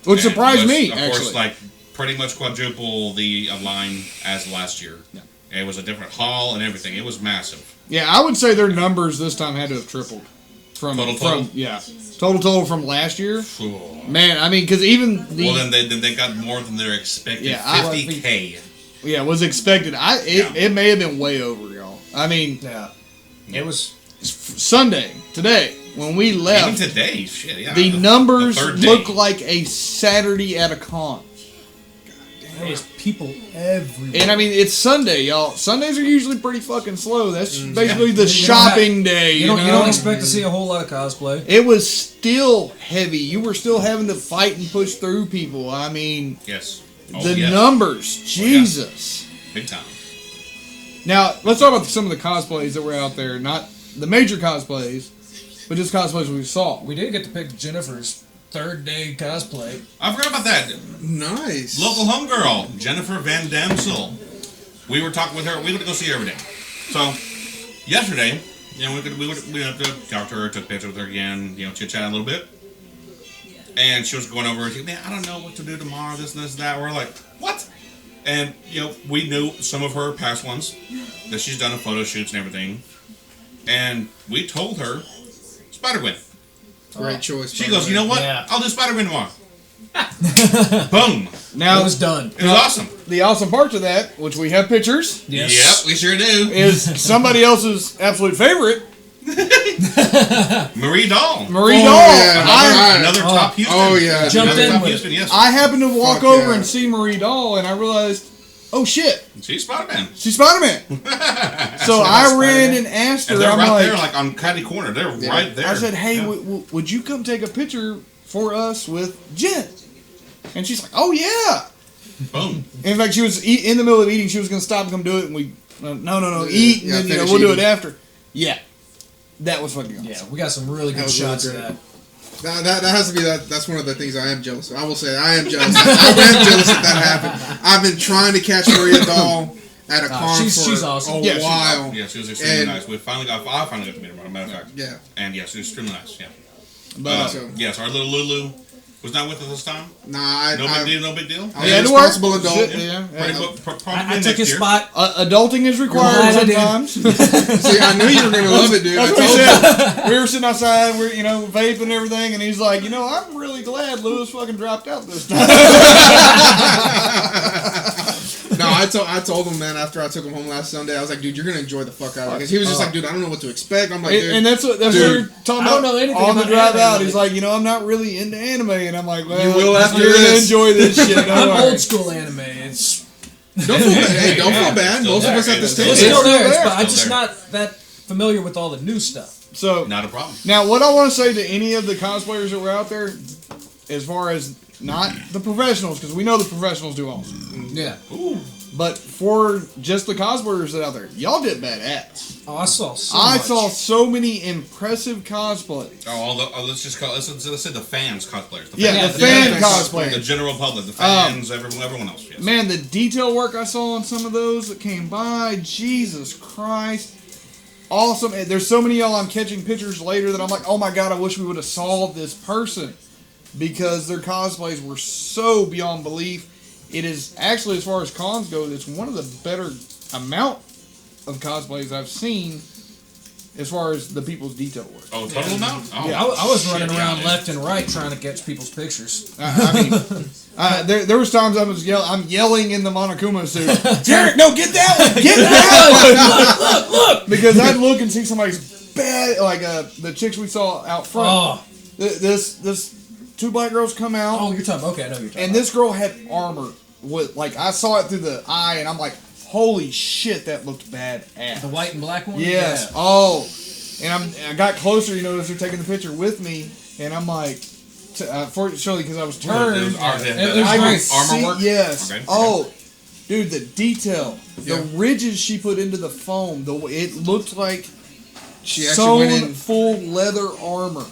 Which And surprised was, me, of actually. course, like pretty much quadruple the line as last year. Yeah. And it was a different hall and everything. It was massive. Yeah, I would say their numbers this time had to have tripled. Total from last year. Cool. Man, I mean, because even the Well, then they got more than their expected. Yeah, 50K. Yeah, was expected. It may have been way over, y'all. I mean, it was Sunday today when we left. Even today, shit, yeah. The numbers the third day. look like a Saturday at a con. there was people everywhere. And I mean, it's Sunday, y'all. Sundays are usually pretty fucking slow. That's basically the shopping day. You don't expect to see a whole lot of cosplay. It was still heavy. You were still having to fight and push through people. I mean, Yes. the numbers, Jesus. Big time. Now, let's talk about some of the cosplays that were out there. Not the major cosplays, but just cosplays we saw. We did get to pick Jennifer's third day cosplay. I forgot about that. Nice. Local homegirl, Jennifer Van Damsel. We were talking with her. We went to go see her every day. So, yesterday, we went to talk to her, took pictures with her again, chit-chat a little bit. And she was going over, man, I don't know what to do tomorrow, this and this and that. We're like, what? And, we knew some of her past ones that she's done in photo shoots and everything. And we told her Spider-Gwen. Great choice. She goes, you know what? Yeah. I'll do Spider-Gwen tomorrow. Boom. Now It was done. It was awesome. The awesome part to that, which we have pictures, Yes. Yep, we sure do. is somebody else's absolute favorite, Marie Dahl. Marie Oh, Dahl. yeah, that's right. Another top Houston. Oh, yeah. Jumped Another in top with Houston, yes. I happened to walk Fuck over yeah. and see Marie Dahl, and I realized, oh shit, She's Spider-Man. she's Spider-Man. So I ran and asked her. And they're I'm right like, there, like on Caddy Corner. They're right there. I said, hey, Yeah. would you come take a picture for us with Jen? And she's like, oh yeah. Boom. In fact, she was in the middle of eating. She was going to stop and come do it, and we no, eat, and Yeah, then finish we'll do it eating. after. Yeah, that was fucking awesome. Yeah, we got some really That good was shots really of great. that. That has to be that's one of the things I am jealous of. I will say I am jealous. I am jealous that happened. I've been trying to catch Maria Dahl at a con she's for awesome. a Yeah, she's while. Yeah, she was extremely And- nice. I finally got to meet her, as a matter of fact. Yeah. And yeah, she was extremely nice. Yeah. But So- Yes, our little Lulu was not with us this time. Nah, No big deal. No big deal. I was Yeah, a it worked. responsible adult. Yeah. Probably I next took his year. spot. Adulting is required Right, I did. sometimes. See, I knew you were gonna love it, dude. That's I what he told you. said. We were sitting outside, we're vaping and everything, and he's like, I'm really glad Lewis fucking dropped out this time. No, I told him, man, after I took him home last Sunday, I was like, dude, you're gonna enjoy the fuck out of it. Because he was just like, dude, I don't know what to expect. I'm like, dude. And that's what we dude, were talking I don't about know anything on the about drive anime, out. like- He's like, I'm not really into anime, and I'm like, well, You will after you're gonna this. enjoy this shit. Don't I'm worry. old school anime. It's don't feel bad. Hey, don't feel bad. Still Most of there. us at this Still table. it's still still there, there. but I'm Still just there. not that familiar with all the new stuff. So Not a problem. now, what I want to say to any of the cosplayers that were out there, as far as not the professionals, because we know the professionals do awesome, Yeah. Ooh. but for just the cosplayers that out there, y'all did badass. Oh, I saw so I much. saw so many impressive cosplays. Let's say the fans cosplayers. The Yeah, fans. the fan fans. cosplayers. The general public, the fans, everyone else. Yes. Man, the detail work I saw on some of those that came by, Jesus Christ. Awesome. And there's so many of y'all I'm catching pictures later that I'm like, oh my god, I wish we would have saw this person. Because their cosplays were so beyond belief. It is actually, as far as cons go, it's one of the better amount of cosplays I've seen as far as the people's detail work. Oh, total amount? Oh, Yeah, I was running shit, around yeah, left and right trying to catch people's pictures. There was times I'm yelling in the Monokuma suit. Derek, no, get that one, get that one. Look. Because I'd look and see somebody's bad, like the chicks we saw out front. Oh, This two black girls come out, oh, you're talking. Okay, I know you're talking. and this girl had armor. With I saw it through the eye, and I'm like, holy shit, that looked badass. the white and black one. Yes. Yeah. Oh, and I got closer. As they're taking the picture with me, and I'm like, fortunately because I was turned, There's I armor could see. work? Yes. Okay. Oh, dude, the detail, Yeah. the ridges she put into the foam, the way it looked like She actually sewn went in. full leather armor.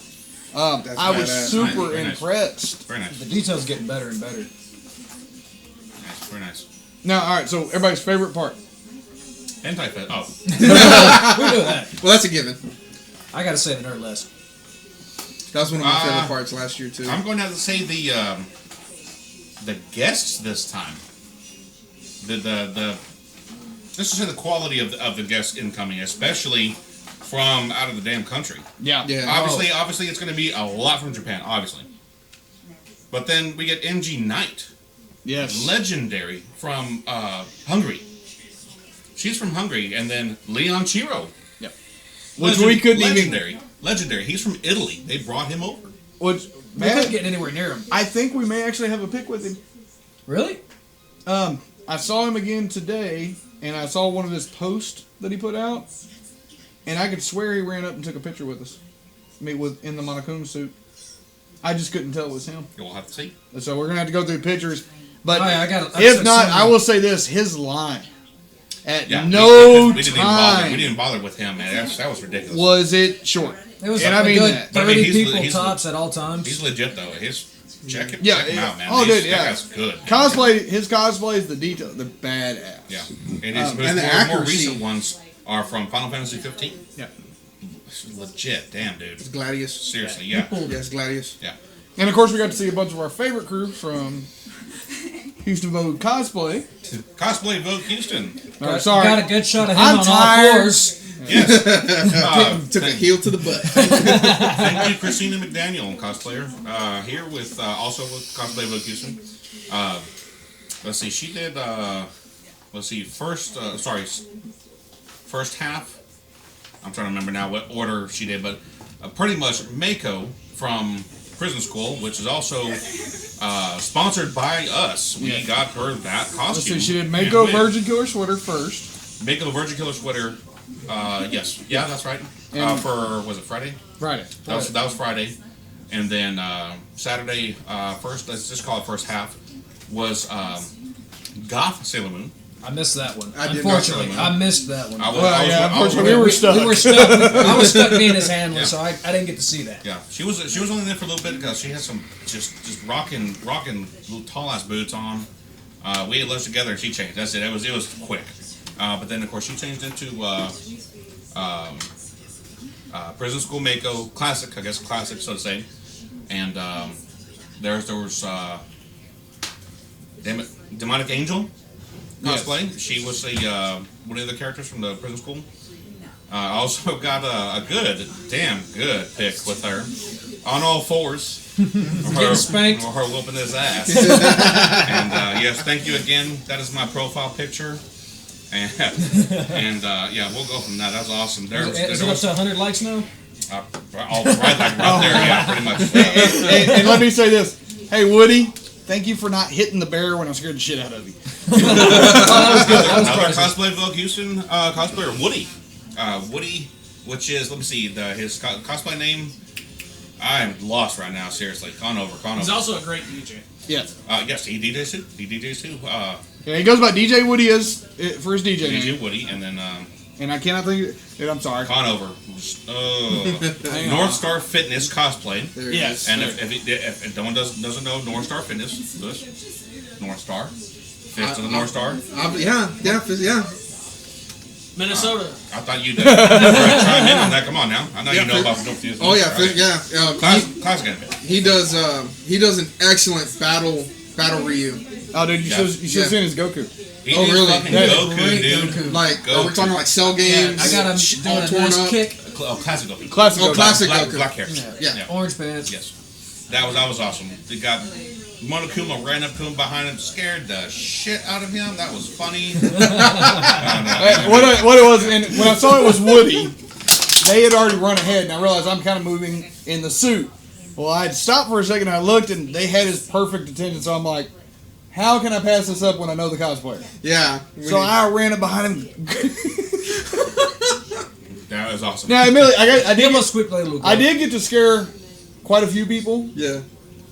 That's I was badass. super Very nice. impressed. Very nice. The detail's getting better and better. Nice. Very nice. Now, all right. So everybody's favorite part. Hentai fed. Oh. We know that. Well, that's a given. I gotta say the nerd list. That was one of my favorite parts last year too. I'm going to have to say the guests this time. Let's just say the quality of the guests incoming, especially from out of the damn country. Yeah. Yeah. Obviously, it's going to be a lot from Japan. Obviously, but then we get NG Knight, Yes. legendary from Hungary. She's from Hungary, and then Leon Chiro. Yep. Which we couldn't even. Legendary. He's from Italy. They brought him over. Which We couldn't get anywhere near him. I think we may actually have a pic with him. Really? I saw him again today, and I saw one of his posts that he put out, and I could swear he ran up and took a picture with us. In the Monokuma suit. I just couldn't tell it was him. You'll have to see. So we're gonna have to go through pictures. But Oh, yeah, if not, I will say this: his line at Yeah, no we didn't time even bother with him, man. That was ridiculous. was it short. It was And like I mean a good that. 30 But I mean, people he's tops at all times. He's legit though. Check him Yeah, out, man. Oh, dude, That yeah. guy's good. His cosplays, the detail, they're badass. Yeah, and his and more the accuracy. recent ones are from Final Fantasy 15. Yeah. Legit, damn dude. It's Gladius. Seriously, yeah. Yes, Gladius. Yeah. And of course, we got to see a bunch of our favorite crew from Houston Vogue Cosplay. Cosplay Vogue Houston. Oh, sorry. Got a good shot of him I'm on tired. all fours. Yes. Took a heel to the butt. Thank you, Christina McDaniel, cosplayer. Here with also with Cosplay Vogue Houston. Let's see, she did. First half. I'm trying to remember now what order she did, but pretty much Mako from Prison School, which is also sponsored by us. We got her that costume. Let's see, she did Mako Virgin Killer Sweater first. Mako Virgin Killer Sweater. Yes, yeah, that's right. Was it Friday? Friday. That was Friday, and then Saturday. First, let's just call it first half. Was Goth Sailor Moon. I missed that one. Unfortunately, I missed that one. Unfortunately, we were stuck. We were stuck. I was stuck being his handler, so I didn't get to see that. Yeah, she was only there for a little bit because she had some just rocking little tall ass boots on. We ate lunch together and she changed. That's it. It was quick. But then of course she changed into Prison School Mako classic, I guess classic so to say. And there was Demonic Angel cosplay. Yes. She was one of the characters from the Prison School. I also got a damn good pic with her on all fours. Getting spanked. Or her whooping his ass. And yes, thank you again. That is my profile picture. And yeah, we'll go from that. That's awesome. Is it up to 100 likes now? Right there, yeah, pretty much. And let me say this. Hey, Woody, thank you for not hitting the bear when I scared the shit out of you. That was good. Another Cosplay Vogue Houston cosplayer, Woody. Woody, which is, let me see, his cosplay name. I'm lost right now, seriously. Con over. He's also a great DJ. Yes. Yes, he DJs too. Yeah, he goes by DJ Woody for his DJ name. DJ Woody, and then... and I cannot think of I'm sorry. Con over. North Star Fitness cosplay. Yes. And if no one doesn't know North Star Fitness, North Star. Fist of the North Star. Yeah. Minnesota. I thought you'd chime in on that. Come on now. I know you know about North Houston. Oh yeah, right? Classic. He does an excellent battle Ryu. Oh, dude, you should have seen his Goku. He really? Goku, dude. Goku. Like, are we talking like Cell games? I got him doing a nice kick. Classic Goku. Classic Goku. Black hair. Yeah. Orange pants. Yes. That was awesome. They got Monokuma ran up to him behind him, scared the shit out of him. That was funny. What it was, and when I saw it was Woody, they had already run ahead, and I realized I'm kind of moving in the suit. Well, I had stopped for a second, and I looked, and they had his perfect attention, so I'm like, how can I pass this up when I know the cosplayer? Yeah. So I ran up behind him. That was awesome. Now, admittedly, I did get to scare quite a few people. Yeah.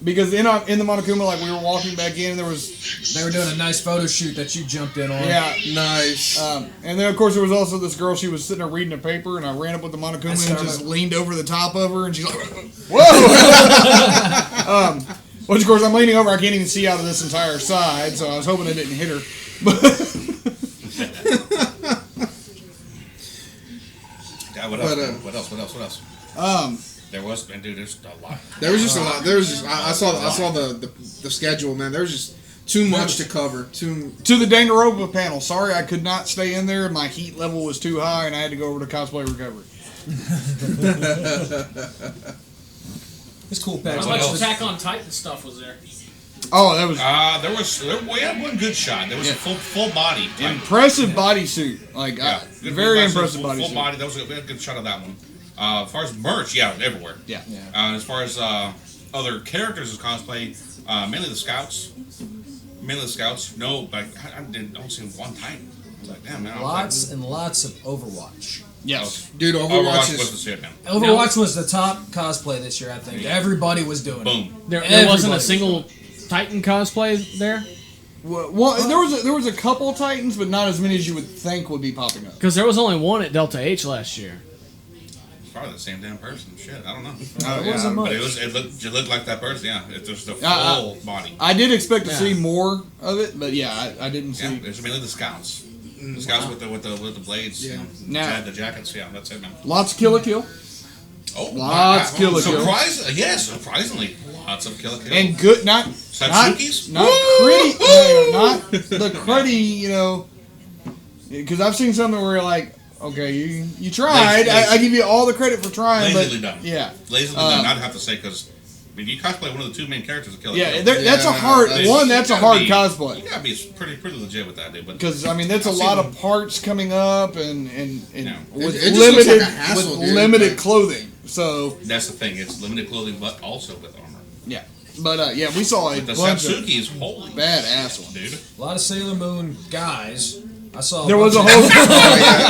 Because in the Monokuma, like, we were walking back in, they were doing a nice photo shoot that you jumped in on. Yeah. Nice. And then, of course, there was also this girl, she was sitting there reading a paper, and I ran up with the Monokuma and just leaned over the top of her, and she's like, whoa! Which, of course, I'm leaning over, I can't even see out of this entire side, so I was hoping it didn't hit her. What else? There was, and dude, there's a lot. There was just a lot. I saw the schedule, man. There was just too much to cover. To the Danganronpa panel. Sorry, I could not stay in there. My heat level was too high, and I had to go over to Cosplay Recovery. It's cool. How much Attack on Titan stuff was there? Oh, that was. We had one good shot. There was a full body. Impressive bodysuit. Like, very impressive bodysuit. Full body. That was a good shot of that one. As far as merch, everywhere. Yeah. As far as other characters as cosplay, mainly the scouts. No, but I don't see one Titan. I was like, damn, man. Lots and lots of Overwatch. Yes. Dude, Overwatch was the shit, man. Overwatch was the top cosplay this year, I think. Everybody was doing it. Boom. There wasn't a single Titan cosplay there? Well, there was a couple Titans, but not as many as you would think would be popping up. Because there was only one at Delta H last year. Probably the same damn person. Shit, I don't know. It wasn't much. But it looked like that person. Yeah, it's just a full body. I did expect to see more of it, but I didn't see. Yeah, it's mainly the scouts. The scouts with the blades. Yeah. Now, the jackets. Yeah, that's it, man. Lots of Kill la Kill. Oh, lots of Kill la Kill. Surprisingly, lots of Kill la Kill. And good, not Satsuki's? not cruddy, not the cruddy, because I've seen something where you're like, okay, you tried. I give you all the credit for trying, lazily but done. Yeah, lazily done. I'd have to say because you cosplay one of the two main characters of Kill la Kill. That's a hard one. That's a hard cosplay. You gotta be pretty legit with that, dude. Because that's a lot of parts coming up and with it just looks like a hassle, with dude. limited clothing. So that's the thing. It's limited clothing, but also with armor. Yeah, but we saw a But the bunch Satsuki of is holy badass ones, dude. A lot of Sailor Moon guys. I saw. There was a whole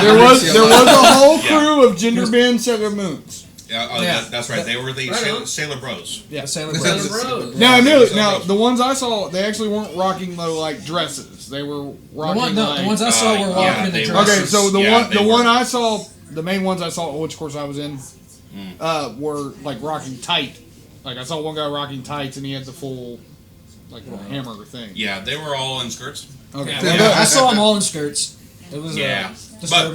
there was a whole crew of gender bend Sailor Moons. Yeah, that's right. They were the Sailor Bros. Yeah, Sailor Bros. Now the ones I saw, they actually weren't rocking like dresses. They were rocking. The ones I saw were rocking in the dresses. Okay, so the one I saw, the main ones I saw, which of course I was in, were like rocking tight. Like I saw one guy rocking tights and he had the full like little hammer thing. Yeah, they were all in skirts. Okay, I saw them all in skirts. It was but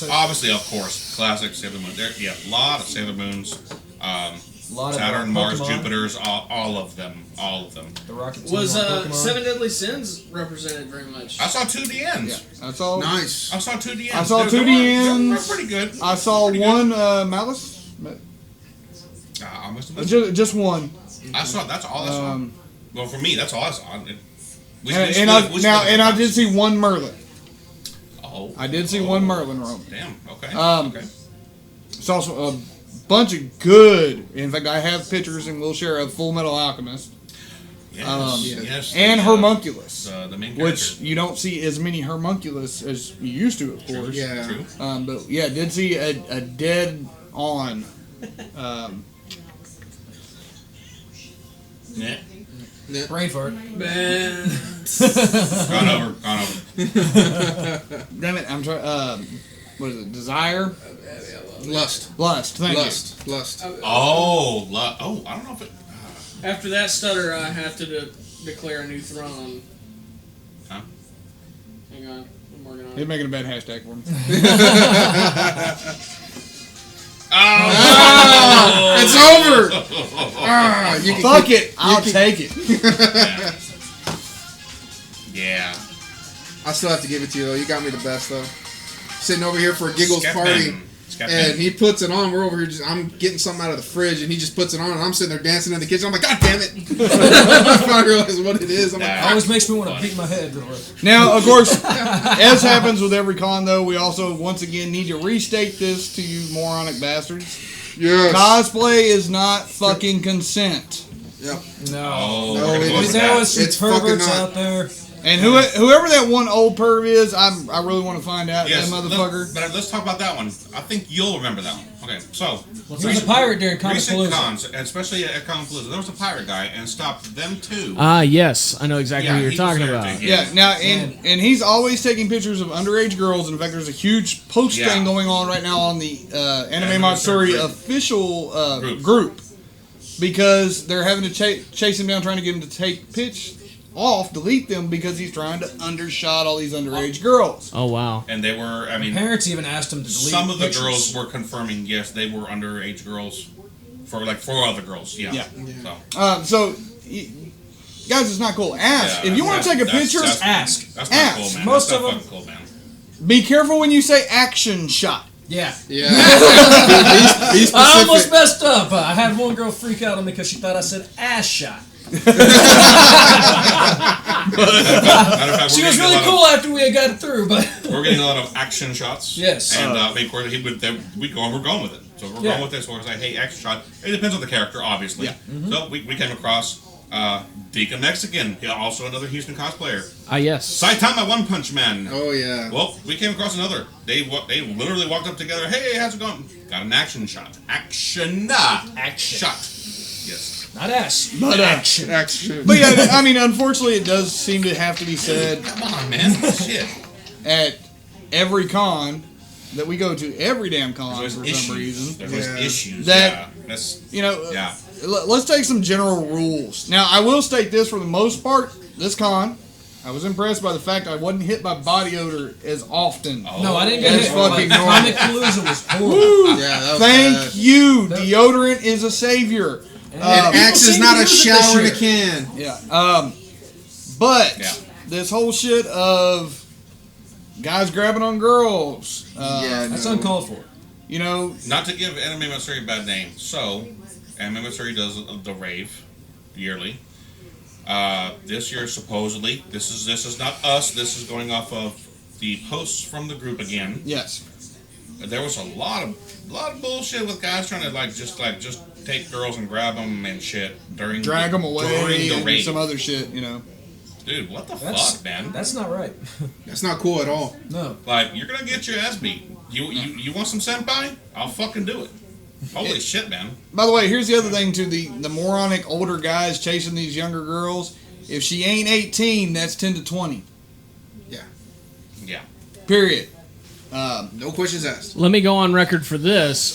obviously, of course, classic Sailor Moon. There, a lot of Sailor Moons. Saturn, Mars, Jupiter's, all of them. The Rocket was Seven Deadly Sins represented very much. I saw 2DNs. Yeah, I saw nice. I saw 2DNs. I saw 2DNs. They're pretty good. I saw one Malice. I must have just one. I saw. That's all I saw. Well, for me, that's all I saw. I did see one Merlin. Oh, I did see one Merlin roam. Damn. Okay. Okay. Saw a bunch of good. In fact, I have pictures, and we'll share of Full Metal Alchemist. Yes. And Homunculus, the main which you don't see as many Homunculus as you used to, of course. Yeah. True. But did see a dead on. Brain fart. Man. Gone over. Damn it! I'm trying. What is it? Desire. Lust. Thank you. Lust. Oh, I don't know if it. After that stutter, I have to declare a new throne. Huh? Hang on, I'm working on He's it. making a bad hashtag for me. It's over. Fuck it. I'll take it. Yeah. I still have to give it to you though. You got me the best though. Sitting over here for a giggles party. And he puts it on. We're over here. I'm getting something out of the fridge, and he just puts it on, and I'm sitting there dancing in the kitchen. I'm like, God damn it! I finally realize what it is. I'm like, It always makes me want to beat my head. Now, of course, as happens with every con, though, we also once again need to restate this to you moronic bastards. Yes. Cosplay is not fucking consent. Yep. No. No, it is There not. was some It's fucking perverts not. out there. And whoever that one old perv is, I really want to find out. Yes, that motherfucker. but let's talk about that one. I think you'll remember that one. Okay, so He was a pirate during recent Comic cons, and especially at Comic-Palooza, there was a pirate guy and stopped them too. Yes, I know exactly Yeah, what you're he talking was there, about. too. Yeah. Now, and he's always taking pictures of underage girls. In fact, there's a huge post thing going on right now on the Anime Matsuri official group because they're having to chase him down, trying to get him to take delete them because he's trying to undershot all these underage girls. Oh wow! And they were, Parents even asked him to delete some of the pictures. girls were confirming, yes, they were underage girls for like 4 other girls. Yeah. So, guys, it's not cool. Ask if you want to take a picture. Ask. That's not cool, man. Most that's of not them. fucking cool, man. Be careful when you say action shot. Yeah. Yeah. I almost messed up. I had one girl freak out on me because she thought I said ass shot. She was really cool after we had gotten through, but we're getting a lot of action shots. Yes. And of course, we're going with it. So we're going with this. We're like, hey, action shot. It depends on the character, obviously. Yeah. Mm-hmm. So we came across Deacon Mexican, also another Houston cosplayer. Yes. Saitama One Punch Man. Oh yeah. Well, we came across another. They literally walked up together. Hey, how's it going? Got an action shot. Action shot. Yes. not ass, but action. But yeah, I mean, unfortunately, it does seem to have to be said. Come on, man. Shit. At every con that we go to, every damn con for some reason. There's issues. That That's, let's take some general rules. Now, I will state this for the most part. This con, I was impressed by the fact I wasn't hit by body odor as often. No, I didn't get hit. Fucking Like, normal. Comic Palooza was horrible. Woo! Yeah, that was Thank bad. you. Deodorant is a savior. And Axe is not a shower in a can. Yeah. But this whole shit of guys grabbing on girls. That's uncalled for. You know, not to give Anime Matsuri a bad name. So, Anime Matsuri does the rave yearly. This year, supposedly, this is not us. This is going off of the posts from the group again. Yes. There was a lot of bullshit with guys trying to just take girls and grab them and shit during drag them away during the and rave. some other shit. You know. Dude, what the fuck, man? That's not right. That's not cool at all. No. Like, you're gonna get your ass beat. You want some senpai? I'll fucking do it. Holy shit, man. By the way, here's the other thing to the moronic older guys chasing these younger girls. If she ain't 18, that's 10 to 20. Yeah. Yeah. Period. No questions asked. Let me go on record for this.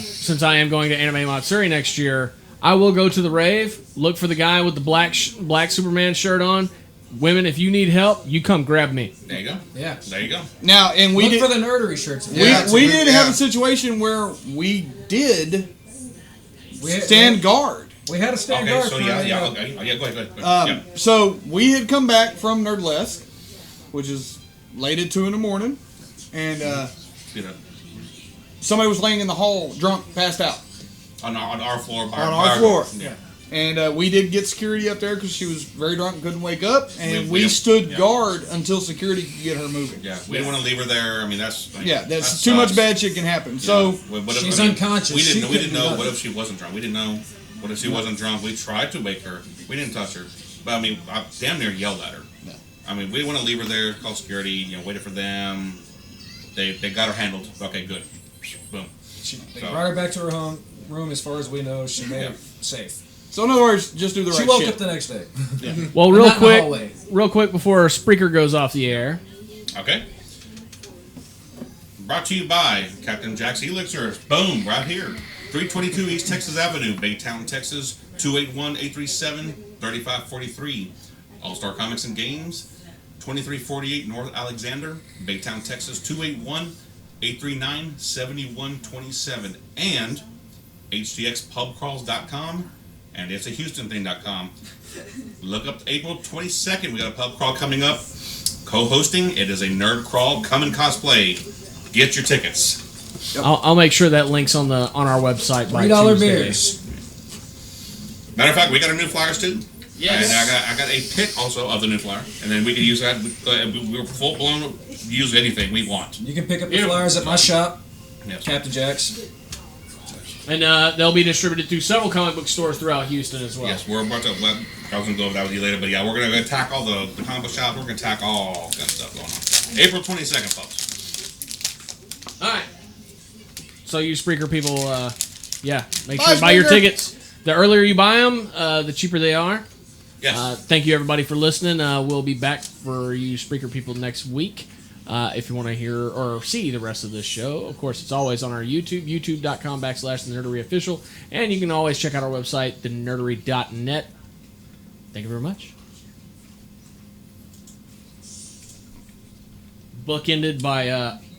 Since I am going to Anime Matsuri next year, I will go to the rave, look for the guy with the black Superman shirt on. Women, if you need help, you come grab me. There you go. Yeah. There you go. Now, and we Look did for the nerdery shirts. We did have a situation where we did stand guard. We had a stand Okay, guard. so for yeah, a- okay. Go ahead. So we had come back from Nerdlesque, which is late at 2 in the morning, and somebody was laying in the hall, drunk, passed out. On our floor. On our floor. Yeah. And we did get security up there because she was very drunk and couldn't wake up. And we We- stood yeah. guard until security could get her moving. Yeah, we didn't want to leave her there. I mean, that's that's too much bad shit can happen. So What if- She's I mean, unconscious. We She didn't couldn't do know. nothing. What if she wasn't drunk? We didn't know. What if she wasn't drunk? We tried to wake her. We didn't touch her. But I mean, I damn near yelled at her. No. I mean, we didn't want to leave her there. Call security. Waited for them. They got her handled. Okay, good. Boom. They brought her back to her room. As far as we know, she made it safe. So in other words, just do the right shit. She woke up the next day. Yeah. Well, And real not in the hallway. quick before Spreaker goes off the air. Okay. Brought to you by Captain Jack's Elixir. Boom, right here. 322 East Texas Avenue, Baytown, Texas. 281-837-3543. All-Star Comics and Games. 2348 North Alexander, Baytown, Texas. 281-839-7127. And hdxpubcrawls.com. And it's a HoustonThing.com. Look up April 22nd. We got a pub crawl coming up. Co-hosting. It is a nerd crawl. Come and cosplay. Get your tickets. Yep. I'll make sure that link's on our website by $3 Tuesday. beers. Matter of fact, we got our new flyers too. Yes. And I got a pic also of the new flyer, and then we can use that. We're full blown. Use anything we want. You can pick up the flyers at my shop, Yes. Captain Jack's. And they'll be distributed through several comic book stores throughout Houston as well. Yes, we're about to. I was gonna go over that with you later, but yeah, we're gonna attack all the comic book shops. We're gonna attack all that stuff going on. April 22nd, folks. All right. So you Spreaker people, make Bye, sure to buy your Spreaker. tickets. The earlier you buy them, the cheaper they are. Yes. Thank you everybody for listening. We'll be back for you Spreaker people next week. If you want to hear or see the rest of this show, of course, it's always on our YouTube, youtube.com/thenerderyofficial. And you can always check out our website, thenerdery.net. Thank you very much. Bookended by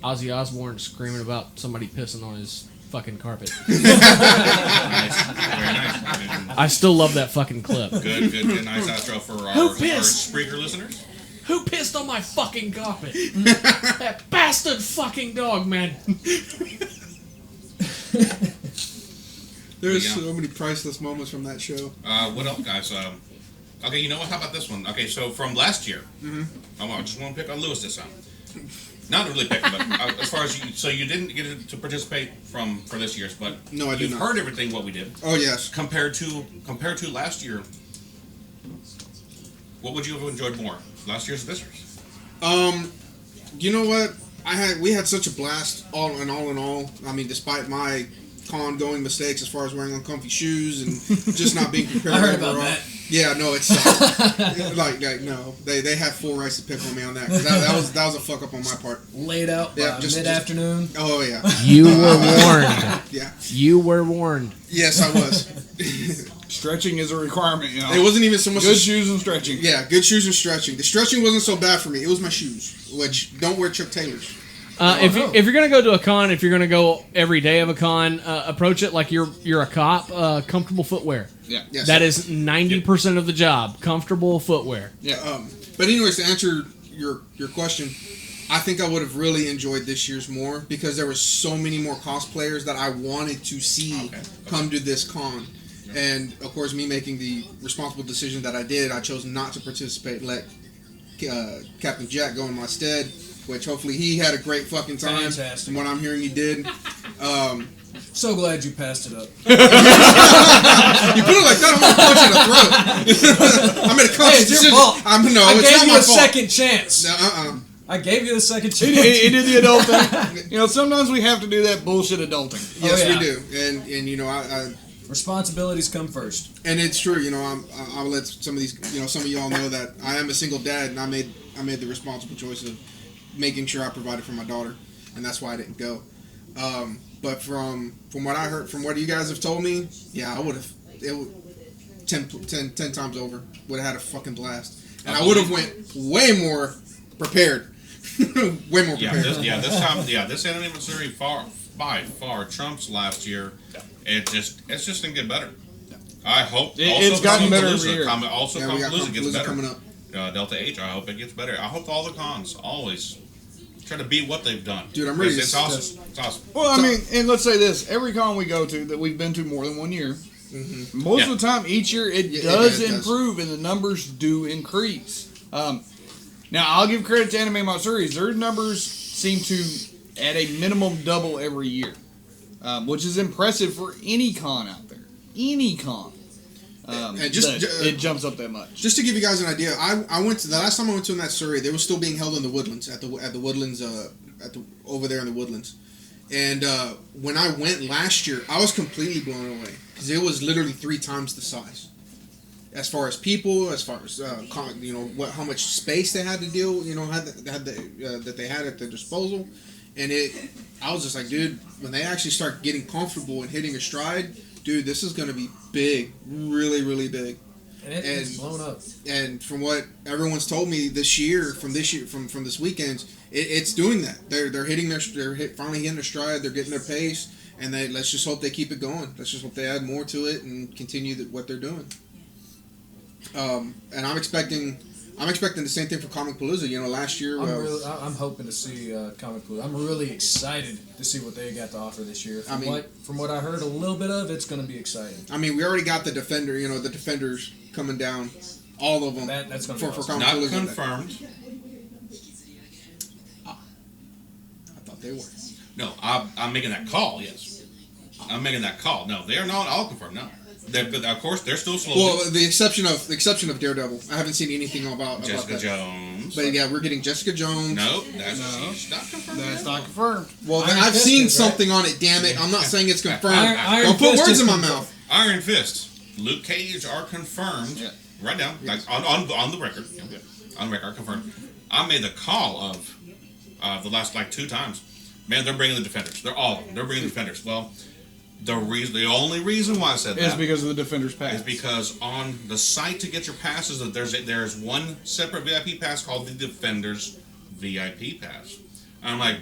Ozzy Osbourne screaming about somebody pissing on his fucking carpet. Nice. Very nice. I still love that fucking clip. Good. Nice outro for our Who pissed? Spreaker listeners. Who pissed on my fucking carpet? That bastard fucking dog, man. There's Yeah. so many priceless moments from that show. What else, guys? Okay, you know what? How about this one? Okay, so from last year, I just want to pick on Lewis this time. Not really pick, but as far as you didn't get to participate for this year's, but No, I did you've not. heard everything what we did. Oh yes. Compared to last year, what would you have enjoyed more? Last year's or this year's? You know what? We had such a blast all in all. I mean, despite my con-going mistakes as far as wearing uncomfy shoes and just not being prepared. I heard about overall. that. Yeah, no, it's like no, they had full rights to pick on me on that 'cause that was a fuck up on my part. Laid out Yeah, by just- mid-afternoon. Oh yeah. You were warned. Yeah. You were warned. Yes, I was. Stretching is a requirement, you know. It wasn't even so much good shoes and stretching. Yeah, good shoes and stretching. The stretching wasn't so bad for me. It was my shoes, which don't wear Chuck Taylors. If you're gonna go to a con, if you're gonna go every day of a con, approach it like you're a cop. Comfortable footwear. Yeah. Yes. That is 90% of the job. Comfortable footwear. Yeah. But anyways, to answer your question, I think I would have really enjoyed this year's more because there were so many more cosplayers that I wanted to see come to this con. And of course, me making the responsible decision that I did, I chose not to participate and let Captain Jack go in my stead. Which hopefully he had a great fucking time. Fantastic. From what I'm hearing, he did. So glad you passed it up. You put it like that, I'm gonna punch in the throat. I made a conscious decision. It's your fault. I gave not you my a fault. second chance. I gave you the second chance. He did the adult thing. You know, sometimes we have to do that bullshit adulting. Yes, we do. And you know, I responsibilities come first. And it's true. You know, I'll let some of these, you know, some of y'all know that I am a single dad, and I made the responsible choice of making sure I provided for my daughter, and that's why I didn't go. But from what I heard, from what you guys have told me, yeah, I would have 10 times over. Would have had a fucking blast, and I would have went way more prepared. Way more prepared. This Anime Matsuri by far trumps last year. It's just gonna get better. I hope it's gotten better every year. Also, Palooza gets better. Coming up. Delta H. I hope it gets better. I hope all the cons always try to beat what they've done. Dude, I'm ready. It's awesome. It's awesome. Well, I mean, and let's say this: every con we go to that we've been to more than 1 year, most of the time, each year it does improve and the numbers do increase. Now, I'll give credit to Anime Matsuri. Their numbers seem to, at a minimum, double every year, which is impressive for any con out there. Any con. It jumps up that much. Just to give you guys an idea, I went to the last time I went to Matsuri, they were still being held in the Woodlands at the Woodlands over there in the Woodlands, and when I went last year, I was completely blown away because it was literally 3 times the size, as far as people, as far as you know how much space they had to deal, you know, that they had at their disposal, and I was just like, dude, when they actually start getting comfortable and hitting a stride. Dude, this is going to be big, really, really big, and it's blown up. And from what everyone's told me from this weekend, it's doing that. They're finally hitting their stride. They're getting their pace, and let's just hope they keep it going. Let's just hope they add more to it and continue what they're doing. And I'm expecting the same thing for Comic Palooza. You know, last year I'm hoping to see Comic Palooza. I'm really excited to see what they got to offer this year. From what I heard a little bit of, it's going to be exciting. I mean, we already got the Defender. You know, the Defenders coming down, all of them. That's going to be awesome. Comic Not Palooza. confirmed. I thought they were. No, I'm making that call. Yes, I'm making that call. No, they are not all confirmed. No. But of course, they're still slow. Well, the exception of Daredevil, I haven't seen anything about Jessica that. Jones. But yeah, we're getting Jessica Jones. She's not confirmed. That's not confirmed. Well, then I've seen something on it. Damn it! I'm not saying it's confirmed. Don't put words in my mouth. Iron Fist, Luke Cage are confirmed. Yeah. Right now, like on the record. Yeah. On the record, confirmed. I made the call of the last 2 times. Man, they're bringing the Defenders. They're bringing the Defenders. Well. The only reason why I said that is because of the Defenders pass. Is because on the site to get your passes, that there's one separate VIP pass called the Defenders VIP pass. And I'm like,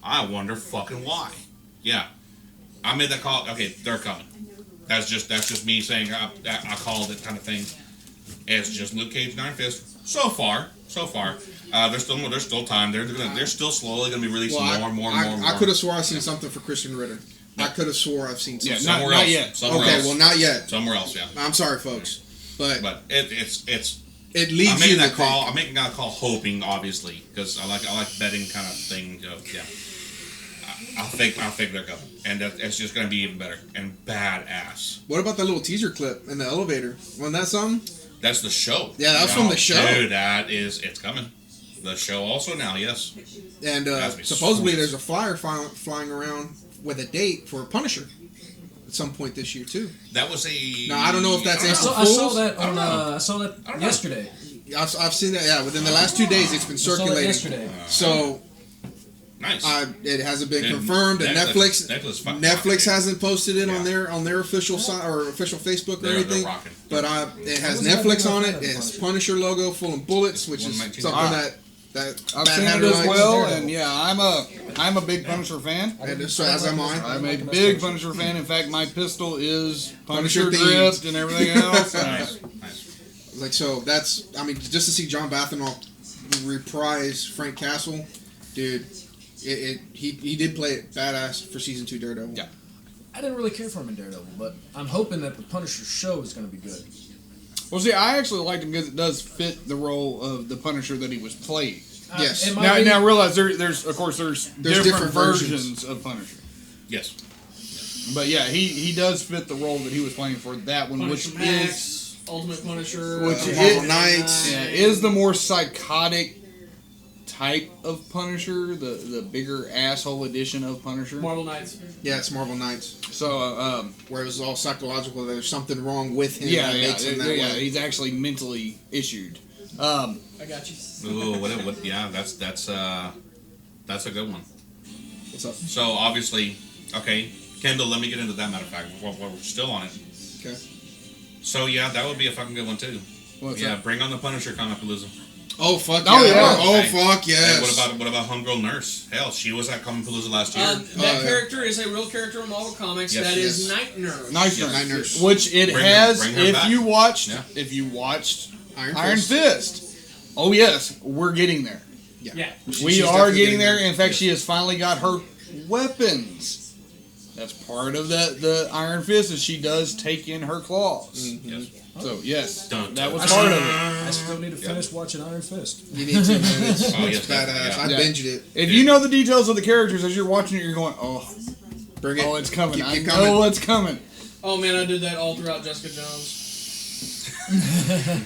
I wonder fucking why. Yeah, I made that call. Okay, they're coming. That's just me saying I called it kind of thing. It's just Luke Cage and Iron Fist. So far. There's still time. They're still slowly going to be releasing more. I could have swore I seen something for Christian Ritter. I could have swore I've seen something. Somewhere not else. Yet. Somewhere else. Well, not yet. Somewhere else, yeah. I'm sorry, folks, but it leads I'm making you that to call. think. I'm making that call, hoping, obviously, because I like betting kind of thing. Yeah, I think they're coming, and it's just going to be even better and badass. What about that little teaser clip in the elevator? Wasn't that something? That's the show. Yeah, that's from the show. Dude, it's coming. The show also now, yes. And supposedly there's a flyer flying around with a date for Punisher at some point this year too. That was a. Now I don't know if that's April Fool's. I saw that yesterday. I've seen that. Yeah, within the last 2 days it's been circulating. Yesterday. So Nice. It hasn't been And confirmed. And Netflix Netflix hasn't posted it on their official site or official Facebook or anything. They're rocking. But it has Netflix on it. It's Punisher logo full of bullets, which is something that I've seen it as well. And yeah, I'm a big Punisher fan. And so as am I. I'm a big Punisher fan. In fact, my pistol is Punisher themed. gripped and everything else. Nice. Like, so that's, I mean, just to see John Bernthal reprise Frank Castle, dude, he did play it badass for season 2 Daredevil. Yeah. I didn't really care for him in Daredevil, but I'm hoping that the Punisher show is going to be good. Well, see, I actually liked him because it does fit the role of the Punisher that he was playing. Yes. Now realize there's different versions of Punisher. Yes. But yeah, he does fit the role that he was playing for that one, Punisher which Max, is Ultimate Punisher, Marvel Knights. Yeah, is the more psychotic type of Punisher, the bigger asshole edition of Punisher. Marvel Knights. Yeah, it's Marvel Knights. So, where it was all psychological. There's something wrong with him. Yeah, that makes him that way. he's actually mentally issued. I got you. Ooh, what? Yeah, that's a good one. What's up? So obviously, okay, Kendall. Let me get into that. Matter of fact, while we're still on it. Okay. So yeah, that would be a fucking good one too. What's yeah, that? bring on the Punisher comic Palooza. Oh fuck yeah! Oh, yeah. Oh Hey, fuck yes! Hey, what about Homegirl Nurse? Hell, she was at Comic Palooza last year. That character is a real character in Marvel Comics. Yes, That is yes. Night Nurse. Night Nurse. Which it Bring has. her If back. you watched, Yeah. Iron Fist. Oh yes, we're getting there. Yeah. We She's are definitely getting there. there. In fact, she has finally got her weapons. That's part of the Iron Fist, is she does take in her claws. Mm-hmm. Yes. So yes, Dun, that was dun, part of it. I still need to finish watching Iron Fist. You need to, man. It's, Oh, yes, it's badass. yeah. I Yeah. binged it. If you know the details of the characters as you're watching it, you're going, oh, Bring it. oh, it's coming. Keep I coming. know what's coming. Oh man, I did that all throughout Jessica Jones.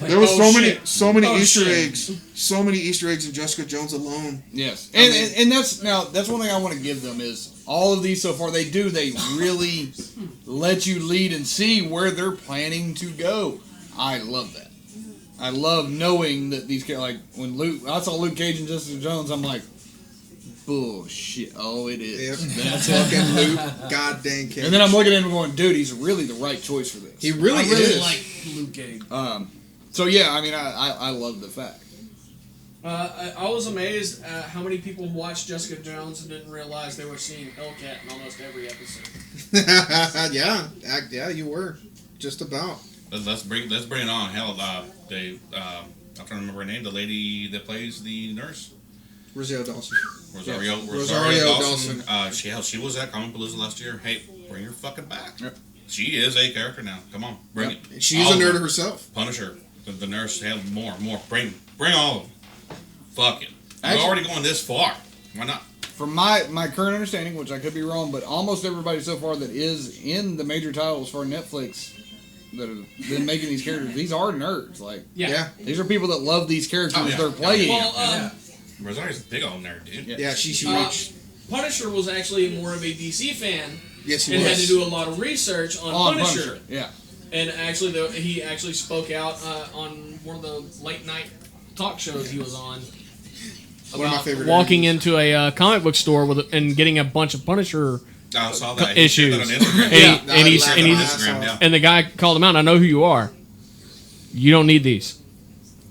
There was Oh, so many Oh, Easter shit. eggs, so many Easter eggs in Jessica Jones alone. Yes, and that's one thing I want to give them is all of these so far. They really let you lead and see where they're planning to go. I love that. I love knowing that these like when I saw Luke Cage and Jessica Jones, I'm like, bullshit. Oh, it is. Yep. That's fucking Luke, goddamn Cage. And then I'm looking at him and going, dude, he's really the right choice for this. He really I really is. like Luke Cage. So yeah, I mean, I love the fact. I was amazed at how many people watched Jessica Jones and didn't realize they were seeing Hellcat in almost every episode. yeah, you were just about. Let's bring it on. Hell, I'm trying to remember her name. The lady that plays the nurse. Rosario Dawson. Rosario Dawson. She was at Comic Palooza last year. Hey, bring her fucking back. Yep. She is a character now. Come on, bring it. She's All a of nerd them. herself. Punisher, the nurse. Hell, more. Bring all of them. Fuck it. We're Actually- already going this far. Why not? From my current understanding, which I could be wrong, but almost everybody so far that is in the major titles for Netflix that have been making these characters, these are nerds. Like, Yeah. these are people that love these characters Oh, yeah. they're playing. Well, Rosario's a big old nerd, dude. Yeah, she's huge. Punisher was actually more of a DC fan Yes, he and was. had to do a lot of research on Punisher. Yeah. And actually, he actually spoke out on one of the late night talk shows he was on. One of my favorite Walking into a comic book store and getting a bunch of Punisher I saw that. He issues. shared that on Instagram. And the guy called him out. I know who you are. You don't need these.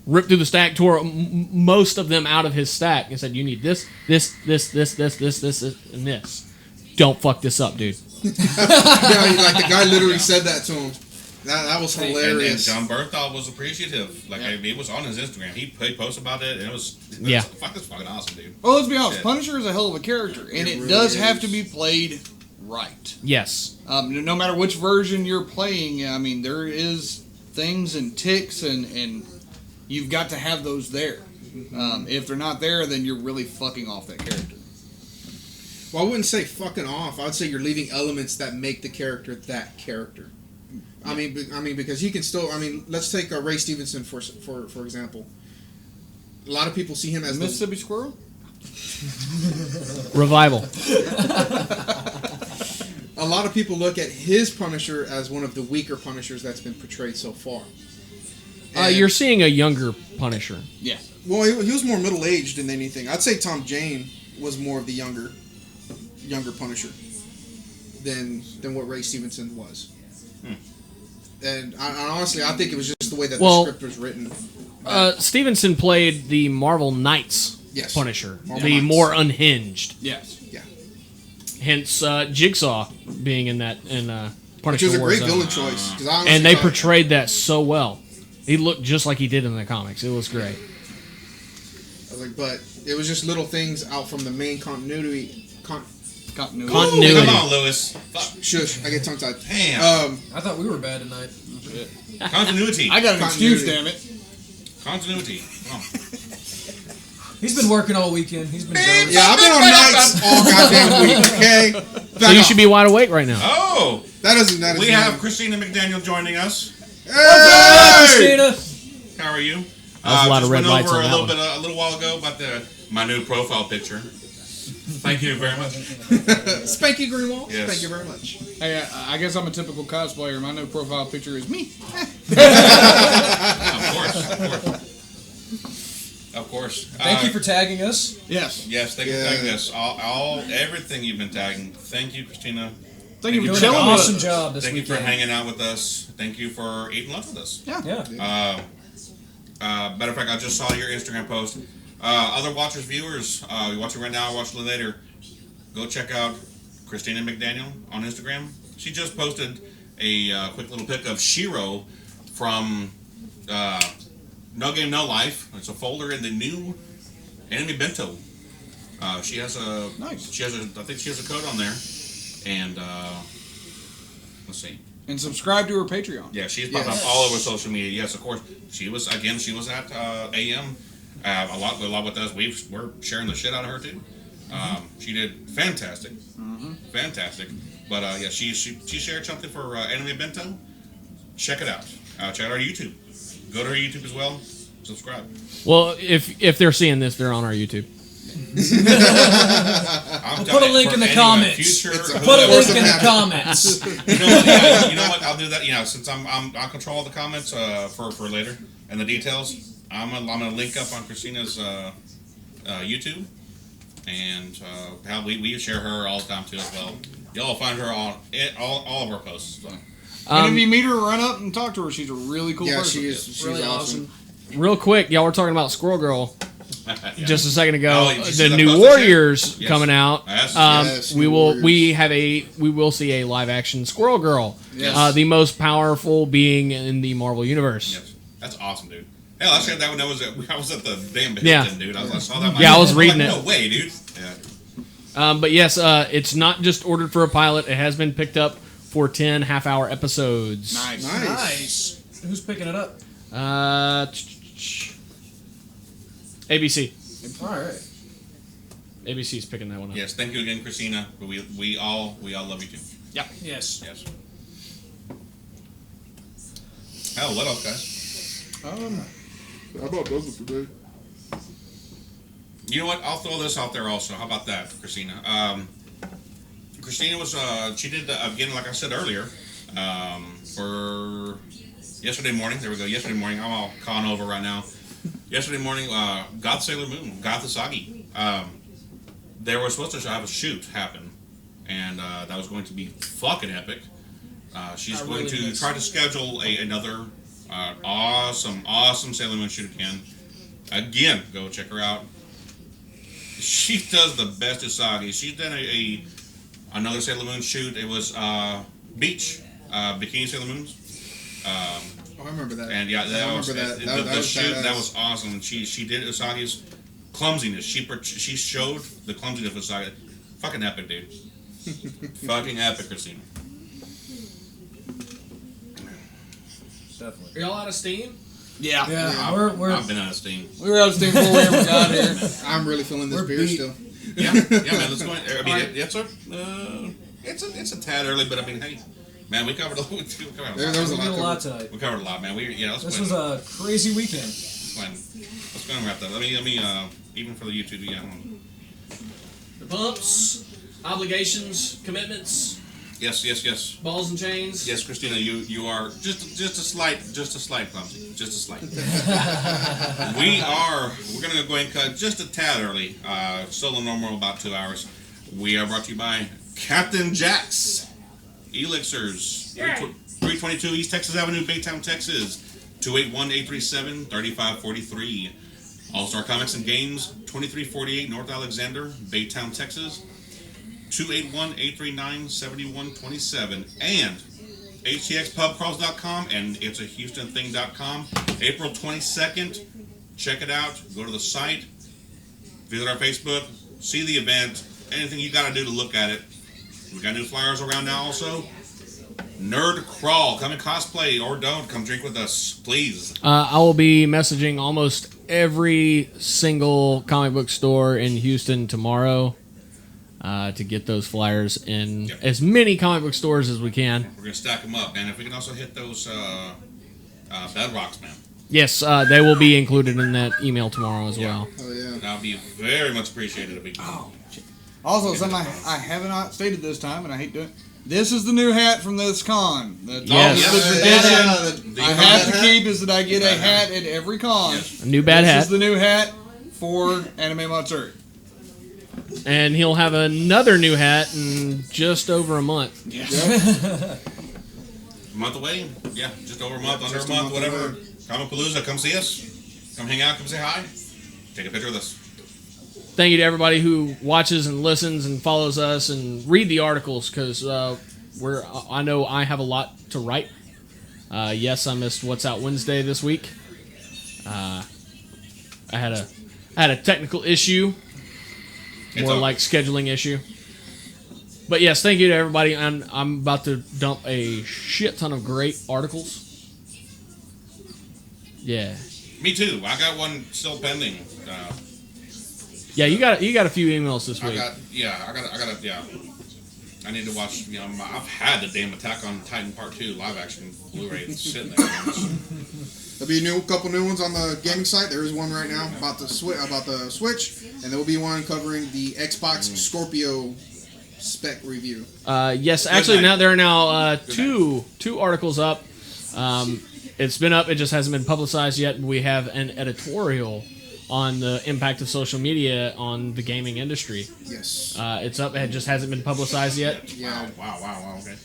Ripped through the stack, tore most of them out of his stack, and said, "You need this, and this. Don't fuck this up, dude." Yeah, like the guy literally said that to him. That was hilarious. And John Bernthal was appreciative. Like, it was on his Instagram. He posted about it, and it was Yeah. That's fucking awesome, dude. Well, let's be honest. Shit. Punisher is a hell of a character, and it really does is. have to be played right. Yes. No matter which version you're playing, I mean, there is things and ticks, and you've got to have those there. If they're not there, then you're really fucking off that character. Well, I wouldn't say fucking off. I would say you're leaving elements that make the character that character. I mean, because he can still. I mean, let's take Ray Stevenson for example. A lot of people see him as Mississippi Squirrel. Revival. A lot of people look at his Punisher as one of the weaker Punishers that's been portrayed so far. You're seeing a younger Punisher. Yeah. Well, he was more middle-aged than anything. I'd say Tom Jane was more of the younger Punisher than what Ray Stevenson was. And honestly, I think it was just the way that the script was written. Stevenson played the Marvel Knights Punisher, Marvel the Knights. more unhinged. Yes. Yeah. Hence, Jigsaw being in that Punisher. Which was a great Warzone. villain choice. 'Cause I honestly And they thought- portrayed that so well. He looked just like he did in the comics. It was great. I was like, but it was just little things out from the main continuity. Continuity. Continuity. Come on, Lewis. Fuck. Shush, I get tongue tied. Damn. I thought we were bad tonight. Continuity. I got an excuse, damn it. Continuity. Come on. He's been working all weekend. He's been jealous. Yeah, I've been on nights all goddamn week, okay? So you should be wide awake right now. Oh! That doesn't. We have Christina McDaniel joining us. Hey! Christina! How are you? That was a lot of red just lights went on over that a little while ago about my new profile picture. Thank you very much. Spanky Greenwald. Yes. Thank you very much. Hey, I guess I'm a typical cosplayer. My new profile picture is me. Of course. Thank you for tagging us. Yes. Yes, thank you for tagging us. Everything you've been tagging. Thank you, Christina. Thank you for doing chilling an with awesome us. job this Thank you weekend. for hanging out with us. Thank you for eating lunch with us. Yeah. Matter of fact, I just saw your Instagram post. Other watchers, viewers, you're watching right now, watch later. Go check out Christina McDaniel on Instagram. She just posted a quick little pic of Shiro from No Game No Life. It's a folder in the new Anime Bento. She has a Nice. She has a. I think she has a code on there, and let's see. And subscribe to her Patreon. Yeah, she's popping up all over social media. Yes, of course. She was at AM a lot with us. We're sharing the shit out of her too. She did fantastic, fantastic. But yeah, she shared something for Anime Bento. Check it out. Check out our YouTube. Go to her YouTube as well. Subscribe. Well, if they're seeing this, they're on our YouTube. Put a link in the comments. Put a link in the comments. You know what? I'll do that. You know, since I'll control all the comments for later and the details. I'm gonna link up on Christina's YouTube, and how we share her all the time too as well. Y'all find her on all of our posts. So. And if you meet her, run up and talk to her. She's a really cool person. she is. She's really awesome. Real quick, y'all were talking about Squirrel Girl Yeah. just a second ago. Oh, did you see The that new post Warriors Yes. coming out. Yes. We will see a live action Squirrel Girl. Yes. The most powerful being in the Marvel universe. Yes. That's awesome, dude. Hell, I said that when I was at the damn Hilton, Yeah. dude. I saw that. Yeah, I was reading like, it. No way, dude. Yeah. But yes, it's not just ordered for a pilot. It has been picked up for 10 half-hour episodes. Nice. Who's picking it up? ABC. All right. ABC's picking that one up. Yes. Thank you again, Christina. We all love you too. Yeah. Yes. Yes. Hell, what else, guys? How about those today? You know what? I'll throw this out there also. How about that, Christina? Christina was she did again, like I said earlier, for yesterday morning. There we go. Yesterday morning. I'm all con over right now. Yesterday morning, God Sailor Moon, God Usagi. They were supposed to have a shoot happen, and that was going to be fucking epic. She's going to try to schedule another awesome Sailor Moon shoot again. Again, go check her out. She does the best Usagi. She's done another Sailor Moon shoot. It was beach bikini Sailor Moons. I remember that. And yeah, that was that was awesome. She did Usagi's clumsiness. She showed the clumsiness of Usagi. Fucking epic, dude. Fucking epic, Christina. Definitely. Are y'all out of steam? Yeah. I've been out of steam. We were out of steam before we ever got here. I'm really feeling this beer still. Yeah, man. Let's go. I mean, it's a tad early, but I mean, hey, man, we covered a lot. There was a lot tonight. We covered a lot, man. This was a crazy weekend. Let's go and wrap that. Let me even for the YouTube, yeah. The bumps, obligations, commitments. Yes. Balls and chains. Yes, Christina, you are just a slight clumsy, just a slight. We're gonna go ahead and cut just a tad early. Still the normal about 2 hours. We are brought to you by Captain Jack's Elixirs, 322 East Texas Avenue, Baytown, Texas, 281-837-3543. All-Star Comics and Games, 2348 North Alexander, Baytown, Texas, 281-839-7127, and htxpubcrawls.com and it'sahoustonthing.com. April 22nd, check it out. Go to the site, visit our Facebook, see the event, anything you got to do to look at it. We got new flyers around now also. Nerd Crawl, come and cosplay or don't. Come drink with us, please. I will be messaging almost every single comic book store in Houston tomorrow to get those flyers in as many comic book stores as we can. We're going to stack them up. And if we can also hit those bedrocks, man. Yes, they will be included in that email tomorrow as well. Oh, yeah. That would be very much appreciated. Also, something I have not stated this time, and I hate doing it. This is the new hat from this con. The tradition I have to keep is that I get a hat at every con. A new bad hat. This is the new hat for Anime Matsuri. And he'll have another new hat in just over a month. Yes. A month away? Yeah, just over a month, under a month, whatever. Comicpalooza, come see us. Come hang out, come say hi. Take a picture with us. Thank you to everybody who watches and listens and follows us and read the articles, because I know I have a lot to write. Yes, I missed What's Out Wednesday this week. I had a technical issue, more like scheduling issue. But yes, thank you to everybody. And I'm about to dump a shit ton of great articles. Yeah. Me too. I got one still pending. Yeah, you got a few emails this week. I need to watch. I've had the damn Attack on Titan Part 2 live action Blu-ray sitting there. There'll be a couple new ones on the gaming site. There is one right now about the Switch, and there will be one covering the Xbox Scorpio spec review. Yes, actually, now there are now two articles up. It's been up. It just hasn't been publicized yet. We have an editorial on the impact of social media on the gaming industry. Yes. It's up. It just hasn't been publicized yet. Yeah. Wow. Okay.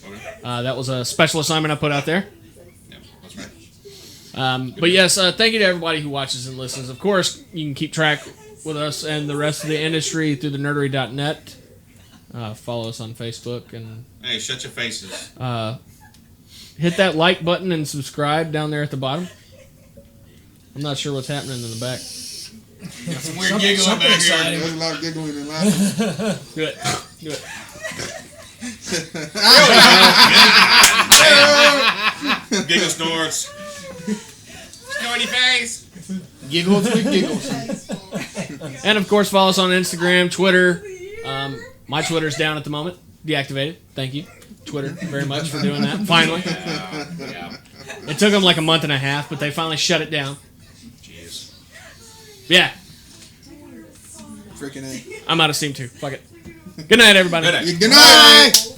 That was a special assignment I put out there. Yeah, that's right. But yes, thank you to everybody who watches and listens. Of course, you can keep track with us and the rest of the industry through the nerdery.net. Follow us on Facebook and hey, shut your faces. Hit that like button and subscribe down there at the bottom. I'm not sure what's happening in the back. Got some weird giggling back here. There's a lot of giggling and laughing. Do it. Giggle snorts. Snorty face. Giggles with giggles. And of course, follow us on Instagram, Twitter. My Twitter's down at the moment, deactivated. Thank you, Twitter, very much for doing that. Finally. Yeah. It took them like a month and a half, but they finally shut it down. Jeez. Yeah. Freaking A. I'm out of steam too. Fuck it. Good night, everybody. Good night. Good night.